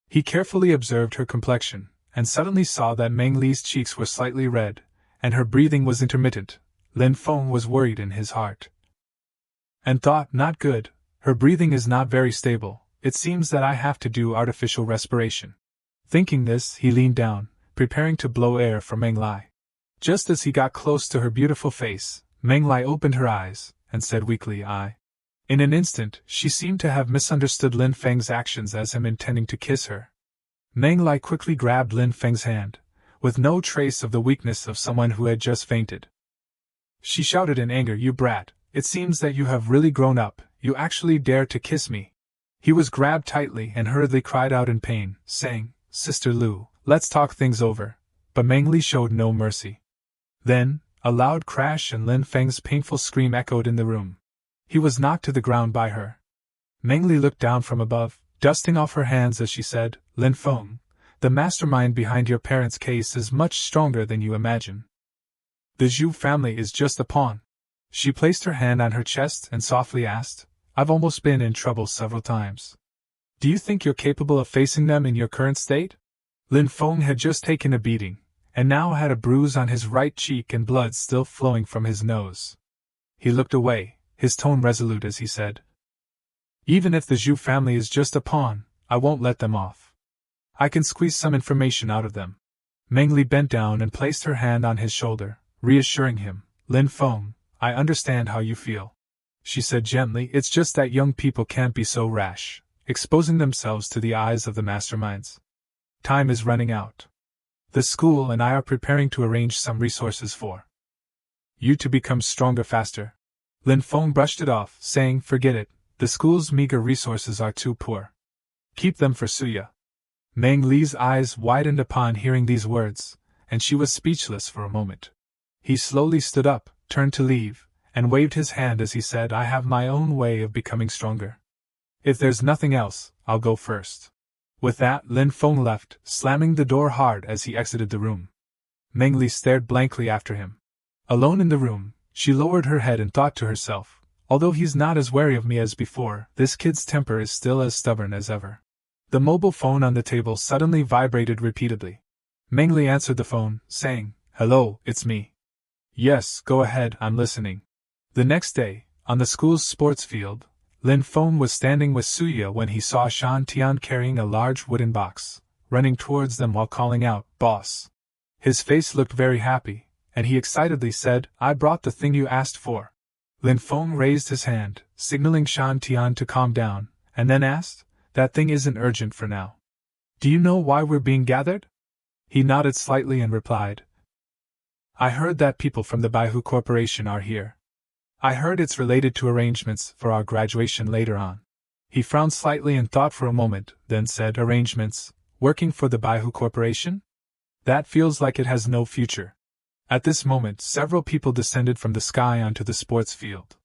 He carefully observed her complexion, and suddenly saw that Meng Li's cheeks were slightly red, and her breathing was intermittent. Lin Feng was worried in his heart, and thought, Not good, her breathing is not very stable, it seems that I have to do artificial respiration. Thinking this, he leaned down, preparing to blow air for Meng Lai. Just as he got close to her beautiful face, Meng Lai opened her eyes, and said weakly, I. In an instant, she seemed to have misunderstood Lin Feng's actions as him intending to kiss her. Meng Lai quickly grabbed Lin Feng's hand, with no trace of the weakness of someone who had just fainted. She shouted in anger, You brat, it seems that you have really grown up, you actually dare to kiss me. He was grabbed tightly and hurriedly cried out in pain, saying, Sister Lu, let's talk things over. But Meng Li showed no mercy. Then, a loud crash and Lin Feng's painful scream echoed in the room. He was knocked to the ground by her. Meng Li looked down from above, dusting off her hands as she said, Lin Feng, the mastermind behind your parents' case is much stronger than you imagine. The Zhu family is just a pawn. She placed her hand on her chest and softly asked, I've almost been in trouble several times. Do you think you're capable of facing them in your current state? Lin Feng had just taken a beating, and now had a bruise on his right cheek and blood still flowing from his nose. He looked away, his tone resolute as he said, Even if the Zhu family is just a pawn, I won't let them off. I can squeeze some information out of them. Meng Li bent down and placed her hand on his shoulder, reassuring him, Lin Feng, I understand how you feel. She said gently, It's just that young people can't be so rash, exposing themselves to the eyes of the masterminds. Time is running out. The school and I are preparing to arrange some resources for you to become stronger faster. Lin Feng brushed it off, saying, Forget it, the school's meager resources are too poor. Keep them for Suya. Meng Li's eyes widened upon hearing these words, and she was speechless for a moment. He slowly stood up, turned to leave, and waved his hand as he said, I have my own way of becoming stronger. If there's nothing else, I'll go first. With that, Lin Feng left, slamming the door hard as he exited the room. Meng Li stared blankly after him. Alone in the room, she lowered her head and thought to herself, Although he's not as wary of me as before, this kid's temper is still as stubborn as ever. The mobile phone on the table suddenly vibrated repeatedly. Meng Li answered the phone, saying, "Hello, it's me." "Yes, go ahead, I'm listening." The next day, on the school's sports field, Lin Feng was standing with Suya when he saw Shan Tian carrying a large wooden box, running towards them while calling out, "Boss." His face looked very happy, and he excitedly said, "I brought the thing you asked for." Lin Feng raised his hand, signaling Shan Tian to calm down, and then asked, "That thing isn't urgent for now. Do you know why we're being gathered?" He nodded slightly and replied, "I heard that people from the Baihu Corporation are here. I heard it's related to arrangements for our graduation later on." He frowned slightly and thought for a moment, then said, "Arrangements? Working for the Baihu Corporation? That feels like it has no future." At this moment, several people descended from the sky onto the sports field.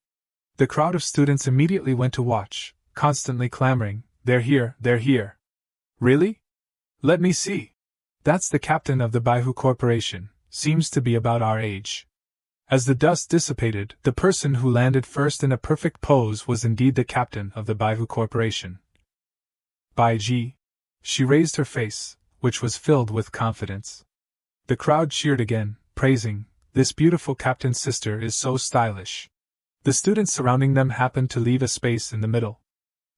The crowd of students immediately went to watch, constantly clamoring, "They're here, they're here." "Really? Let me see." "That's the captain of the Baihu Corporation, seems to be about our age." As the dust dissipated, the person who landed first in a perfect pose was indeed the captain of the Baihu Corporation. "Bai Ji." She raised her face, which was filled with confidence. The crowd cheered again, praising, "This beautiful captain's sister is so stylish." The students surrounding them happened to leave a space in the middle.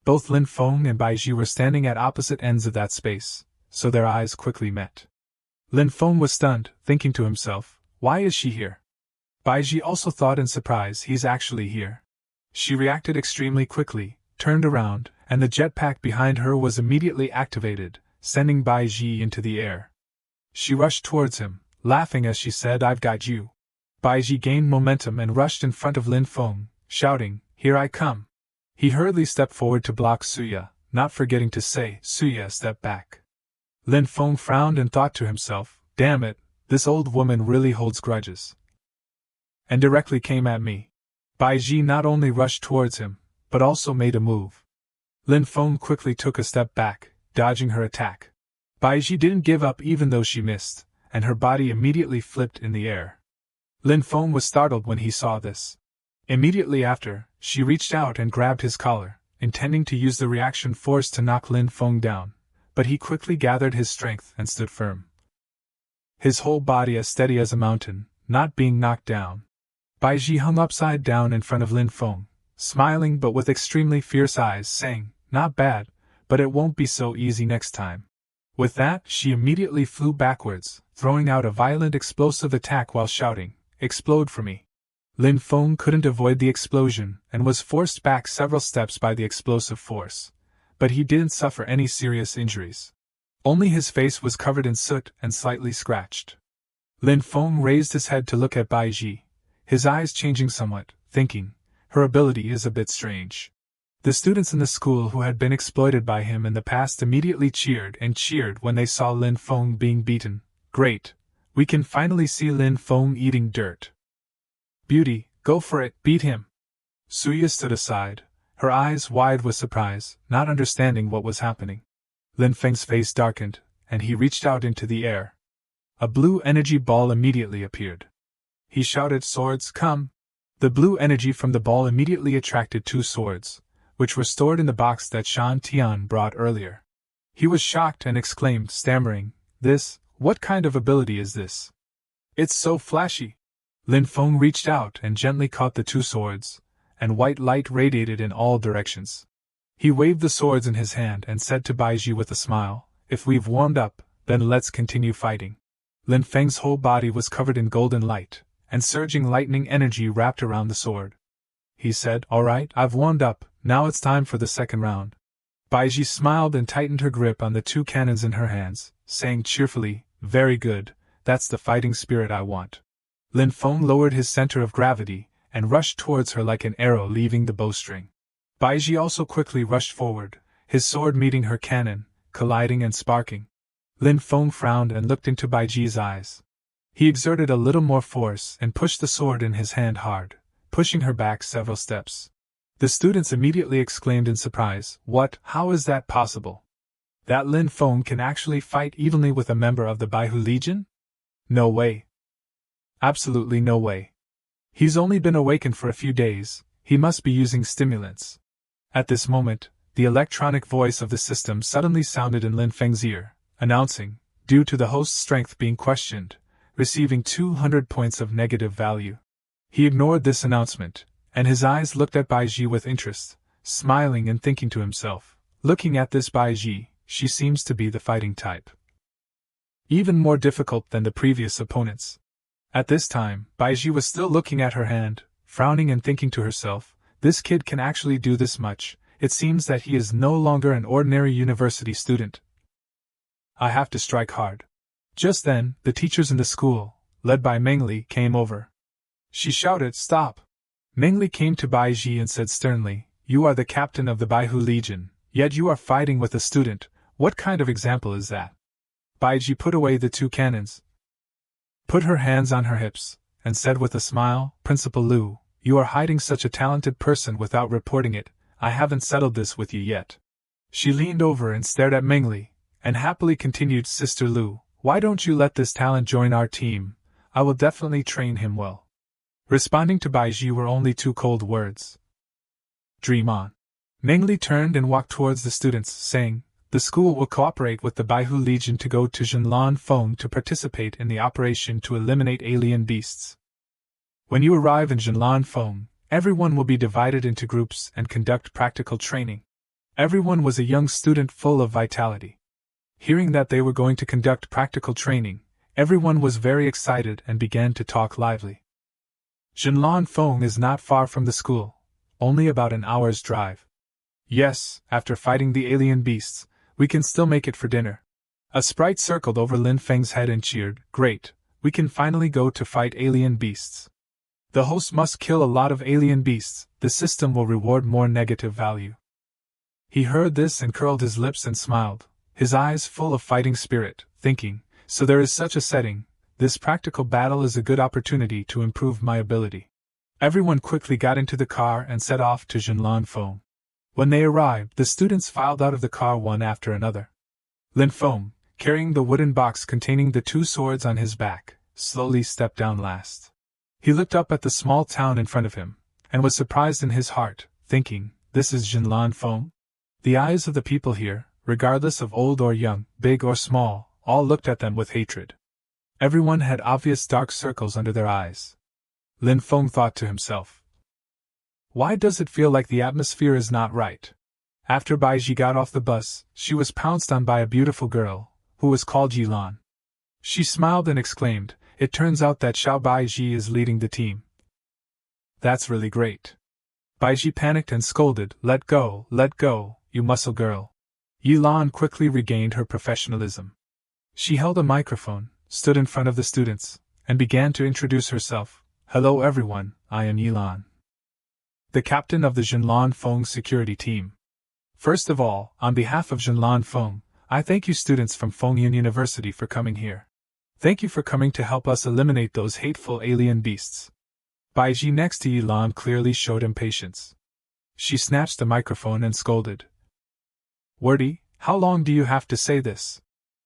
Both Lin Feng and Bai Ji were standing at opposite ends of that space, so their eyes quickly met. Lin Feng was stunned, thinking to himself, "Why is she here?" Bai Ji also thought in surprise, "He's actually here." She reacted extremely quickly, turned around, and the jetpack behind her was immediately activated, sending Bai Ji into the air. She rushed towards him, laughing as she said, "I've got you." Bai Ji gained momentum and rushed in front of Lin Feng, shouting, "Here I come." He hurriedly stepped forward to block Suya, not forgetting to say, "Suya, step back." Lin Feng frowned and thought to himself, "Damn it, this old woman really holds grudges." And directly came at me. Bai Ji not only rushed towards him, but also made a move. Lin Feng quickly took a step back, dodging her attack. Bai Ji didn't give up even though she missed, and her body immediately flipped in the air. Lin Feng was startled when he saw this. Immediately after, she reached out and grabbed his collar, intending to use the reaction force to knock Lin Feng down, but he quickly gathered his strength and stood firm. His whole body as steady as a mountain, not being knocked down. Bai Ji hung upside down in front of Lin Feng, smiling but with extremely fierce eyes, saying, "Not bad, but it won't be so easy next time." With that, she immediately flew backwards, throwing out a violent explosive attack while shouting, "Explode for me." Lin Feng couldn't avoid the explosion and was forced back several steps by the explosive force, but he didn't suffer any serious injuries. Only his face was covered in soot and slightly scratched. Lin Feng raised his head to look at Bai Ji, his eyes changing somewhat, thinking, "Her ability is a bit strange." The students in the school who had been exploited by him in the past immediately cheered when they saw Lin Feng being beaten. "Great! We can finally see Lin Feng eating dirt." "Beauty, go for it, beat him!" Suya stood aside, her eyes wide with surprise, not understanding what was happening. Lin Feng's face darkened, and he reached out into the air. A blue energy ball immediately appeared. He shouted, "Swords, come!" The blue energy from the ball immediately attracted 2 swords, which were stored in the box that Shan Tian brought earlier. He was shocked and exclaimed, stammering, What kind of ability is this? It's so flashy!" Lin Feng reached out and gently caught the 2 swords, and white light radiated in all directions. He waved the swords in his hand and said to Bai Ji with a smile, "If we've warmed up, then let's continue fighting." Lin Feng's whole body was covered in golden light, and surging lightning energy wrapped around the sword. He said, "All right, I've warmed up, now it's time for the second round." Bai Ji smiled and tightened her grip on the 2 cannons in her hands, saying cheerfully, "Very good, that's the fighting spirit I want." Lin Feng lowered his center of gravity, and rushed towards her like an arrow leaving the bowstring. Bai Ji also quickly rushed forward, his sword meeting her cannon, colliding and sparking. Lin Feng frowned and looked into Bai Ji's eyes. He exerted a little more force and pushed the sword in his hand hard, pushing her back several steps. The students immediately exclaimed in surprise, "What? How is that possible? That Lin Feng can actually fight evenly with a member of the Baihu Legion? No way. Absolutely no way. He's only been awakened for a few days, he must be using stimulants." At this moment, the electronic voice of the system suddenly sounded in Lin Feng's ear, announcing, due to the host's strength being questioned, receiving 200 points of negative value. He ignored this announcement, and his eyes looked at Baiji with interest, smiling and thinking to himself, looking at this Baiji, she seems to be the fighting type. Even more difficult than the previous opponents. At this time, Baiji was still looking at her hand, frowning and thinking to herself, this kid can actually do this much, it seems that he is no longer an ordinary university student. I have to strike hard. Just then, the teachers in the school, led by Mengli, came over. She shouted, stop! Mengli came to Baiji and said sternly, you are the captain of the Baihu Legion, yet you are fighting with a student, what kind of example is that? Baiji put away the two cannons, put her hands on her hips, and said with a smile, Principal Lu, you are hiding such a talented person without reporting it, I haven't settled this with you yet. She leaned over and stared at Mengli, and happily continued, Sister Lu, why don't you let this talent join our team? I will definitely train him well. Responding to Baiji were only two cold words. Dream on. Mengli turned and walked towards the students, saying, the school will cooperate with the Baihu Legion to go to Jinlan Feng to participate in the operation to eliminate alien beasts. When you arrive in Jinlan Feng, everyone will be divided into groups and conduct practical training. Everyone was a young student full of vitality. Hearing that they were going to conduct practical training, everyone was very excited and began to talk lively. Jinlan Feng is not far from the school, only about an hour's drive. Yes, after fighting the alien beasts, we can still make it for dinner. A sprite circled over Lin Feng's head and cheered, great, we can finally go to fight alien beasts. The host must kill a lot of alien beasts, the system will reward more negative value. He heard this and curled his lips and smiled, his eyes full of fighting spirit, thinking, so there is such a setting, this practical battle is a good opportunity to improve my ability. Everyone quickly got into the car and set off to Jinlan Feng. When they arrived, the students filed out of the car one after another. Lin Feng, carrying the wooden box containing the two swords on his back, slowly stepped down last. He looked up at the small town in front of him, and was surprised in his heart, thinking, this is Jinlan Feng? The eyes of the people here, regardless of old or young, big or small, all looked at them with hatred. Everyone had obvious dark circles under their eyes. Lin Feng thought to himself, why does it feel like the atmosphere is not right? After Baiji got off the bus, she was pounced on by a beautiful girl, who was called Yilan. She smiled and exclaimed, it turns out that Xiao Baiji is leading the team. That's really great. Baiji panicked and scolded, let go, you muscle girl. Yilan quickly regained her professionalism. She held a microphone, stood in front of the students, and began to introduce herself. Hello everyone, I am Yilan, the captain of the Jinlan Feng security team. First of all, on behalf of Jinlan Feng, I thank you students from Fengyan University for coming here. Thank you for coming to help us eliminate those hateful alien beasts. Baiji next to Yilan clearly showed impatience. She snatched the microphone and scolded. Wordy, how long do you have to say this?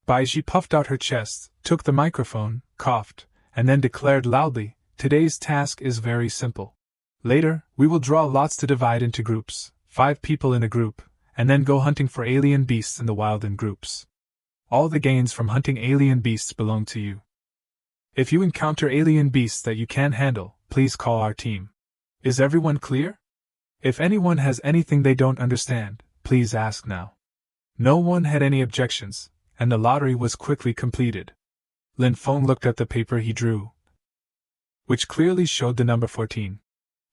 Baiji puffed out her chest, took the microphone, coughed, and then declared loudly, today's task is very simple. Later, we will draw lots to divide into groups, 5 people in a group, and then go hunting for alien beasts in the wild in groups. All the gains from hunting alien beasts belong to you. If you encounter alien beasts that you can't handle, please call our team. Is everyone clear? If anyone has anything they don't understand, please ask now. No one had any objections, and the lottery was quickly completed. Lin Feng looked at the paper he drew, which clearly showed the number 14.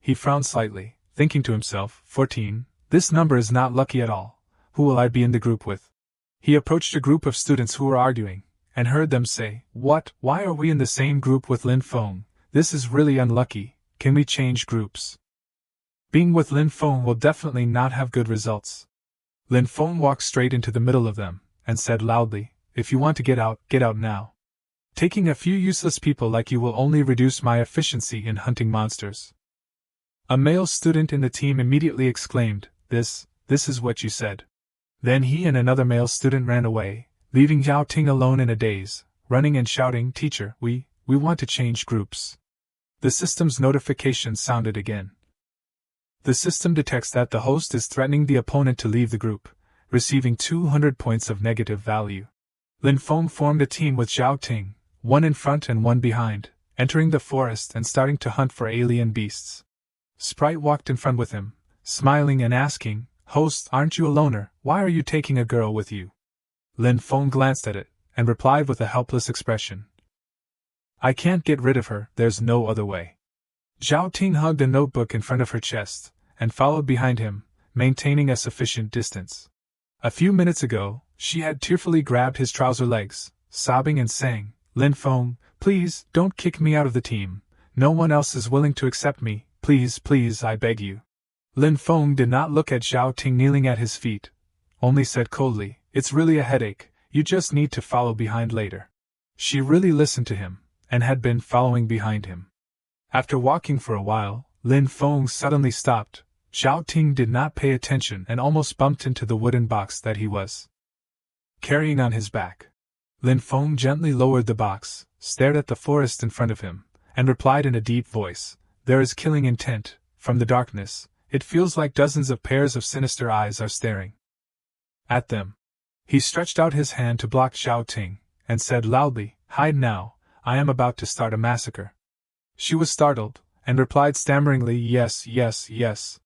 He frowned slightly, thinking to himself, 14, this number is not lucky at all, who will I be in the group with? He approached a group of students who were arguing, and heard them say, what, why are we in the same group with Lin Feng? This is really unlucky, can we change groups? Being with Lin Feng will definitely not have good results. Lin Feng walked straight into the middle of them, and said loudly, if you want to get out now. Taking a few useless people like you will only reduce my efficiency in hunting monsters. A male student in the team immediately exclaimed, this is what you said. Then he and another male student ran away, leaving Zhao Ting alone in a daze, running and shouting, teacher, we want to change groups. The system's notification sounded again. The system detects that the host is threatening the opponent to leave the group, receiving 200 points of negative value. Lin Feng formed a team with Zhao Ting, one in front and one behind, entering the forest and starting to hunt for alien beasts. Sprite walked in front with him, smiling and asking, "Host, aren't you a loner? Why are you taking a girl with you?" Lin Feng glanced at it, and replied with a helpless expression, "I can't get rid of her, there's no other way." Zhao Ting hugged a notebook in front of her chest, and followed behind him, maintaining a sufficient distance. A few minutes ago, she had tearfully grabbed his trouser legs, sobbing and saying, "Lin Feng, please, don't kick me out of the team. No one else is willing to accept me, please, please, I beg you." Lin Feng did not look at Zhao Ting kneeling at his feet, only said coldly, "It's really a headache, you just need to follow behind later." She really listened to him, and had been following behind him. After walking for a while, Lin Feng suddenly stopped. Zhao Ting did not pay attention and almost bumped into the wooden box that he was carrying on his back. Lin Feng gently lowered the box, stared at the forest in front of him, and replied in a deep voice, "There is killing intent. From the darkness, it feels like dozens of pairs of sinister eyes are staring at them." He stretched out his hand to block Zhao Ting, and said loudly, "Hide now, I am about to start a massacre." She was startled, and replied stammeringly, "Yes, yes, yes."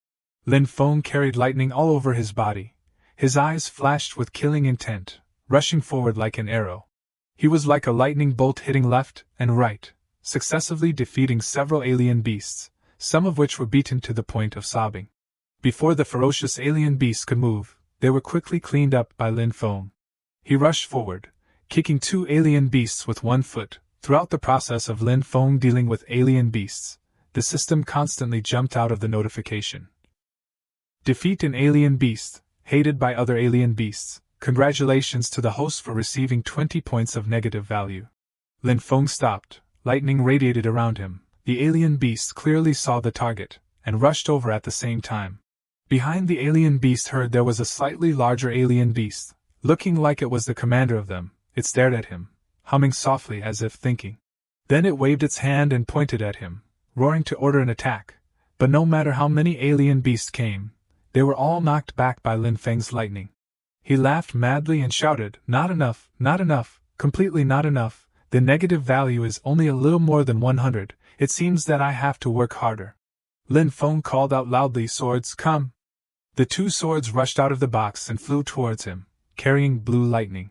Lin Feng carried lightning all over his body. His eyes flashed with killing intent, rushing forward like an arrow. He was like a lightning bolt hitting left and right, successively defeating several alien beasts, some of which were beaten to the point of sobbing. Before the ferocious alien beasts could move, they were quickly cleaned up by Lin Feng. He rushed forward, kicking 2 alien beasts with 1 foot. Throughout the process of Lin Feng dealing with alien beasts, the system constantly jumped out of the notification. Defeat an alien beast, hated by other alien beasts. Congratulations to the host for receiving 20 points of negative value. Lin Feng stopped, lightning radiated around him. The alien beast clearly saw the target, and rushed over at the same time. Behind the alien beast herd there was a slightly larger alien beast, looking like it was the commander of them. It stared at him, humming softly as if thinking. Then it waved its hand and pointed at him, roaring to order an attack. But no matter how many alien beasts came, they were all knocked back by Lin Feng's lightning. He laughed madly and shouted, "Not enough, completely not enough. The negative value is only a little more than 100, it seems that I have to work harder." Lin Feng called out loudly, "Swords, come!" The 2 swords rushed out of the box and flew towards him, carrying blue lightning.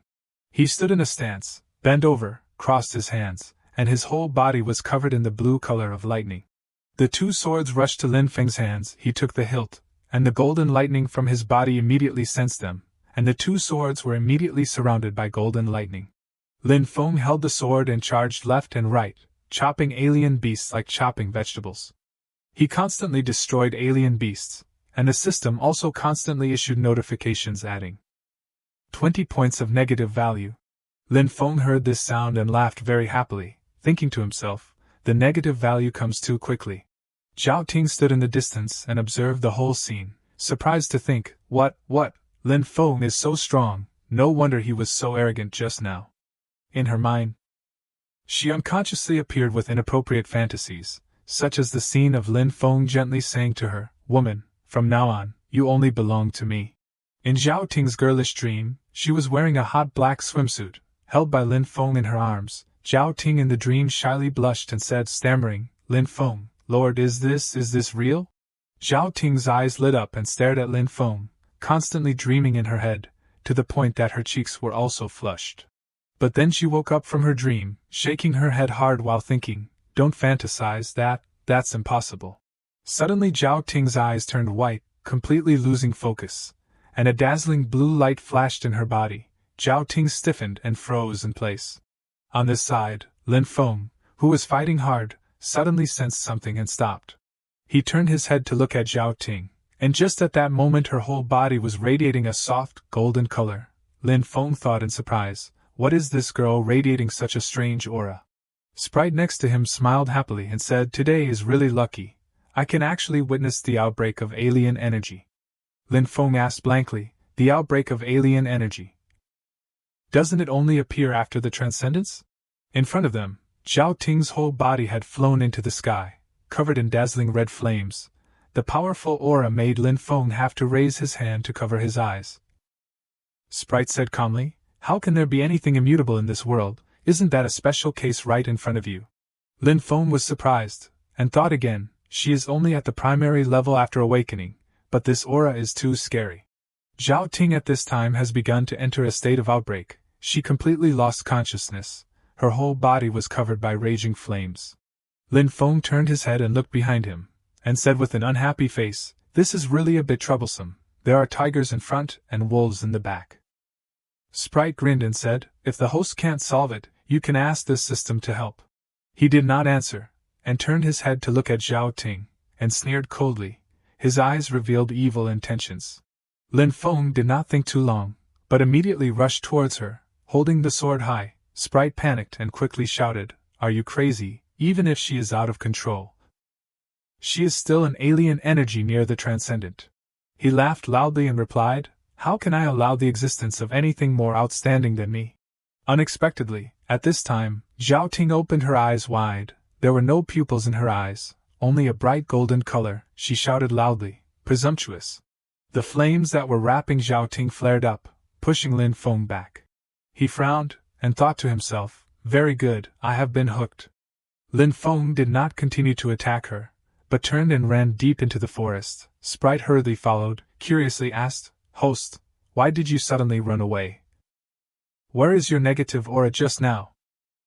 He stood in a stance, bent over, crossed his hands, and his whole body was covered in the blue color of lightning. The 2 swords rushed to Lin Feng's hands. He took the hilt, and the golden lightning from his body immediately sensed them, and the 2 swords were immediately surrounded by golden lightning. Lin Feng held the sword and charged left and right, chopping alien beasts like chopping vegetables. He constantly destroyed alien beasts, and the system also constantly issued notifications adding 20 points of negative value. Lin Feng heard this sound and laughed very happily, thinking to himself, "The negative value comes too quickly." Zhao Ting stood in the distance and observed the whole scene, surprised to think, What, Lin Feng is so strong, no wonder he was so arrogant just now." In her mind, she unconsciously appeared with inappropriate fantasies, such as the scene of Lin Feng gently saying to her, "Woman, from now on, you only belong to me." In Zhao Ting's girlish dream, she was wearing a hot black swimsuit, held by Lin Feng in her arms. Zhao Ting in the dream shyly blushed and said, stammering, "Lin Feng, Lord, is this real?" Zhao Ting's eyes lit up and stared at Lin Feng, constantly dreaming in her head, to the point that her cheeks were also flushed. But then she woke up from her dream, shaking her head hard while thinking, "Don't fantasize that's impossible." Suddenly Zhao Ting's eyes turned white, completely losing focus, and a dazzling blue light flashed in her body. Zhao Ting stiffened and froze in place. On this side, Lin Feng, who was fighting hard, suddenly sensed something and stopped. He turned his head to look at Zhao Ting, and just at that moment her whole body was radiating a soft, golden color. Lin Feng thought in surprise, "What is this girl radiating such a strange aura?" Sprite next to him smiled happily and said, "Today is really lucky. I can actually witness the outbreak of alien energy." Lin Feng asked blankly, "The outbreak of alien energy? Doesn't it only appear after the transcendence?" In front of them, Zhao Ting's whole body had flown into the sky, covered in dazzling red flames. The powerful aura made Lin Feng have to raise his hand to cover his eyes. Sprite said calmly, How can there be anything immutable in this world? Isn't that a special case right in front of you? Lin Feng was surprised, and thought again, she is only at the primary level after awakening, but this aura is too scary. Zhao Ting at this time has begun to enter a state of outbreak. She completely lost consciousness. Her whole body was covered by raging flames. Lin Feng turned his head and looked behind him, and said with an unhappy face, "This is really a bit troublesome. There are tigers in front and wolves in the back." Sprite grinned and said, "If the host can't solve it, you can ask this system to help." He did not answer, and turned his head to look at Zhao Ting, and sneered coldly. His eyes revealed evil intentions. Lin Feng did not think too long, but immediately rushed towards her, holding the sword high. Sprite panicked and quickly shouted, "Are you crazy? Even if she is out of control, she is still an alien energy near the transcendent." He laughed loudly and replied, "How can I allow the existence of anything more outstanding than me?" Unexpectedly, at this time, Zhao Ting opened her eyes wide. There were no pupils in her eyes, only a bright golden color. She shouted loudly, "Presumptuous!" The flames that were wrapping Zhao Ting flared up, pushing Lin Feng back. He frowned, and thought to himself, "Very good, I have been hooked." Lin Feng did not continue to attack her, but turned and ran deep into the forest. Sprite hurriedly followed, curiously asked, "Host, why did you suddenly run away? Where is your negative aura just now?"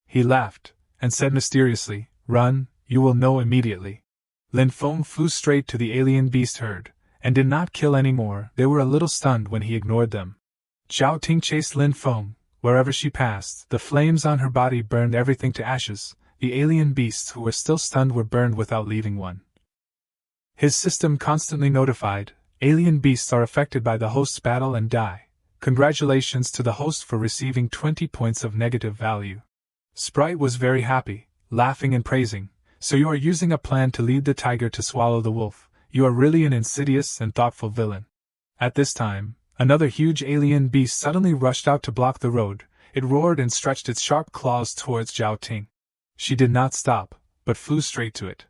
He laughed, and said mysteriously, "Run, you will know immediately." Lin Feng flew straight to the alien beast herd, and did not kill any more. They were a little stunned when he ignored them. Zhao Ting chased Lin Feng. Wherever she passed, the flames on her body burned everything to ashes. The alien beasts who were still stunned were burned without leaving one. His system constantly notified, "Alien beasts are affected by the host's battle and die. Congratulations to the host for receiving 20 points of negative value." Sprite was very happy, laughing and praising, "So you are using a plan to lead the tiger to swallow the wolf. You are really an insidious and thoughtful villain." At this time, another huge alien beast suddenly rushed out to block the road. It roared and stretched its sharp claws towards Zhao Ting. She did not stop, but flew straight to it.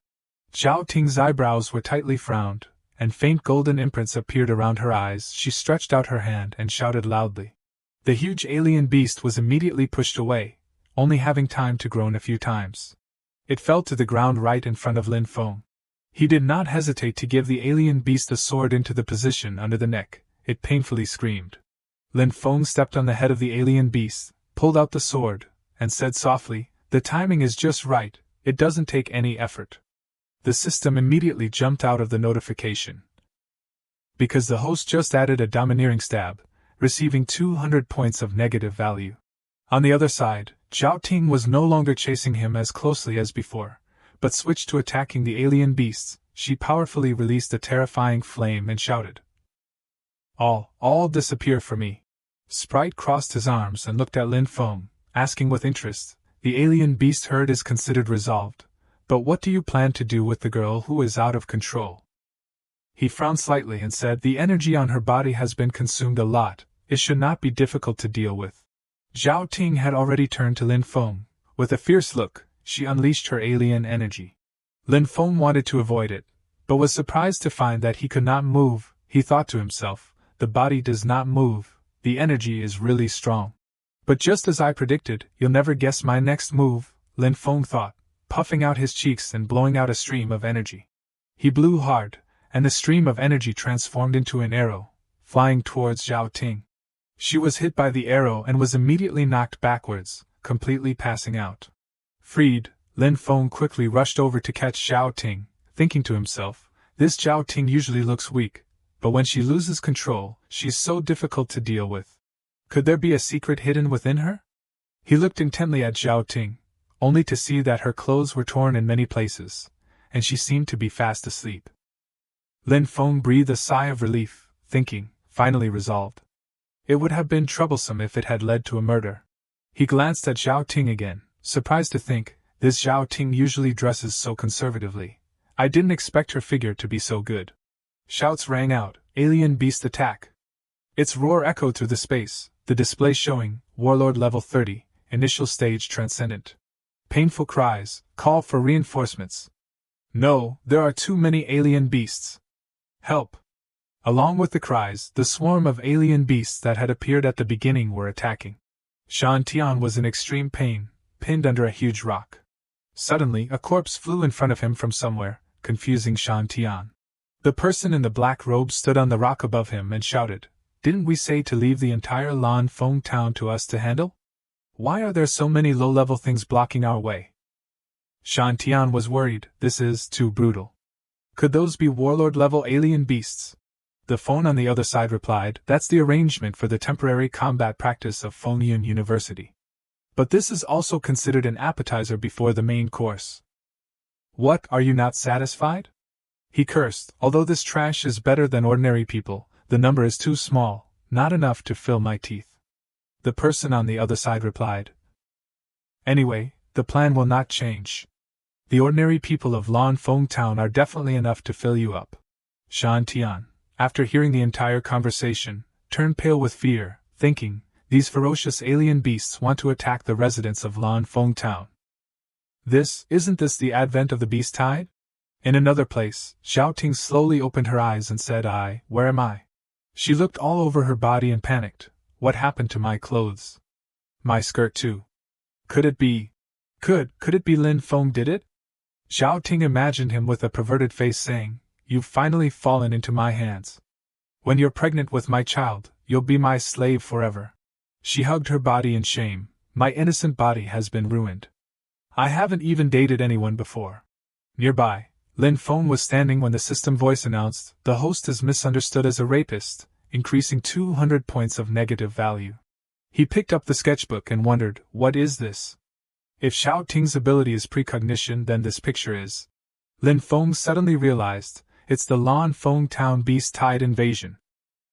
Zhao Ting's eyebrows were tightly frowned, and faint golden imprints appeared around her eyes. She stretched out her hand and shouted loudly. The huge alien beast was immediately pushed away, only having time to groan a few times. It fell to the ground right in front of Lin Feng. He did not hesitate to give the alien beast a sword into the position under the neck. It painfully screamed. Lin Feng stepped on the head of the alien beast, pulled out the sword, and said softly, "The timing is just right, it doesn't take any effort." The system immediately jumped out of the notification. Because the host just added a domineering stab, receiving 200 points of negative value. On the other side, Zhao Ting was no longer chasing him as closely as before, but switched to attacking the alien beasts. She powerfully released a terrifying flame and shouted, All disappear for me." Sprite crossed his arms and looked at Lin Feng, asking with interest, "The alien beast herd is considered resolved, but what do you plan to do with the girl who is out of control?" He frowned slightly and said, "The energy on her body has been consumed a lot, it should not be difficult to deal with." Zhao Ting had already turned to Lin Feng. With a fierce look, she unleashed her alien energy. Lin Feng wanted to avoid it, but was surprised to find that he could not move. He thought to himself, "The body does not move, the energy is really strong." "But just as I predicted, you'll never guess my next move," Lin Feng thought, puffing out his cheeks and blowing out a stream of energy. He blew hard, and the stream of energy transformed into an arrow, flying towards Zhao Ting. She was hit by the arrow and was immediately knocked backwards, completely passing out. Freed, Lin Feng quickly rushed over to catch Zhao Ting, thinking to himself, "This Zhao Ting usually looks weak, but when she loses control, she's so difficult to deal with. Could there be a secret hidden within her?" He looked intently at Zhao Ting, only to see that her clothes were torn in many places, and she seemed to be fast asleep. Lin Feng breathed a sigh of relief, thinking, finally resolved. It would have been troublesome if it had led to a murder. He glanced at Zhao Ting again, surprised to think, "This Zhao Ting usually dresses so conservatively. I didn't expect her figure to be so good." Shouts rang out, "Alien beast attack!" Its roar echoed through the space, the display showing, Warlord level 30, initial stage transcendent. Painful cries, call for reinforcements. "No, there are too many alien beasts. Help!" Along with the cries, the swarm of alien beasts that had appeared at the beginning were attacking. Shan Tian was in extreme pain, pinned under a huge rock. Suddenly, a corpse flew in front of him from somewhere, confusing Shan Tian. The person in the black robe stood on the rock above him and shouted, "Didn't we say to leave the entire Lan Feng town to us to handle? Why are there so many low-level things blocking our way?" Shan Tian was worried. This is too brutal. Could those be warlord-level alien beasts? The phone on the other side replied, "That's the arrangement for the temporary combat practice of Fengyun University. But this is also considered an appetizer before the main course." "What, are you not satisfied?" he cursed. "Although this trash is better than ordinary people, the number is too small, not enough to fill my teeth." The person on the other side replied, "Anyway, the plan will not change. The ordinary people of Lan Feng Town are definitely enough to fill you up." Shan Tian, after hearing the entire conversation, turned pale with fear, thinking, these ferocious alien beasts want to attack the residents of Lan Feng Town. Isn't this the advent of the beast tide? In another place, Xiao Ting slowly opened her eyes and said, Where am I?" She looked all over her body and panicked. "What happened to my clothes? My skirt too. Could it be? Could it be Lin Feng did it?" Xiao Ting imagined him with a perverted face saying, "You've finally fallen into my hands. When you're pregnant with my child, you'll be my slave forever." She hugged her body in shame. "My innocent body has been ruined. I haven't even dated anyone before." Nearby, Lin Feng was standing when the system voice announced, "The host is misunderstood as a rapist, increasing 200 points of negative value." He picked up the sketchbook and wondered, what is this? If Xiao Ting's ability is precognition, then this picture is. Lin Feng suddenly realized, it's the Lan Feng Town beast tide invasion.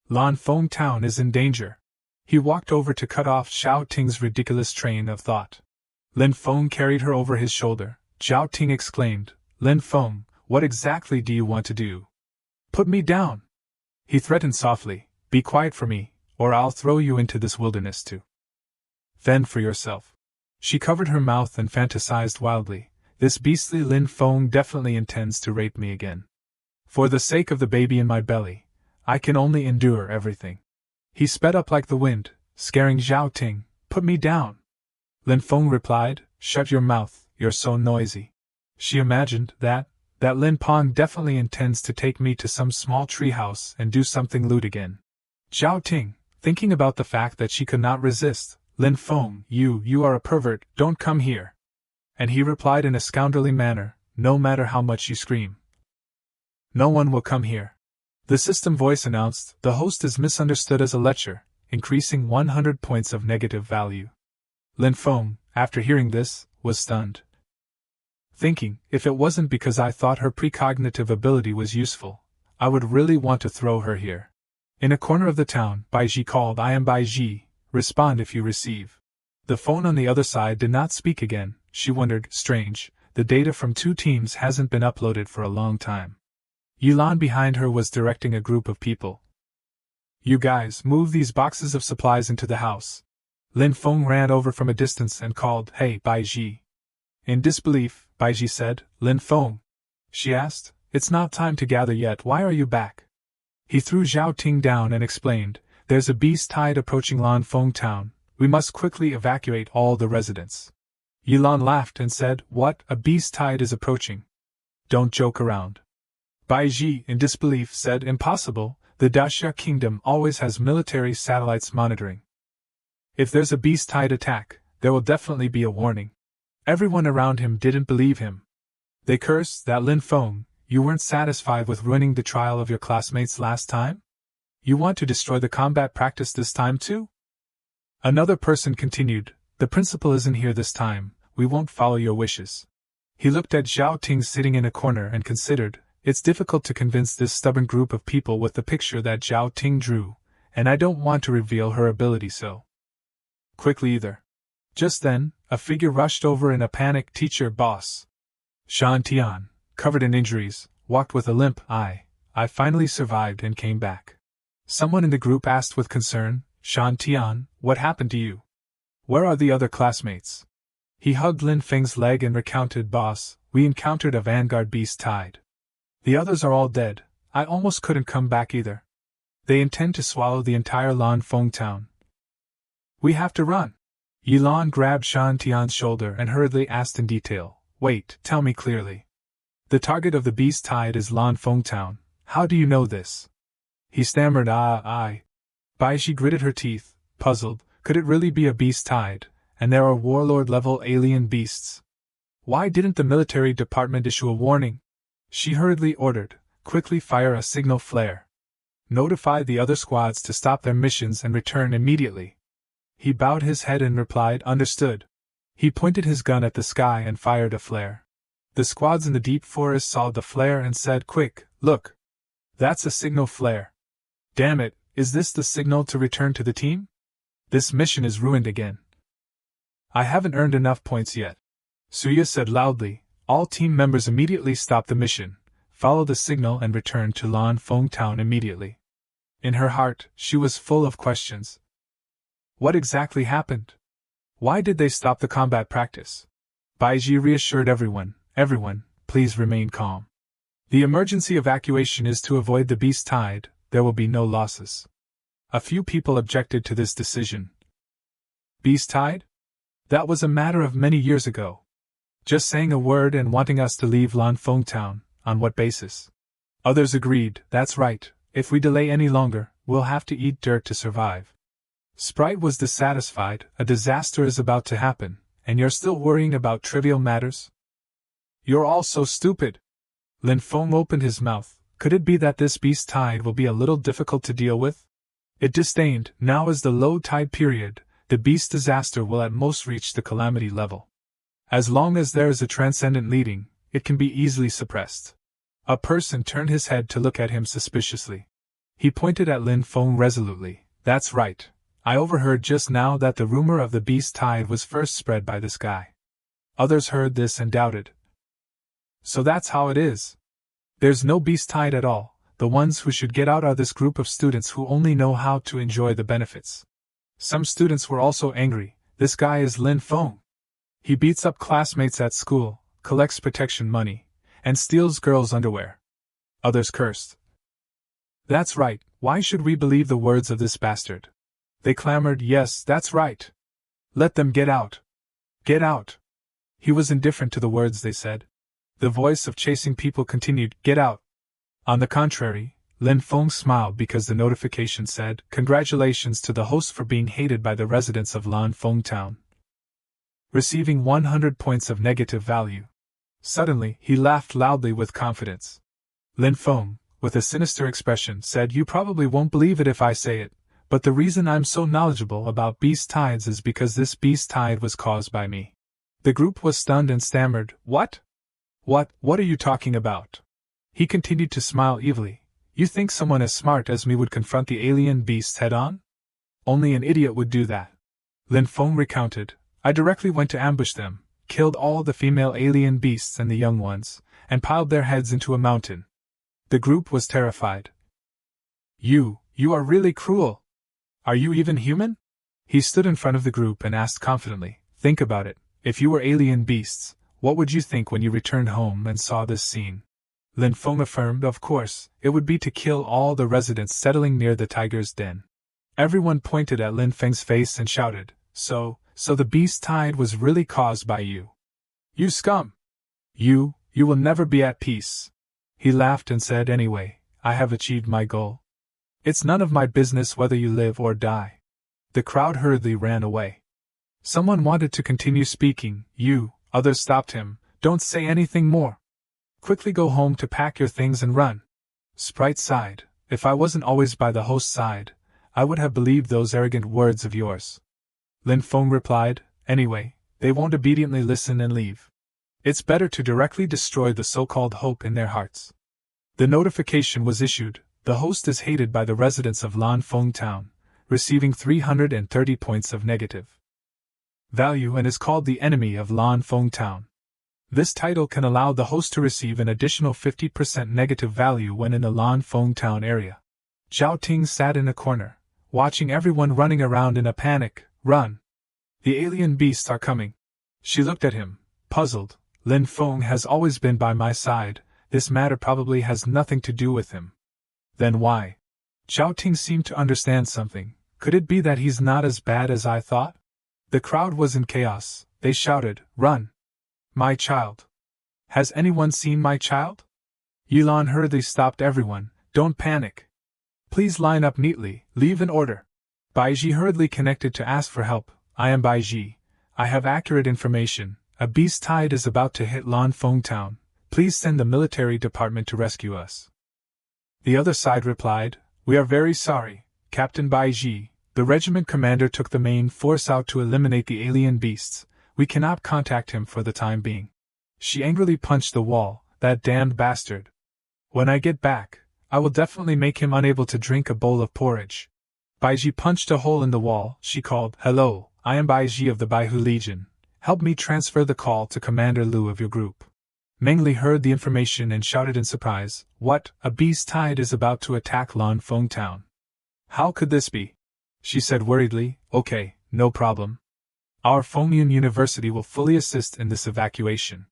Lan Feng Town is in danger. He walked over to cut off Xiao Ting's ridiculous train of thought. Lin Feng carried her over his shoulder. Xiao Ting exclaimed, "Lin Feng, what exactly do you want to do?" "Put me down!" he threatened softly. "Be quiet for me, or I'll throw you into this wilderness too. Fend for yourself." She covered her mouth and fantasized wildly. "This beastly Lin Feng definitely intends to rape me again. For the sake of the baby in my belly, I can only endure everything." He sped up like the wind, scaring Xiao Ting. "Put me down!" Lin Feng replied, "Shut your mouth, you're so noisy." She imagined that Lin Pong definitely intends to take me to some small treehouse and do something lewd again. Xiao Ting, thinking about the fact that she could not resist, "Lin Feng, you are a pervert, don't come here." And he replied in a scoundrelly manner, "No matter how much you scream, no one will come here." The system voice announced, "The host is misunderstood as a lecher, increasing 100 points of negative value." Lin Feng, after hearing this, was stunned. Thinking, if it wasn't because I thought her precognitive ability was useful, I would really want to throw her here. In a corner of the town, Baiji called, "I am Baiji, respond if you receive." The phone on the other side did not speak again. She wondered, strange, the data from 2 teams hasn't been uploaded for a long time. Yilan behind her was directing a group of people. "You guys, move these boxes of supplies into the house." Lin Feng ran over from a distance and called, "Hey, Baiji." In disbelief, Baiji said, "Lin Feng?" She asked, "It's not time to gather yet, why are you back?" He threw Xiao Ting down and explained, "There's a beast tide approaching Lan Feng Town, we must quickly evacuate all the residents." Yilan laughed and said, "What, a beast tide is approaching? Don't joke around." Baiji, in disbelief, said, "Impossible, the Daxia Kingdom always has military satellites monitoring. If there's a beast tide attack, there will definitely be a warning." Everyone around him didn't believe him. They cursed, "That Lin Feng, you weren't satisfied with ruining the trial of your classmates last time? You want to destroy the combat practice this time too?" Another person continued, "The principal isn't here this time, we won't follow your wishes." He looked at Xiao Ting sitting in a corner and considered, it's difficult to convince this stubborn group of people with the picture that Xiao Ting drew, and I don't want to reveal her ability so quickly either. Just then, a figure rushed over in a panic. "Teacher, boss." Shan Tian, covered in injuries, walked with a limp. I finally survived and came back." Someone in the group asked with concern, "Shan Tian, what happened to you? Where are the other classmates?" He hugged Lin Feng's leg and recounted, "Boss, we encountered a vanguard beast tide. The others are all dead, I almost couldn't come back either. They intend to swallow the entire Lan Feng town. We have to run." Yilan grabbed Shan Tian's shoulder and hurriedly asked in detail, "Wait, tell me clearly. The target of the beast tide is Lanfeng Town. How do you know this?" He stammered, I. Baishi gritted her teeth, puzzled. Could it really be a beast tide, and there are warlord-level alien beasts? Why didn't the military department issue a warning? She hurriedly ordered, "Quickly fire a signal flare. Notify the other squads to stop their missions and return immediately." He bowed his head and replied, "Understood." He pointed his gun at the sky and fired a flare. The squads in the deep forest saw the flare and said, "Quick, look! That's a signal flare. Damn it, is this the signal to return to the team? This mission is ruined again. I haven't earned enough points yet." Suya said loudly. All team members immediately stopped the mission, followed the signal and returned to Lanfeng Town immediately. In her heart, she was full of questions. What exactly happened? Why did they stop the combat practice? Baiji reassured everyone, please remain calm. The emergency evacuation is to avoid the beast tide, there will be no losses. A few people objected to this decision. Beast tide? That was a matter of many years ago. Just saying a word and wanting us to leave Lanfeng Town, on what basis? Others agreed, that's right, if we delay any longer, we'll have to eat dirt to survive. Sprite was dissatisfied, a disaster is about to happen, and you're still worrying about trivial matters? You're all so stupid. Lin Feng opened his mouth. Could it be that this beast tide will be a little difficult to deal with? It disdained, now is the low tide period, the beast disaster will at most reach the calamity level. As long as there is a transcendent leading, it can be easily suppressed. A person turned his head to look at him suspiciously. He pointed at Lin Feng resolutely. That's right. I overheard just now that the rumor of the beast tide was first spread by this guy. Others heard this and doubted. So that's how it is. There's no beast tide at all. The ones who should get out are this group of students who only know how to enjoy the benefits. Some students were also angry. This guy is Lin Feng. He beats up classmates at school, collects protection money, and steals girls' underwear. Others cursed. That's right, why should we believe the words of this bastard? They clamored, yes, that's right. Let them get out. Get out. He was indifferent to the words they said. The voice of chasing people continued, get out. On the contrary, Lin Feng smiled because the notification said, congratulations to the host for being hated by the residents of Lanfeng Town. Receiving 100 points of negative value. Suddenly, he laughed loudly with confidence. Lin Feng, with a sinister expression, said, you probably won't believe it if I say it, but the reason I'm so knowledgeable about beast tides is because this beast tide was caused by me. The group was stunned and stammered, What? What are you talking about? He continued to smile evilly. You think someone as smart as me would confront the alien beasts head-on? Only an idiot would do that. Lin Feng recounted, I directly went to ambush them, killed all the female alien beasts and the young ones, and piled their heads into a mountain. The group was terrified. You are really cruel. Are you even human? He stood in front of the group and asked confidently, think about it, if you were alien beasts, what would you think when you returned home and saw this scene? Lin Feng affirmed, of course, it would be to kill all the residents settling near the tiger's den. Everyone pointed at Lin Feng's face and shouted, So the beast tide was really caused by you. You scum! You will never be at peace. He laughed and said, anyway, I have achieved my goal. It's none of my business whether you live or die. The crowd hurriedly ran away. Someone wanted to continue speaking, others stopped him, don't say anything more. Quickly go home to pack your things and run. Sprite sighed, if I wasn't always by the host's side, I would have believed those arrogant words of yours. Lin Feng replied, anyway, they won't obediently listen and leave. It's better to directly destroy the so-called hope in their hearts. The notification was issued, the host is hated by the residents of Lanfeng Town, receiving 330 points of negative value and is called the enemy of Lanfeng Town. This title can allow the host to receive an additional 50% negative value when in the Lanfeng Town area. Zhao Ting sat in a corner, watching everyone running around in a panic. Run! The alien beasts are coming. She looked at him, puzzled. Lin Feng has always been by my side, this matter probably has nothing to do with him. Then why? Zhao Ting seemed to understand something. Could it be that he's not as bad as I thought? The crowd was in chaos. They shouted, "Run! My child! Has anyone seen my child?" Yilan hurriedly stopped everyone. "Don't panic. Please line up neatly, leave in order." Baiji hurriedly connected to ask for help. "I am Baiji. I have accurate information. A beast tide is about to hit Lanfeng town. Please send the military department to rescue us." The other side replied, "We are very sorry, Captain Baiji. The regiment commander took the main force out to eliminate the alien beasts. We cannot contact him for the time being." She angrily punched the wall. "That damned bastard. When I get back, I will definitely make him unable to drink a bowl of porridge." Baiji punched a hole in the wall. She called, "Hello, I am Baiji of the Baihu Legion. Help me transfer the call to Commander Liu of your group." Meng Li heard the information and shouted in surprise, "What? A beast tide is about to attack Lanfeng town. How could this be?" She said worriedly, "Okay, no problem. Our Fengyun University will fully assist in this evacuation.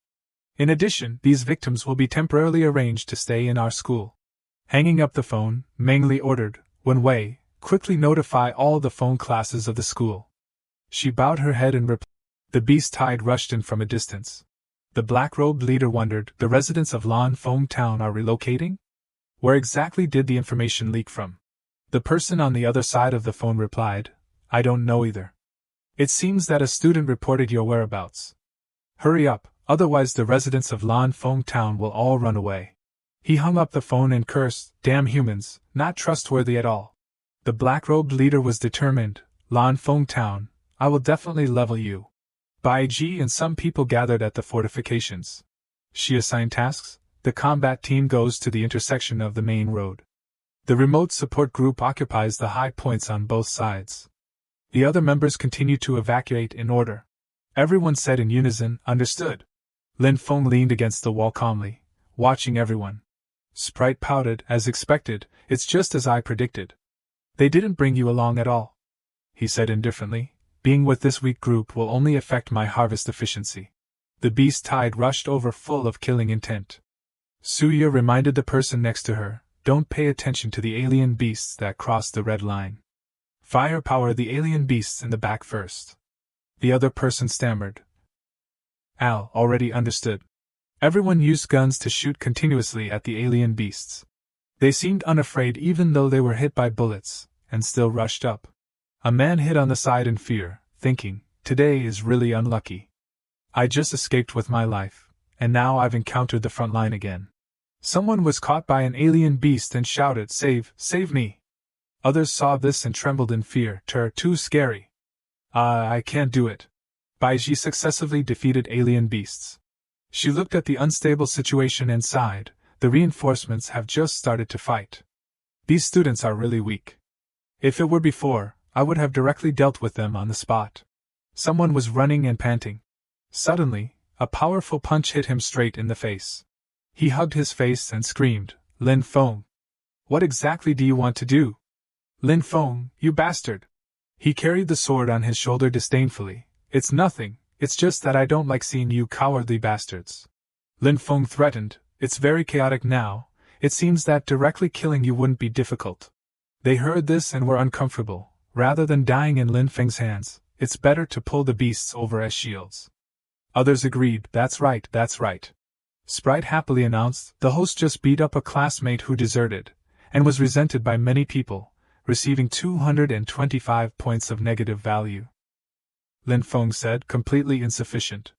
In addition, these victims will be temporarily arranged to stay in our school." Hanging up the phone, Meng Li ordered, "Wen Wei, quickly notify all the phone classes of the school." She bowed her head and replied. The beast tide rushed in from a distance. The black-robed leader wondered, the residents of Lanfeng town are relocating? Where exactly did the information leak from? The person on the other side of the phone replied, "I don't know either. It seems that a student reported your whereabouts. Hurry up, otherwise the residents of Lanfeng town will all run away." He hung up the phone and cursed, "Damn humans, not trustworthy at all." The black-robed leader was determined. "Lanfeng town, I will definitely level you." Baiji and some people gathered at the fortifications. She assigned tasks. The combat team goes to the intersection of the main road. The remote support group occupies the high points on both sides. The other members continue to evacuate in order. Everyone said in unison, "Understood." Lin Feng leaned against the wall calmly, watching everyone. Sprite pouted, as expected, "It's just as I predicted. They didn't bring you along at all," he said indifferently. "Being with this weak group will only affect my harvest efficiency." The beast tide rushed over full of killing intent. Suya reminded the person next to her, "Don't pay attention to the alien beasts that cross the red line. Firepower the alien beasts in the back first." The other person stammered. Al already understood. Everyone used guns to shoot continuously at the alien beasts. They seemed unafraid even though they were hit by bullets, and still rushed up. A man hid on the side in fear, thinking, "Today is really unlucky. I just escaped with my life, and now I've encountered the front line again." Someone was caught by an alien beast and shouted, Save me!" Others saw this and trembled in fear. Too scary. I can't do it." Baiji successively defeated alien beasts. She looked at the unstable situation and sighed. The reinforcements have just started to fight. These students are really weak. If it were before, I would have directly dealt with them on the spot. Someone was running and panting. Suddenly, a powerful punch hit him straight in the face. He hugged his face and screamed, "Lin Feng! What exactly do you want to do? Lin Feng, you bastard!" He carried the sword on his shoulder disdainfully. "It's nothing, it's just that I don't like seeing you cowardly bastards." Lin Feng threatened, "It's very chaotic now, it seems that directly killing you wouldn't be difficult." They heard this and were uncomfortable. Rather than dying in Lin Feng's hands, it's better to pull the beasts over as shields. Others agreed, "That's right, that's right." Sprite happily announced, "The host just beat up a classmate who deserted, and was resented by many people, receiving 225 points of negative value." Lin Feng said, "Completely insufficient.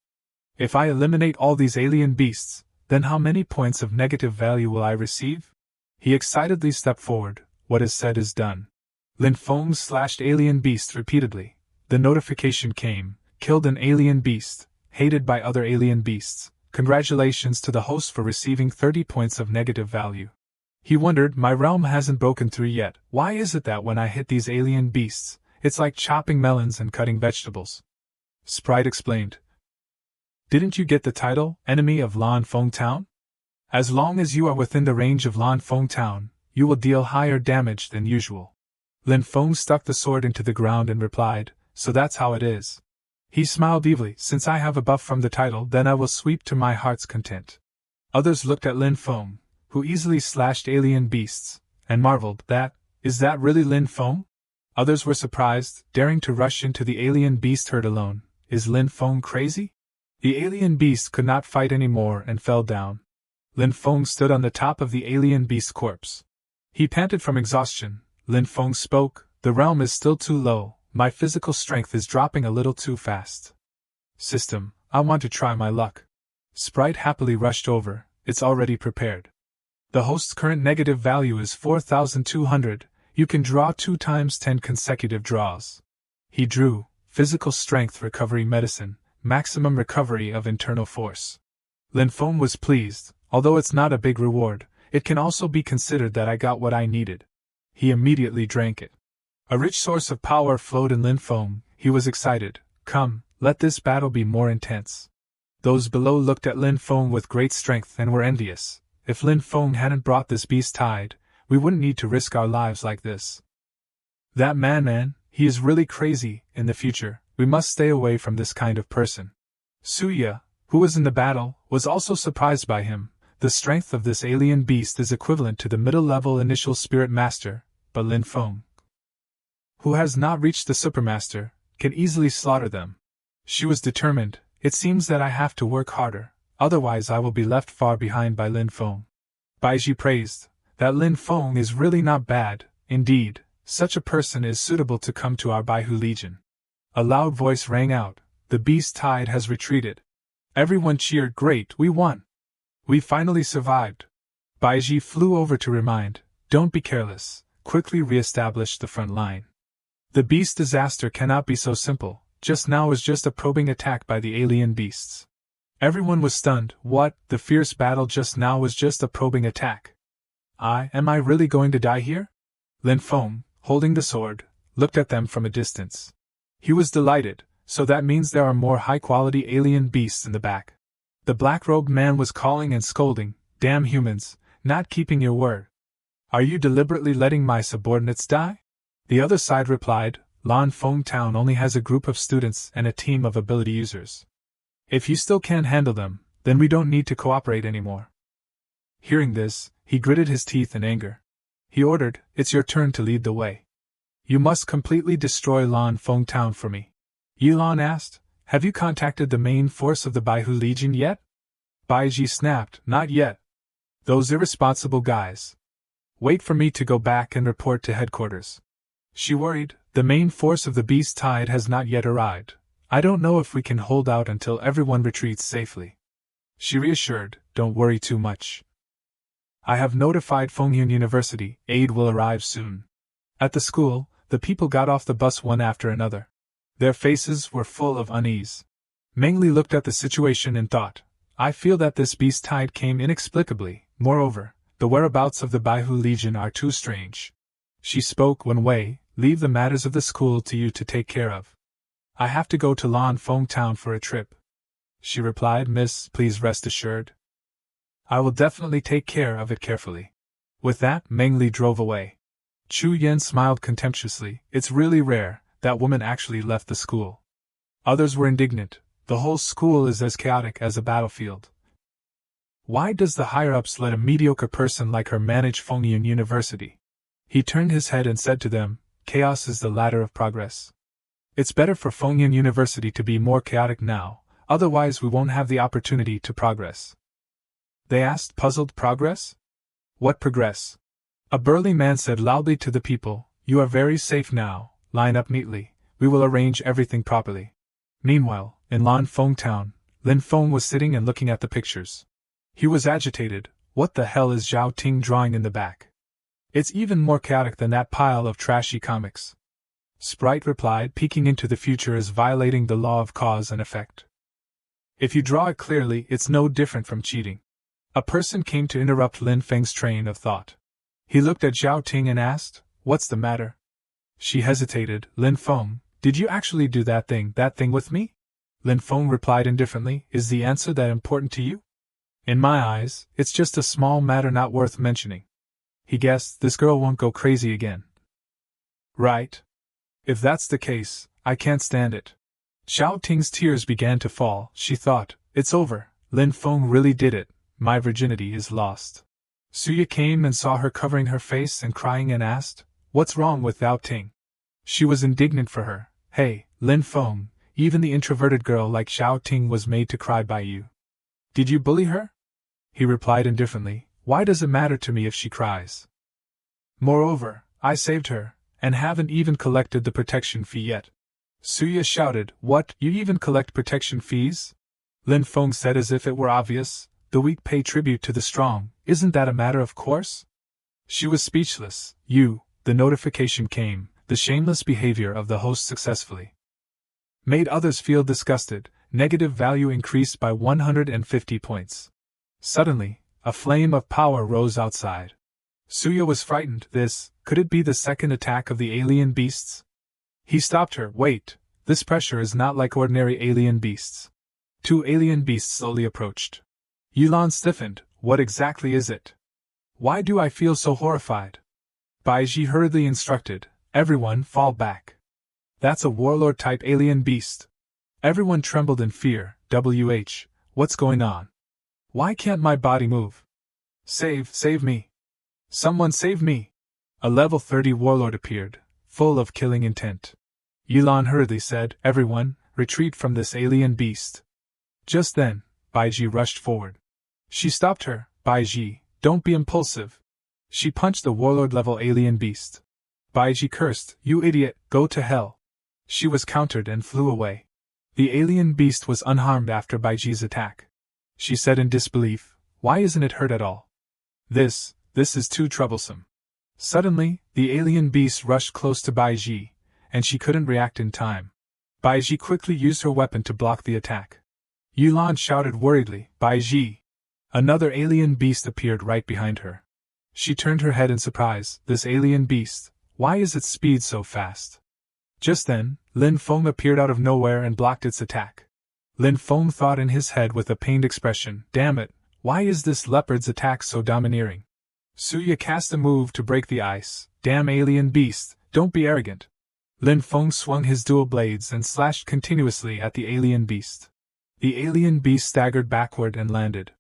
If I eliminate all these alien beasts, then how many points of negative value will I receive?" He excitedly stepped forward. "What is said is done." Lin Feng slashed alien beasts repeatedly. The notification came, "Killed an alien beast, hated by other alien beasts. Congratulations to the host for receiving 30 points of negative value." He wondered, "My realm hasn't broken through yet. Why is it that when I hit these alien beasts, it's like chopping melons and cutting vegetables?" Sprite explained. "Didn't you get the title, Enemy of Lanfeng Town? As long as you are within the range of Lanfeng Town, you will deal higher damage than usual." Lin Feng stuck the sword into the ground and replied, "So that's how it is." He smiled evilly, "Since I have a buff from the title, then I will sweep to my heart's content." Others looked at Lin Feng, who easily slashed alien beasts, and marveled, Is that really Lin Feng? Others were surprised, daring to rush into the alien beast herd alone. Is Lin Feng crazy? The alien beast could not fight anymore and fell down. Lin Feng stood on the top of the alien beast's corpse. He panted from exhaustion. Lin Feng spoke, "The realm is still too low, my physical strength is dropping a little too fast. System, I want to try my luck." Sprite happily rushed over, "It's already prepared. The host's current negative value is 4,200, you can draw 2 times 10 consecutive draws." He drew, Physical Strength Recovery Medicine, Maximum Recovery of Internal Force. Lin Feng was pleased, although it's not a big reward, it can also be considered that I got what I needed. He immediately drank it. A rich source of power flowed in Lin Feng. He was excited. "Come, let this battle be more intense." Those below looked at Lin Feng with great strength and were envious. If Lin Feng hadn't brought this beast tide, we wouldn't need to risk our lives like this. That man, he is really crazy. In the future, we must stay away from this kind of person. Suya, who was in the battle, was also surprised by him. The strength of this alien beast is equivalent to the middle-level initial spirit master, but Lin Feng, who has not reached the supermaster, can easily slaughter them. She was determined. "It seems that I have to work harder, otherwise I will be left far behind by Lin Feng." Baiji praised, "That Lin Feng is really not bad, indeed, such a person is suitable to come to our Baihu Legion." A loud voice rang out, "The beast tide has retreated." Everyone cheered, "Great, we won! We finally survived." Baiji flew over to remind, "Don't be careless, quickly re-establish the front line. The beast disaster cannot be so simple, just now was just a probing attack by the alien beasts." Everyone was stunned. What, the fierce battle just now was just a probing attack? Am I really going to die here? Lin Feng, holding the sword, looked at them from a distance. He was delighted, so that means there are more high-quality alien beasts in the back. The black-robed man was calling and scolding, "Damn humans, not keeping your word. Are you deliberately letting my subordinates die?" The other side replied, "Lan Feng Town only has a group of students and a team of ability users. If you still can't handle them, then we don't need to cooperate anymore." Hearing this, he gritted his teeth in anger. He ordered, "It's your turn to lead the way. You must completely destroy Lan Feng Town for me." Yilan asked, "Have you contacted the main force of the Baihu Legion yet?" Baiji snapped, "Not yet. Those irresponsible guys. Wait for me to go back and report to headquarters." She worried, "The main force of the beast tide has not yet arrived. I don't know if we can hold out until everyone retreats safely." She reassured, "Don't worry too much. I have notified Fengyun University, aid will arrive soon." At the school, the people got off the bus one after another. Their faces were full of unease. Mengli looked at the situation and thought, "I feel that this beast tide came inexplicably. Moreover, the whereabouts of the Baihu Legion are too strange." She spoke, "Wen Wei, leave the matters of the school to you to take care of. I have to go to Lan Feng Town for a trip." She replied, "Miss, please rest assured. I will definitely take care of it carefully." With that, Mengli drove away. Chu Yen smiled contemptuously. "It's really rare, that woman actually left the school." Others were indignant. "The whole school is as chaotic as a battlefield. Why does the higher-ups let a mediocre person like her manage Fengyun University?" He turned his head and said to them, "Chaos is the ladder of progress. It's better for Fengyun University to be more chaotic now, otherwise we won't have the opportunity to progress." They asked, puzzled, "Progress? What progress?" A burly man said loudly to the people, "You are very safe now, line up neatly, we will arrange everything properly." Meanwhile, in Lan Feng Town, Lin Feng was sitting and looking at the pictures. He was agitated. "What the hell is Zhao Ting drawing in the back? It's even more chaotic than that pile of trashy comics." Sprite replied, "Peeking into the future is violating the law of cause and effect. If you draw it clearly, it's no different from cheating." A person came to interrupt Lin Feng's train of thought. He looked at Zhao Ting and asked, "What's the matter?" She hesitated. "Lin Feng, did you actually do that thing with me?" Lin Feng replied indifferently, "Is the answer that important to you?" "In my eyes, it's just a small matter not worth mentioning." He guessed, this girl won't go crazy again. "Right. If that's the case, I can't stand it." Zhao Ting's tears began to fall. She thought, "It's over, Lin Feng really did it, my virginity is lost." Suya came and saw her covering her face and crying and asked, "What's wrong with Zhao Ting?" She was indignant for her. Hey, Lin Feng, even the introverted girl like Xiao Ting was made to cry by you. Did you bully her? He replied indifferently, why does it matter to me if she cries? Moreover, I saved her, and haven't even collected the protection fee yet. Suya shouted, what, you even collect protection fees? Lin Feng said as if it were obvious, the weak pay tribute to the strong, isn't that a matter of course? She was speechless. The notification came, the shameless behavior of the host successfully made others feel disgusted, negative value increased by 150 points. Suddenly, a flame of power rose outside. Suya was frightened. Could it be the second attack of the alien beasts? He stopped her. Wait, this pressure is not like ordinary alien beasts. 2 alien beasts slowly approached. Yilan stiffened. What exactly is it? Why do I feel so horrified? Baiji hurriedly instructed, everyone fall back. That's a warlord-type alien beast. Everyone trembled in fear. What's going on? Why can't my body move? Save me. Someone save me. A level 30 warlord appeared, full of killing intent. Yilan hurriedly said, everyone, retreat from this alien beast. Just then, Baiji rushed forward. She stopped her. Baiji, don't be impulsive. She punched the warlord-level alien beast. Baiji cursed, you idiot, go to hell. She was countered and flew away. The alien beast was unharmed after Baiji's attack. She said in disbelief, why isn't it hurt at all? This is too troublesome. Suddenly, the alien beast rushed close to Baiji, and she couldn't react in time. Baiji quickly used her weapon to block the attack. Yilan shouted worriedly, Baiji! Another alien beast appeared right behind her. She turned her head in surprise. This alien beast, why is its speed so fast? Just then, Lin Feng appeared out of nowhere and blocked its attack. Lin Feng thought in his head with a pained expression, damn it, why is this leopard's attack so domineering? Suya cast a move to break the ice. Damn alien beast, don't be arrogant. Lin Feng swung his dual blades and slashed continuously at the alien beast. The alien beast staggered backward and landed.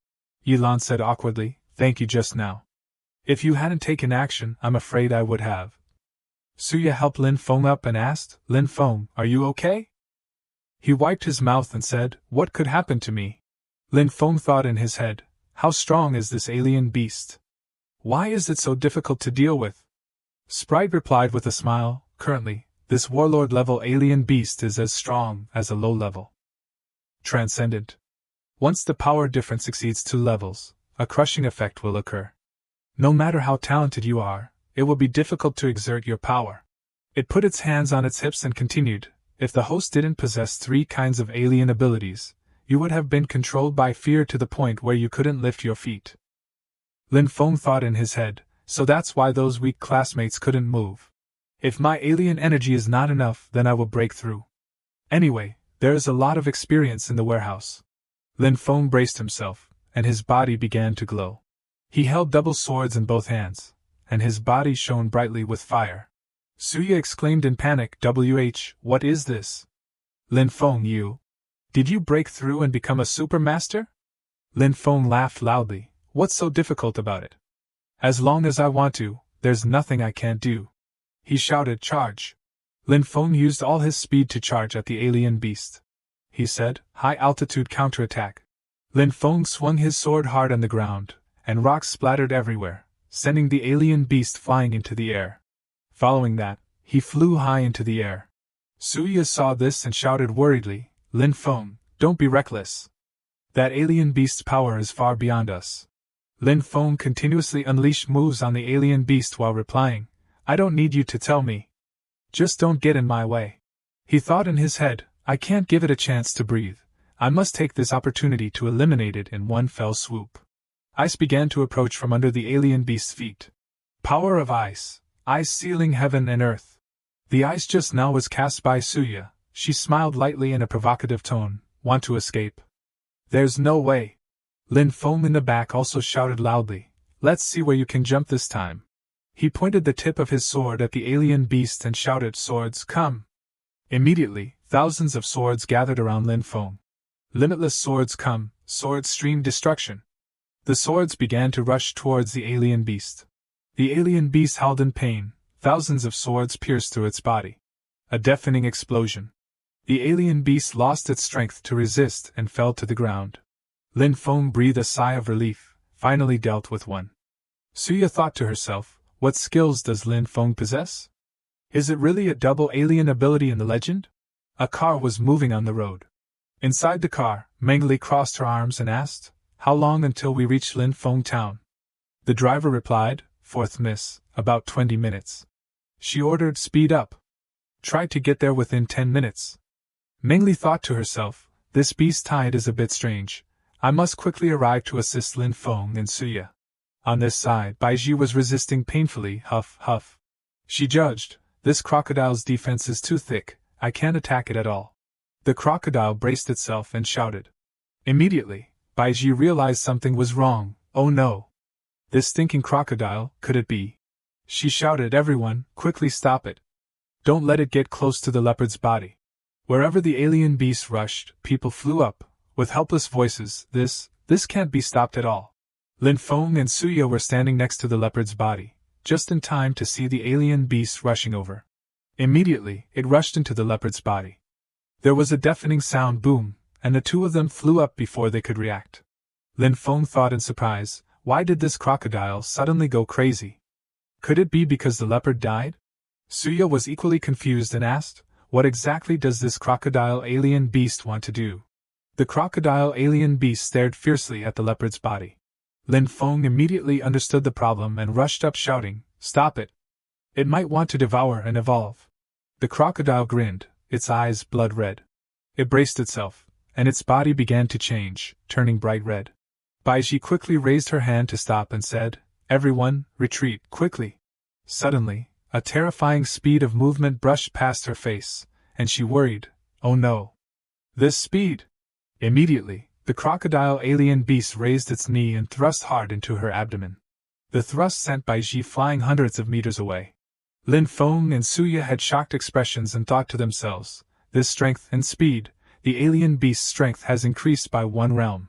Yilan said awkwardly, thank you just now. If you hadn't taken action, I'm afraid I would have. Suya helped Lin Feng up and asked, Lin Feng, are you okay? He wiped his mouth and said, what could happen to me? Lin Feng thought in his head, how strong is this alien beast? Why is it so difficult to deal with? Sprite replied with a smile, currently, this warlord-level alien beast is as strong as a low-level transcendent. Once the power difference exceeds 2 levels, a crushing effect will occur. No matter how talented you are, it will be difficult to exert your power. It put its hands on its hips and continued, if the host didn't possess 3 kinds of alien abilities, you would have been controlled by fear to the point where you couldn't lift your feet. Lin Feng thought in his head, so that's why those weak classmates couldn't move. If my alien energy is not enough, then I will break through. Anyway, there is a lot of experience in the warehouse. Lin Feng braced himself, and his body began to glow. He held double swords in both hands, and his body shone brightly with fire. Suya exclaimed in panic, what is this? Lin Feng, did you break through and become a super master? Lin Feng laughed loudly, what's so difficult about it? As long as I want to, there's nothing I can't do. He shouted, charge. Lin Feng used all his speed to charge at the alien beast. He said, high-altitude counterattack. Lin Feng swung his sword hard on the ground, and rocks splattered everywhere, sending the alien beast flying into the air. Following that, he flew high into the air. Suya saw this and shouted worriedly, Lin Feng, don't be reckless. That alien beast's power is far beyond us. Lin Feng continuously unleashed moves on the alien beast while replying, I don't need you to tell me. Just don't get in my way. He thought in his head, I can't give it a chance to breathe. I must take this opportunity to eliminate it in one fell swoop. Ice began to approach from under the alien beast's feet. Power of ice. Ice sealing heaven and earth. The ice just now was cast by Suya. She smiled lightly in a provocative tone. Want to escape? There's no way. Lin Feng in the back also shouted loudly. Let's see where you can jump this time. He pointed the tip of his sword at the alien beast and shouted, swords, come. Immediately, thousands of swords gathered around Lin Feng. Limitless swords come, swords stream destruction. The swords began to rush towards the alien beast. The alien beast howled in pain, thousands of swords pierced through its body. A deafening explosion. The alien beast lost its strength to resist and fell to the ground. Lin Feng breathed a sigh of relief, finally dealt with one. Suya thought to herself, what skills does Lin Feng possess? Is it really a double alien ability in the legend? A car was moving on the road. Inside the car, Meng Li crossed her arms and asked, "How long until we reach Lin Feng town?" The driver replied, "Fourth miss, about 20 minutes. She ordered, "Speed up. Try to get there within 10 minutes. Meng Li thought to herself, this beast tide is a bit strange. I must quickly arrive to assist Lin Feng and Suya. On this side, Baiji was resisting painfully, huff, huff. She judged, this crocodile's defense is too thick, I can't attack it at all. The crocodile braced itself and shouted. Immediately, Baiji realized something was wrong. Oh no! This stinking crocodile, could it be? She shouted, everyone, quickly stop it. Don't let it get close to the leopard's body. Wherever the alien beast rushed, people flew up, with helpless voices, this can't be stopped at all. Lin Feng and Suya were standing next to the leopard's body, just in time to see the alien beast rushing over. Immediately, it rushed into the leopard's body. There was a deafening sound boom, and the two of them flew up before they could react. Lin Feng thought in surprise, why did this crocodile suddenly go crazy? Could it be because the leopard died? Suya was equally confused and asked, what exactly does this crocodile alien beast want to do? The crocodile alien beast stared fiercely at the leopard's body. Lin Feng immediately understood the problem and rushed up shouting, stop it! It might want to devour and evolve. The crocodile grinned, its eyes blood red. It braced itself, and its body began to change, turning bright red. Baiji quickly raised her hand to stop and said, everyone, retreat, quickly. Suddenly, a terrifying speed of movement brushed past her face, and she worried, oh no! This speed! Immediately, the crocodile alien beast raised its knee and thrust hard into her abdomen. The thrust sent Baiji flying hundreds of meters away. Lin Feng and Suya had shocked expressions and thought to themselves, this strength and speed, the alien beast's strength has increased by 1 realm.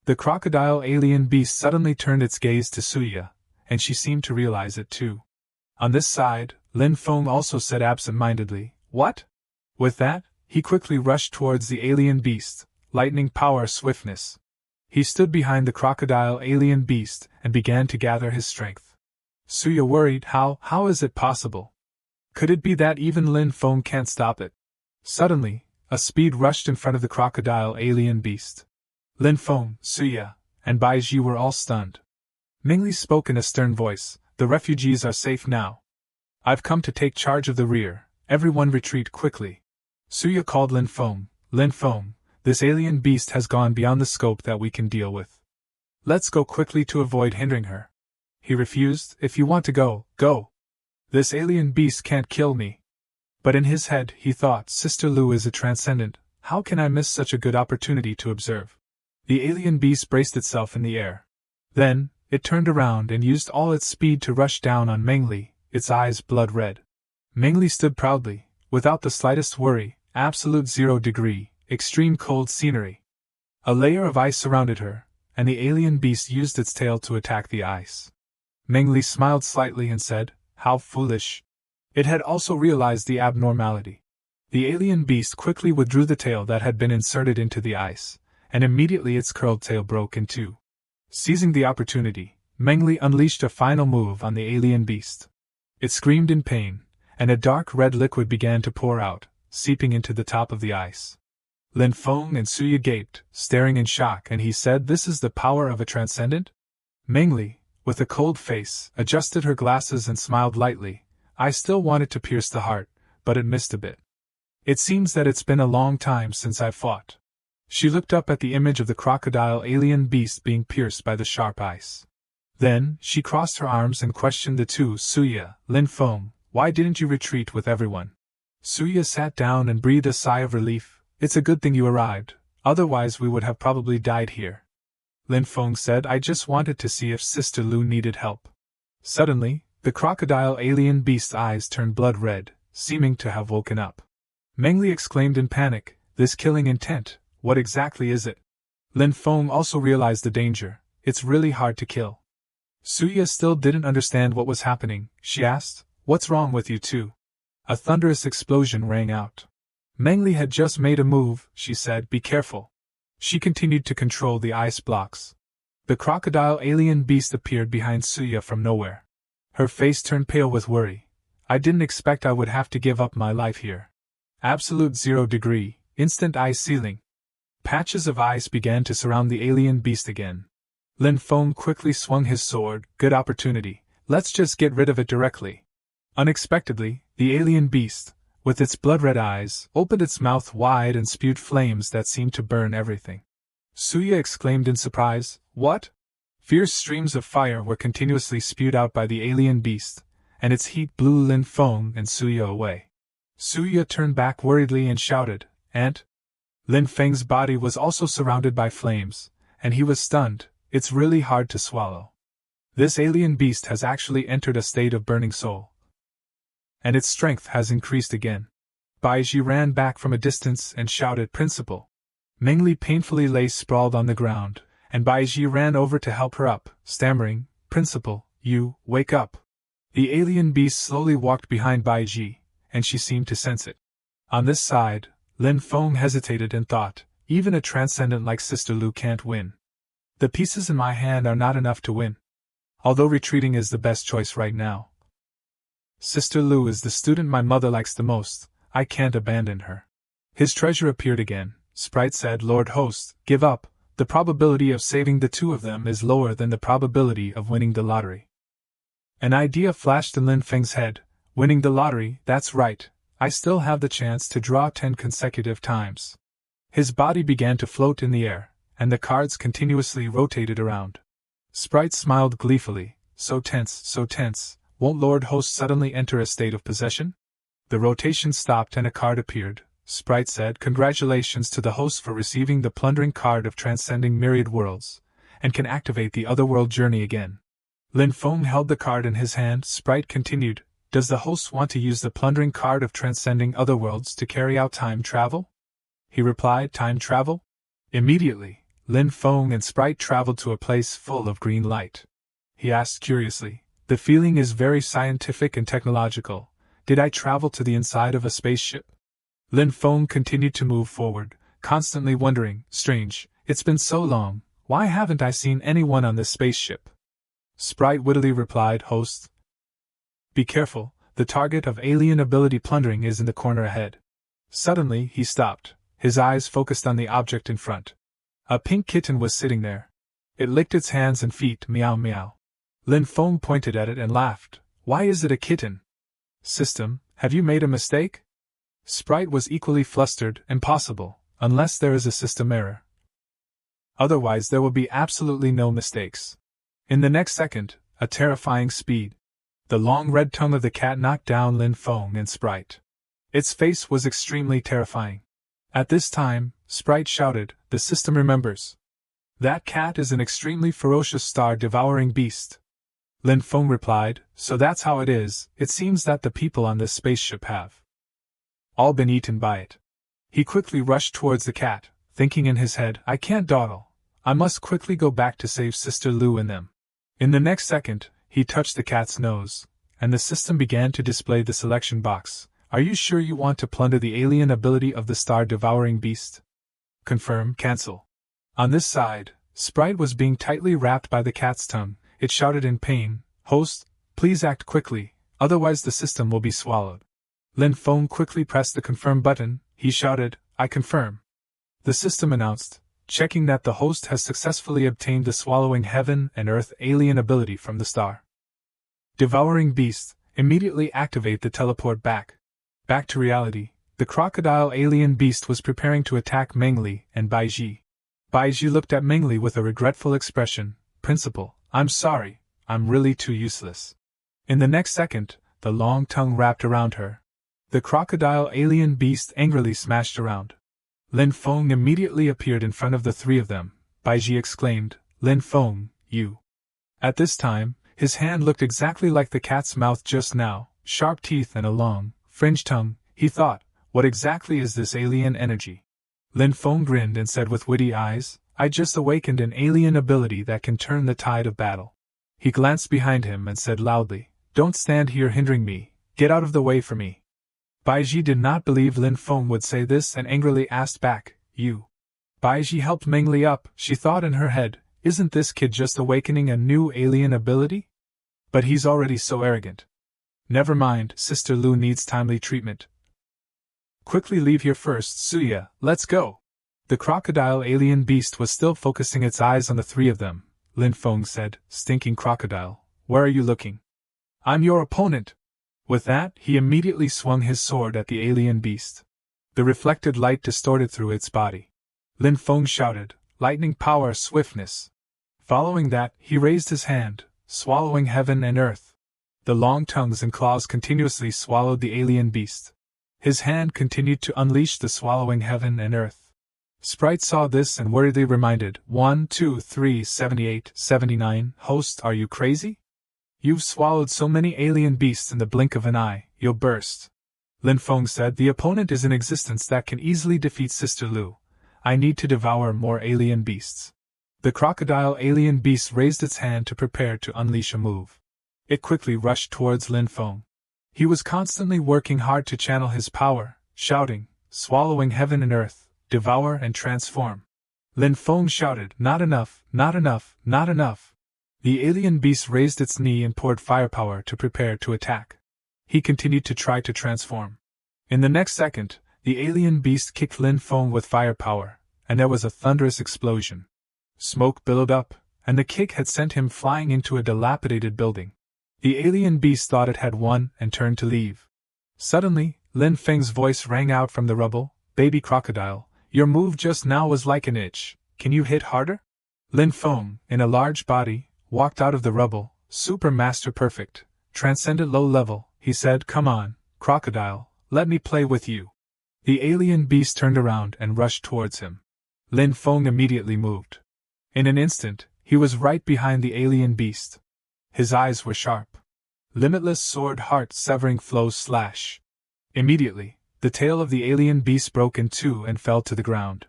The crocodile alien beast suddenly turned its gaze to Suya, and she seemed to realize it too. On this side, Lin Feng also said absent-mindedly, what? With that, he quickly rushed towards the alien beast, lightning power swiftness. He stood behind the crocodile alien beast and began to gather his strength. Suya worried, how is it possible? Could it be that even Lin Feng can't stop it? Suddenly, a speed rushed in front of the crocodile alien beast. Lin Feng, Suya, and Baiji were all stunned. Meng Li spoke in a stern voice, the refugees are safe now. I've come to take charge of the rear, everyone retreat quickly. Suya called Lin Feng, this alien beast has gone beyond the scope that we can deal with. Let's go quickly to avoid hindering her. He refused, if you want to go, go. This alien beast can't kill me. But in his head, he thought, Sister Lu is a transcendent, how can I miss such a good opportunity to observe? The alien beast braced itself in the air. Then, it turned around and used all its speed to rush down on Meng Li, its eyes blood red. Meng Li stood proudly, without the slightest worry, absolute 0-degree, extreme cold scenery. A layer of ice surrounded her, and the alien beast used its tail to attack the ice. Meng Li smiled slightly and said, how foolish. It had also realized the abnormality. The alien beast quickly withdrew the tail that had been inserted into the ice, and immediately its curled tail broke in two. Seizing the opportunity, Meng Li unleashed a final move on the alien beast. It screamed in pain, and a dark red liquid began to pour out, seeping into the top of the ice. Lin Feng and Suya gaped, staring in shock, and he said, this is the power of a transcendent? Meng Li, with a cold face, adjusted her glasses and smiled lightly. I still wanted to pierce the heart, but it missed a bit. It seems that it's been a long time since I've fought. She looked up at the image of the crocodile alien beast being pierced by the sharp ice. Then, she crossed her arms and questioned the two, Suya, Lin Feng, why didn't you retreat with everyone? Suya sat down and breathed a sigh of relief. It's a good thing you arrived, otherwise we would have probably died here. Lin Feng said, I just wanted to see if Sister Lu needed help. Suddenly, the crocodile alien beast's eyes turned blood red, seeming to have woken up. Meng Li exclaimed in panic, this killing intent, what exactly is it? Lin Feng also realized the danger, it's really hard to kill. Suya still didn't understand what was happening. She asked, what's wrong with you two? A thunderous explosion rang out. Mengli had just made a move, she said, be careful. She continued to control the ice blocks. The crocodile alien beast appeared behind Suya from nowhere. Her face turned pale with worry. I didn't expect I would have to give up my life here. Absolute 0 degree, instant ice ceiling. Patches of ice began to surround the alien beast again. Lin Feng quickly swung his sword. Good opportunity. Let's just get rid of it directly. Unexpectedly, the alien beast, with its blood-red eyes, opened its mouth wide and spewed flames that seemed to burn everything. Suya exclaimed in surprise, What? Fierce streams of fire were continuously spewed out by the alien beast, and its heat blew Lin Feng and Suya away. Suya turned back worriedly and shouted, Aunt? Lin Feng's body was also surrounded by flames, and he was stunned. It's really hard to swallow. This alien beast has actually entered a state of burning soul. And its strength has increased again. Baiji ran back from a distance and shouted, Principal. Mengli painfully lay sprawled on the ground, and Baiji ran over to help her up, stammering, Principal, you, wake up. The alien beast slowly walked behind Baiji, and she seemed to sense it. On this side, Lin Feng hesitated and thought, even a transcendent like Sister Lu can't win. The pieces in my hand are not enough to win. Although retreating is the best choice right now. Sister Lu is the student my mother likes the most, I can't abandon her. His treasure appeared again. Sprite said, Lord Host, give up, the probability of saving the two of them is lower than the probability of winning the lottery. An idea flashed in Lin Feng's head, winning the lottery, that's right, I still have the chance to draw 10 consecutive times. His body began to float in the air, and the cards continuously rotated around. Sprite smiled gleefully, so tense, won't Lord Host suddenly enter a state of possession? The rotation stopped and a card appeared. Sprite said, Congratulations to the host for receiving the plundering card of transcending myriad worlds, and can activate the otherworld journey again. Lin Feng held the card in his hand. Sprite continued, Does the host want to use the plundering card of transcending otherworlds to carry out time travel? He replied, Time travel? Immediately, Lin Feng and Sprite traveled to a place full of green light. He asked curiously, The feeling is very scientific and technological. Did I travel to the inside of a spaceship? Lin Feng continued to move forward, constantly wondering, Strange, it's been so long, why haven't I seen anyone on this spaceship? Sprite wittily replied, Host. Be careful, the target of alien ability plundering is in the corner ahead. Suddenly, he stopped, his eyes focused on the object in front. A pink kitten was sitting there. It licked its hands and feet, meow meow. Lin Feng pointed at it and laughed. Why is it a kitten? System, have you made a mistake? Sprite was equally flustered. Impossible, unless there is a system error. Otherwise there will be absolutely no mistakes. In the next second, a terrifying speed. The long red tongue of the cat knocked down Lin Feng and Sprite. Its face was extremely terrifying. At this time, Sprite shouted, The system remembers. That cat is an extremely ferocious star-devouring beast. Lin Feng replied, So that's how it is. It seems that the people on this spaceship have all been eaten by it. He quickly rushed towards the cat, thinking in his head, I can't dawdle. I must quickly go back to save Sister Lu and them. In the next second, he touched the cat's nose, and the system began to display the selection box. Are you sure you want to plunder the alien ability of the star-devouring beast? Confirm, cancel. On this side, Sprite was being tightly wrapped by the cat's tongue. It shouted in pain, Host, please act quickly, otherwise the system will be swallowed. Lin Feng quickly pressed the confirm button. He shouted, I confirm. The system announced, checking that the host has successfully obtained the swallowing heaven and earth alien ability from the star. Devouring beast, immediately activate the teleport back. Back to reality, the crocodile alien beast was preparing to attack Mengli and Baiji. Baiji looked at Mengli with a regretful expression, Principal, I'm sorry, I'm really too useless. In the next second, the long tongue wrapped around her. The crocodile alien beast angrily smashed around. Lin Feng immediately appeared in front of the three of them. Baiji exclaimed, Lin Feng, you. At this time, his hand looked exactly like the cat's mouth just now, sharp teeth and a long, fringed tongue. He thought, what exactly is this alien energy? Lin Feng grinned and said with witty eyes, I just awakened an alien ability that can turn the tide of battle. He glanced behind him and said loudly, Don't stand here hindering me, get out of the way for me. Baiji did not believe Lin Feng would say this and angrily asked back, You? Baiji helped Mengli up, she thought in her head, isn't this kid just awakening a new alien ability? But he's already so arrogant. Never mind, Sister Lu needs timely treatment. Quickly leave here first, Suya, let's go. The crocodile alien beast was still focusing its eyes on the three of them. Lin Feng said, Stinking crocodile, where are you looking? I'm your opponent. With that, he immediately swung his sword at the alien beast. The reflected light distorted through its body. Lin Feng shouted, Lightning power, swiftness. Following that, he raised his hand, swallowing heaven and earth. The long tongues and claws continuously swallowed the alien beast. His hand continued to unleash the swallowing heaven and earth. Sprite saw this and worriedly reminded, 1, 2, 3, 78, 79, Host, are you crazy? You've swallowed so many alien beasts in the blink of an eye, you'll burst. Lin Feng said, The opponent is in existence that can easily defeat Sister Lu. I need to devour more alien beasts. The crocodile alien beast raised its hand to prepare to unleash a move. It quickly rushed towards Lin Feng. He was constantly working hard to channel his power, shouting, swallowing heaven and earth, devour and transform. Lin Feng shouted, Not enough, not enough, not enough. The alien beast raised its knee and poured firepower to prepare to attack. He continued to try to transform. In the next second, the alien beast kicked Lin Feng with firepower, and there was a thunderous explosion. Smoke billowed up, and the kick had sent him flying into a dilapidated building. The alien beast thought it had won and turned to leave. Suddenly, Lin Feng's voice rang out from the rubble, Baby crocodile, your move just now was like an itch, can you hit harder? Lin Feng, in a large body, walked out of the rubble, super master perfect, transcendent low level, he said, Come on, crocodile, let me play with you. The alien beast turned around and rushed towards him. Lin Feng immediately moved. In an instant, he was right behind the alien beast. His eyes were sharp. Limitless sword heart severing flow slash. Immediately, the tail of the alien beast broke in two and fell to the ground.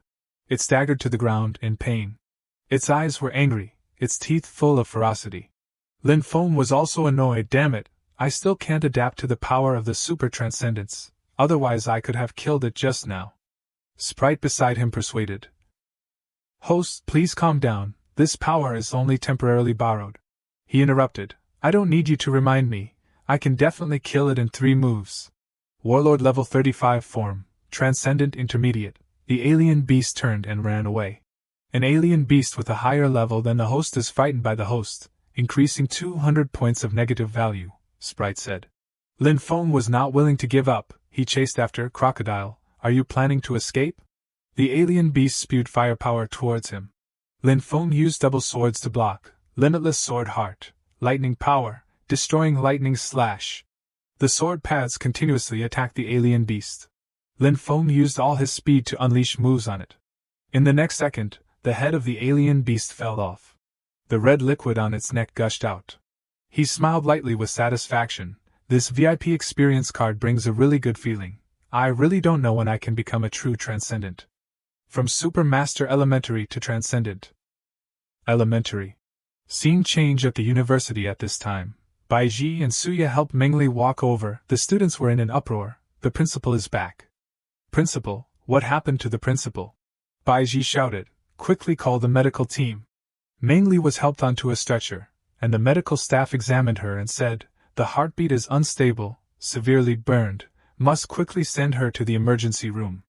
It staggered to the ground in pain. Its eyes were angry, its teeth full of ferocity. Lin Feng was also annoyed. Damn it, I still can't adapt to the power of the super transcendence, otherwise I could have killed it just now. Sprite beside him persuaded. Host, please calm down, this power is only temporarily borrowed. He interrupted, I don't need you to remind me, I can definitely kill it in 3 moves. Warlord level 35 form, Transcendent Intermediate, the alien beast turned and ran away. An alien beast with a higher level than the host is frightened by the host, increasing 200 points of negative value, Sprite said. Lin Feng was not willing to give up, he chased after Crocodile, are you planning to escape? The alien beast spewed firepower towards him. Lin Feng used double swords to block, Limitless Sword Heart, Lightning Power, destroying Lightning Slash. The sword paths continuously attacked the alien beast. Lin Feng used all his speed to unleash moves on it. In the next second, the head of the alien beast fell off. The red liquid on its neck gushed out. He smiled lightly with satisfaction. This VIP experience card brings a really good feeling. I really don't know when I can become a true transcendent. From Super Master Elementary to Transcendent. Elementary. Scene change at the university at this time. Baiji and Suya helped Mengli walk over. The students were in an uproar. The principal is back. Principal, what happened to the principal? Baiji shouted, quickly call the medical team. Mengli was helped onto a stretcher, and the medical staff examined her and said, the heartbeat is unstable, severely burned, must quickly send her to the emergency room.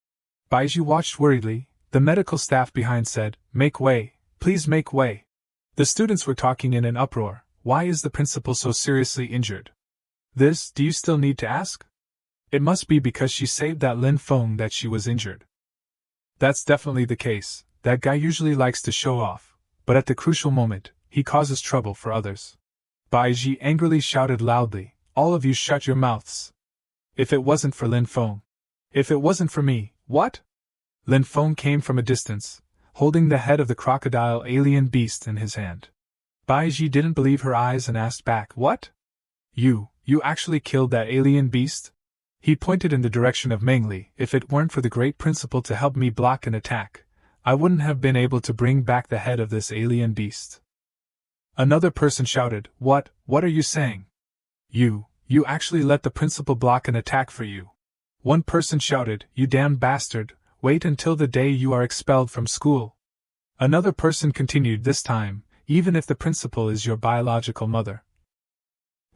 Baiji watched worriedly. The medical staff behind said, make way, please make way. The students were talking in an uproar. Why is the principal so seriously injured? This, do you still need to ask? It must be because she saved that Lin Feng that she was injured. That's definitely the case. That guy usually likes to show off, but at the crucial moment, he causes trouble for others. Baiji angrily shouted loudly, all of you shut your mouths. If it wasn't for Lin Feng. If it wasn't for me, what? Lin Feng came from a distance, holding the head of the crocodile alien beast in his hand. Baiji didn't believe her eyes and asked back, what? You actually killed that alien beast? He pointed in the direction of Mengli. If it weren't for the great principal to help me block an attack, I wouldn't have been able to bring back the head of this alien beast. Another person shouted, what are you saying? You actually let the principal block an attack for you. One person shouted, "You damn bastard, wait until the day you are expelled from school." Another person continued, "This time, even if the principal is your biological mother,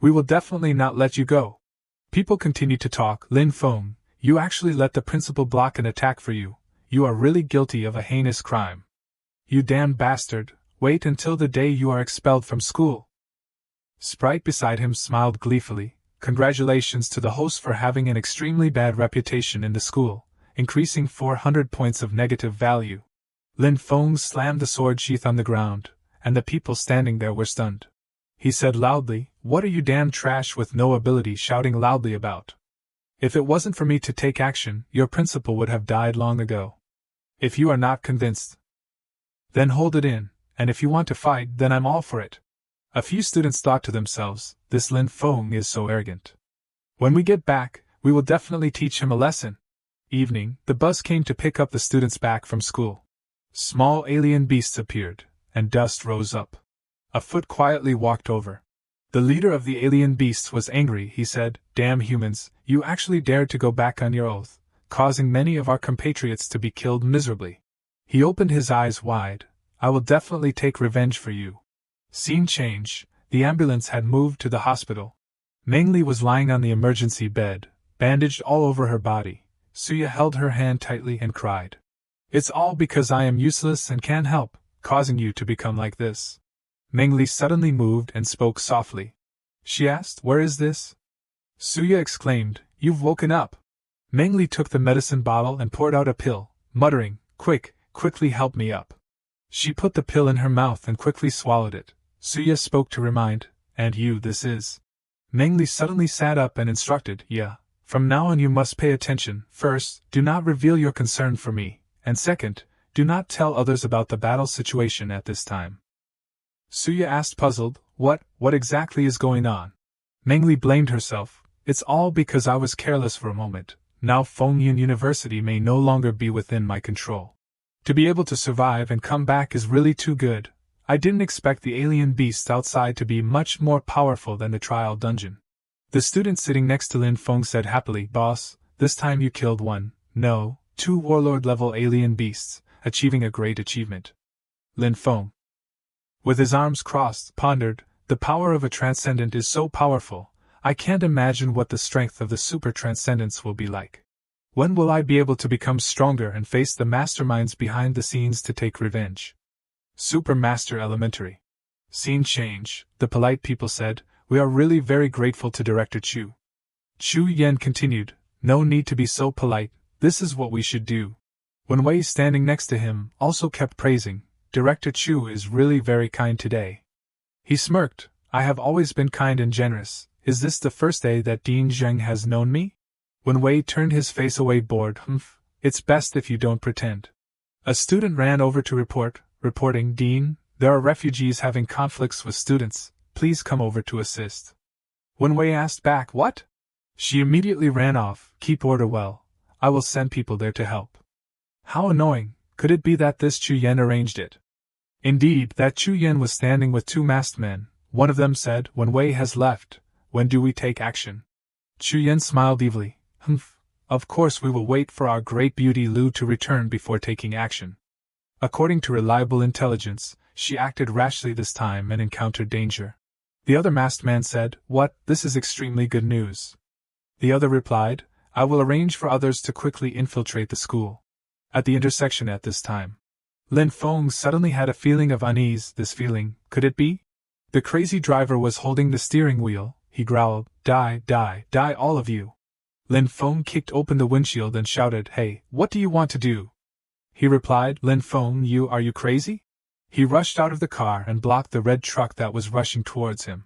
we will definitely not let you go." People continued to talk. "Lin Feng, you actually let the principal block an attack for you. You are really guilty of a heinous crime. You damn bastard, wait until the day you are expelled from school." Sprite beside him smiled gleefully. "Congratulations to the host for having an extremely bad reputation in the school, increasing 400 points of negative value." Lin Feng slammed the sword sheath on the ground, and the people standing there were stunned. He said loudly, "What are you damn trash with no ability shouting loudly about? If it wasn't for me to take action, your principal would have died long ago. If you are not convinced, then hold it in, and if you want to fight, then I'm all for it." A few students thought to themselves, "This Lin Feng is so arrogant. When we get back, we will definitely teach him a lesson." Evening, the bus came to pick up the students back from school. Small alien beasts appeared, and dust rose up. A foot quietly walked over. The leader of the alien beasts was angry. He said, "Damn humans, you actually dared to go back on your oath, causing many of our compatriots to be killed miserably." He opened his eyes wide. "I will definitely take revenge for you." Scene change. The ambulance had moved to the hospital. Mengli was lying on the emergency bed, bandaged all over her body. Suya held her hand tightly and cried, "It's all because I am useless and can't help causing you to become like this." Mengli suddenly moved and spoke softly. She asked, "Where is this?" Suya exclaimed, "You've woken up." Mengli took the medicine bottle and poured out a pill, muttering, Quickly help me up." She put the pill in her mouth and quickly swallowed it. Suya spoke to remind, "And you, this is." Mengli suddenly sat up and instructed, "Yeah, from now on you must pay attention. First, do not reveal your concern for me, and second, do not tell others about the battle situation at this time." Suya asked puzzled, What exactly is going on?" Mengli blamed herself. "It's all because I was careless for a moment. Now Fengyun University may no longer be within my control. To be able to survive and come back is really too good. I didn't expect the alien beast outside to be much more powerful than the trial dungeon." The student sitting next to Lin Feng said happily, "Boss, this time you killed two warlord-level alien beasts, achieving a great achievement." Lin Feng, with his arms crossed, pondered, "The power of a transcendent is so powerful, I can't imagine what the strength of the super transcendents will be like. When will I be able to become stronger and face the masterminds behind the scenes to take revenge?" Super Master Elementary. Scene change. The polite people said, "We are really very grateful to Director Chu." Chu Yen continued, "No need to be so polite, this is what we should do." Wen Wei standing next to him also kept praising, "Director Chu is really very kind today." He smirked, "I have always been kind and generous. Is this the first day that Dean Zheng has known me?" Wen Wei turned his face away bored. It's best if you don't pretend." A student ran over to reporting, "Dean, there are refugees having conflicts with students, please come over to assist." Wen Wei asked back, "What?" She immediately ran off, "Keep order well. I will send people there to help." How annoying, could it be that this Chu Yen arranged it? Indeed, that Chu Yen was standing with two masked men. One of them said, "Wen Wei has left, when do we take action?" Chu Yen smiled evilly. Of course we will wait for our great beauty Lu to return before taking action." According to reliable intelligence, she acted rashly this time and encountered danger. The other masked man said, "What, this is extremely good news." The other replied, "I will arrange for others to quickly infiltrate the school." At the intersection at this time, Lin Feng suddenly had a feeling of unease. This feeling, could it be? The crazy driver was holding the steering wheel. He growled, Die, all of you." Lin Feng kicked open the windshield and shouted, "Hey, what do you want to do?" He replied, "Lin Feng, are you crazy?" He rushed out of the car and blocked the red truck that was rushing towards him.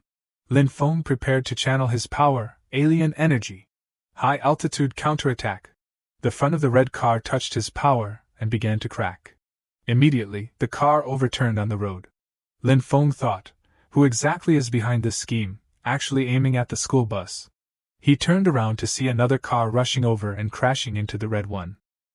Lin Feng prepared to channel his power, alien energy. High-altitude counterattack. The front of the red car touched his power and began to crack. Immediately, the car overturned on the road. Lin Feng thought, who exactly is behind this scheme, actually aiming at the school bus? He turned around to see another car rushing over and crashing into the red one.